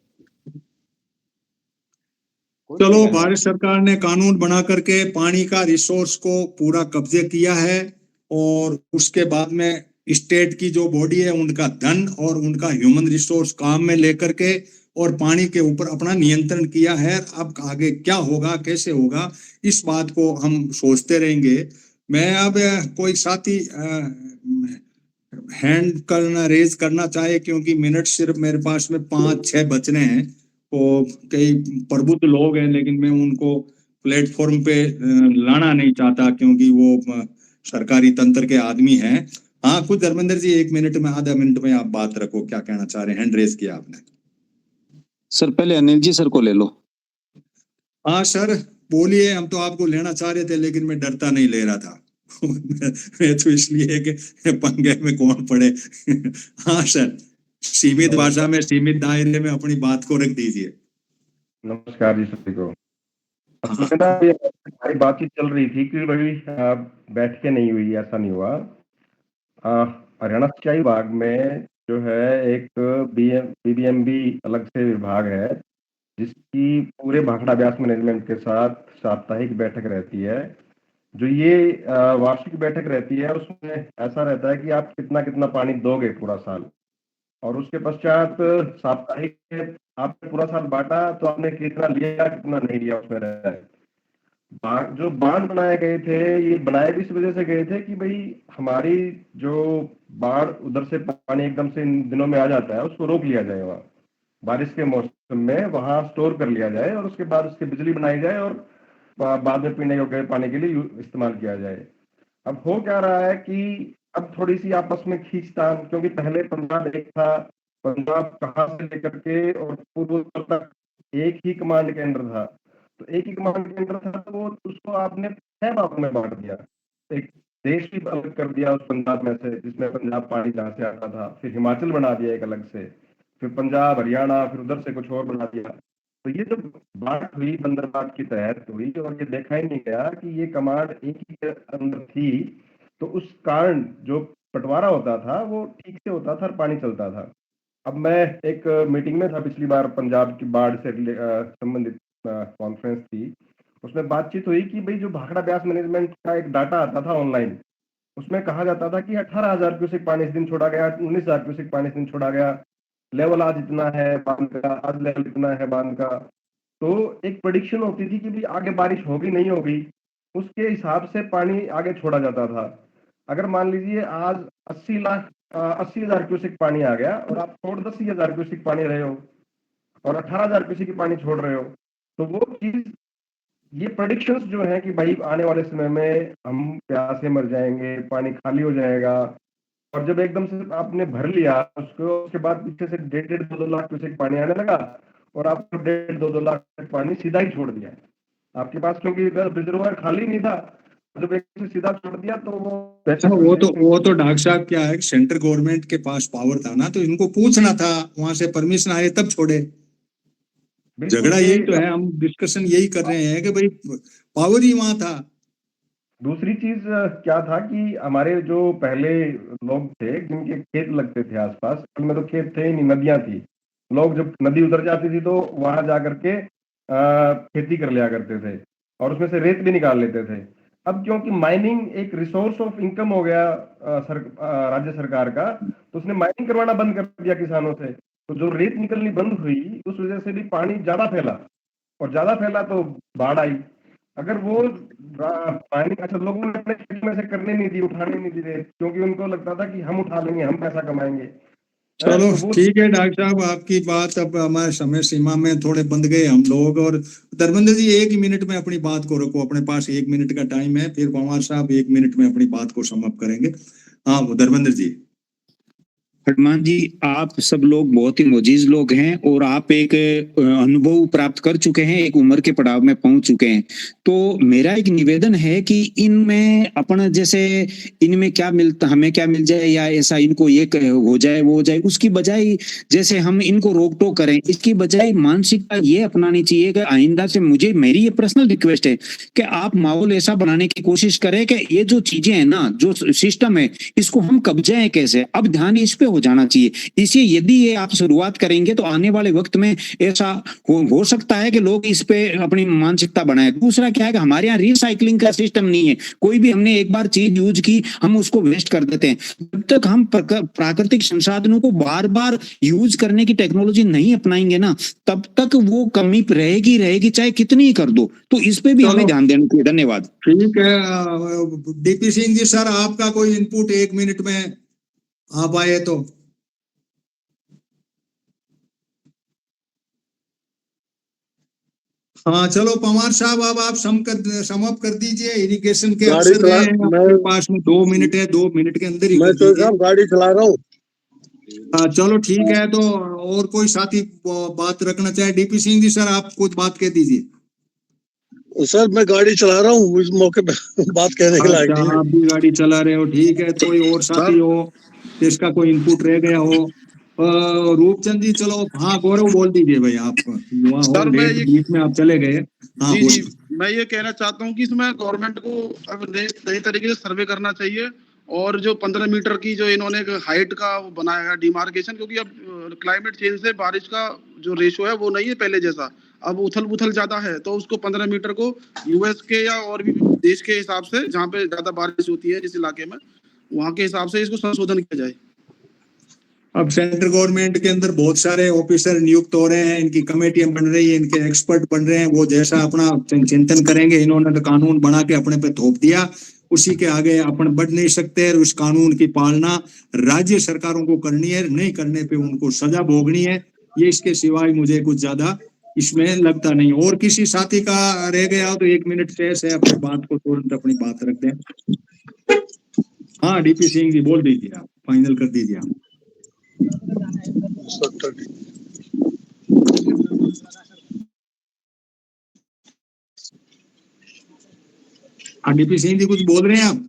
कोई चलो, लेगा सर। भारत सरकार ने कानून बना करके पानी का रिसोर्स को पूरा कब्जे किया है, और उसके बाद में स्टेट की जो बॉडी है उनका धन और उनका ह्यूमन रिसोर्स काम में लेकर के और पानी के ऊपर अपना नियंत्रण किया है। अब आगे क्या होगा, कैसे होगा, इस बात को हम सोचते रहेंगे। मैं अब कोई साथी हैंड करना, रेज करना चाहे, क्योंकि मिनट सिर्फ मेरे पास में 5-6 बचने हैं। तो कई प्रबुद्ध लोग हैं, लेकिन मैं उनको प्लेटफॉर्म पे लाना नहीं चाहता, क्योंकि वो सरकारी तंत्र के आदमी हैं। हाँ, कुछ धर्मेंद्र जी 1 मिनट में, आधा मिनट में आप बात रखो, क्या कहना चाह रहे हैं? हैंड रेज किया आपने। सर पहले अनिल जी सर को ले लो। हाँ सर, बोलिए। हम तो आपको लेना चाह रहे थे, लेकिन मैं डरता नहीं ले रहा था। मैं तो इसलिए कि पंगे में कौन पड़े। हाँ सर, सीमित भाषा में, सीमित दायरे में अपनी बात को रख दीजिए। नमस्कार जी सभी को। हमारी बातचीत चल रही थी कि भाई बैठ के नहीं हुई, ऐसा नहीं हुआ। हरियाणा सिंचाई विभाग में जो है एक बीबीएमबी अलग से विभाग है, जिसकी पूरे भाखड़ा व्यास मैनेजमेंट के साथ साप्ताहिक बैठक रहती है, जो ये वार्षिक बैठक रहती है उसमें ऐसा रहता है कि आप कितना कितना पानी दोगे पूरा साल, और उसके पश्चात साप्ताहिक आपने पूरा साल बांटा तो आपने कितना लिया कितना नहीं लिया उसमें रहता है। जो बांध बनाए गए थे ये बनाए भी इस वजह से गए थे कि भाई हमारी जो बाढ़ उधर से पानी एकदम से इन दिनों में आ जाता है उसको रोक लिया जाए, वहाँ बारिश के मौसम में वहाँ स्टोर कर लिया जाए और उसके बाद उसकी बिजली बनाई जाए और बाद में पीने योग्य पानी के लिए इस्तेमाल किया जाए। अब हो क्या रहा है कि अब थोड़ी सी आपस में खींचतान, क्योंकि पहले पंजाब एक था, पंजाब कहाँ से लेकर के और पूर्व तक एक ही कमांड के अंडर था, तो एक ही कमांड के अंडर था तो वो उसको आपने 6 भागों में बांट दिया, एक देश भी अलग कर दिया उस पंजाब में से जिसमें पंजाब पानी जहाँ से आता था, फिर हिमाचल बना दिया एक अलग से, फिर पंजाब हरियाणा, फिर उधर से कुछ और बना दिया। तो ये जो बात हुई बंदरबांट की तहत हुई और ये देखा ही नहीं गया कि ये कमांड एक ही के अंदर थी, तो उस कारण जो बंटवारा होता था वो ठीक से होता था और पानी चलता था। अब मैं एक मीटिंग में था पिछली बार, पंजाब की बाढ़ से संबंधित कॉन्फ्रेंस थी, उसमें बातचीत हुई कि भाई जो भाखड़ा ब्यास मैनेजमेंट का एक डाटा आता था ऑनलाइन, उसमें कहा जाता था कि 18,000 क्यूसेक पानी इस दिन छोड़ा गया, 19,000 क्यूसेक पानी इस दिन छोड़ा गया, लेवल आज इतना है बांध का, आज लेवल इतना है बांध का। तो एक प्रेडिक्शन होती थी कि भी आगे बारिश होगी नहीं होगी, उसके हिसाब से पानी आगे छोड़ा जाता था। अगर मान लीजिए आज 80,000 क्यूसेक पानी आ गया और आप छोड़ 10,000 क्यूसेक पानी रहे हो और 18,000 क्यूसेक पानी छोड़ रहे हो, तो वो चीज ये प्रेडिक्शंस जो है कि भाई आने वाले समय में हम प्यास से मर जाएंगे, पानी खाली हो जाएगा, और जब एकदम से आपने भर लिया उसको, उसके बाद पीछे से 1.5-2 लाख क्यूसेक पानी आने लगा और आपको 1.5-2 लाख पानी सीधा ही छोड़ दिया आपके पास, क्योंकि रिजर्वायर खाली नहीं था, जब एक से सीधा छोड़ दिया तो वो तो डॉक्टर साहब क्या है, सेंट्रल गवर्नमेंट के पास पावर था ना, तो इनको पूछना था, वहां से परमिशन आए तब छोड़े। झगड़ा यही तो है, हम डिस्कशन यही कर रहे हैं कि भाई पावर ही वहां था। दूसरी चीज क्या था कि हमारे जो पहले लोग थे जिनके खेत लगते थे आसपास, उनमें तो खेत थे ही नहीं, नदियां थी, लोग जब नदी उतर जाती थी तो वहां जा करके खेती कर लिया करते थे और उसमें से रेत भी निकाल लेते थे। अब क्योंकि माइनिंग एक रिसोर्स ऑफ इनकम हो गया राज्य सरकार का, तो उसने माइनिंग करवाना बंद कर दिया किसानों से, तो जो रेत निकलनी बंद हुई उस वजह से भी पानी ज्यादा फैला, और ज्यादा फैला तो बाढ़ आई। अगर वो पानी, अच्छा लोगों ने अपने खेत में से करने नहीं दी, उठाने नहीं दी रेत, क्योंकि उनको लगता था कि हम उठा लेंगे, हम पैसा कमाएंगे। चलो ठीक है डॉक्टर साहब, आपकी बात, अब हमारे समय सीमा में थोड़े बंध गए हम लोग। और धर्मेंद्र जी 1 मिनट में अपनी बात को रखो, अपने पास 1 मिनट का टाइम है, फिर पवार साहब 1 मिनट में अपनी बात को समाप्त करेंगे। हाँ धर्मेंद्र जी। हनुमान जी, आप सब लोग बहुत ही मोजीज लोग हैं और आप एक अनुभव प्राप्त कर चुके हैं, एक उम्र के पड़ाव में पहुंच चुके हैं, तो मेरा एक निवेदन है कि इनमें अपन जैसे इनमें क्या मिलता, हमें क्या मिल जाए या ऐसा इनको ये हो जाए वो हो जाए, उसकी बजाय जैसे हम इनको रोक टोक करें, इसकी बजाय मानसिकता ये अपनानी चाहिए कि आइंदा से, मुझे मेरी ये पर्सनल रिक्वेस्ट है कि आप माहौल ऐसा बनाने की कोशिश करें कि ये जो चीजें हैं ना, जो सिस्टम है, इसको हम कब्जाएं कैसे, अब ध्यान इस पे हो जाना चाहिए। इसे यदि ये आप शुरुआत करेंगे तो आने वाले वक्त में ऐसा हो सकता है कि लोग इस पे अपनी मानसिकता बनाए। दूसरा क्या है कि हमारे यहाँ रिसाइकलिंग का सिस्टम नहीं है, कोई भी हमने एक बार चीज यूज की हम उसको वेस्ट कर देते हैं। जब तक हम प्राकृतिक संसाधनों को बार बार यूज करने की टेक्नोलॉजी नहीं अपनाएंगे ना, तब तक वो कमी रहेगी चाहे कितनी ही कर दो। तो इस पे भी हमें ध्यान देना चाहिए। धन्यवाद। ठीक है डीपी सिंह जी, सर आपका कोई इनपुट 1 मिनट में आप आए तो। हाँ चलो पवार साहब, अब आप समाप्त कर दीजिए। इरिगेशन के अफसर हैं, आपके पास में 2 मिनट है, 2 मिनट के अंदर ही मैं तो साहब गाड़ी चला रहा हूँ। चलो ठीक है, तो और कोई साथी बात रखना चाहे? डीपी सिंह जी सर, आप कुछ बात कह दीजिए। सर मैं गाड़ी चला रहा हूँ, इस मौके पे बात कहने के लायक नहीं है। आप भी गाड़ी चला रहे हो, ठीक है। कोई और साथी हो जिसका कोई इनपुट रह गया हो? रूपचंद जी चलो, हाँ गौरव बोल दीजिए भाई, आप सर मैं ये बीच में आप चले गए। हाँ जी मैं ये कहना चाहता हूँ कि इसमें गवर्नमेंट को अब नई तरीके से सर्वे करना चाहिए, और जो 15 मीटर की जो इन्होंने हाइट का वो बनाया है डिमार्केशन, क्योंकि अब क्लाइमेट चेंज से बारिश का जो रेशो है वो नहीं है पहले जैसा। अब उथल पुथल ज्यादा है तो उसको 15 मीटर को यूएस के या और भी देश के हिसाब से जहाँ पे ज्यादा बारिश होती है जिस इलाके में वहां के हिसाब से इसको संशोधन किया जाए। अब सेंट्रल गवर्नमेंट के अंदर बहुत सारे ऑफिसर नियुक्त हो रहे हैं, इनकी कमेटियां बन रही है, इनके एक्सपर्ट बन रहे हैं, वो जैसा अपना चिंतन करेंगे। इन्होंने तो कानून बना के अपने पे थोप दिया, उसी के आगे अपन बढ़ नहीं सकते। उस कानून की पालना राज्य सरकारों को करनी है, नहीं करने पे उनको सजा भोगनी है। ये इसके सिवाय मुझे कुछ ज्यादा इसमें लगता नहीं। और किसी साथी का रह गया तो 1 मिनट शेष है, अपनी बात को तुरंत अपनी बात रख दें। हाँ डीपी सिंह जी बोल दीजिए, आप फाइनल कर दीजिए आप। डीपी सिंह जी कुछ बोल रहे हैं आप?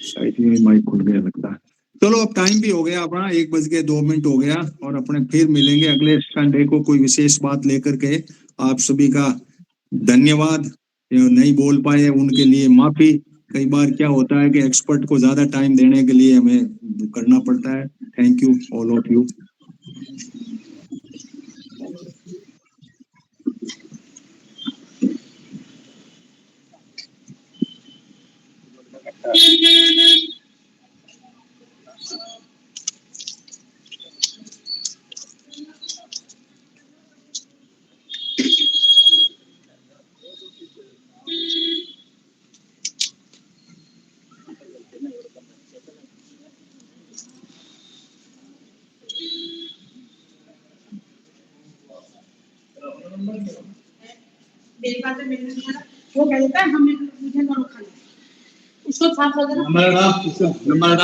शायद ही माइक खुल गया लगता है। चलो अब टाइम भी हो गया अपना, 1:02 हो गया, और अपने फिर मिलेंगे अगले संडे को कोई विशेष बात लेकर के। आप सभी का धन्यवाद। जो नहीं बोल पाए उनके लिए माफी। कई बार क्या होता है कि एक्सपर्ट को ज्यादा टाइम देने के लिए हमें करना पड़ता है। Thank you all of you. मेरी बात है, वो कह देता है हमने मुझे नॉन खाना उसको साफ कर देना नंबर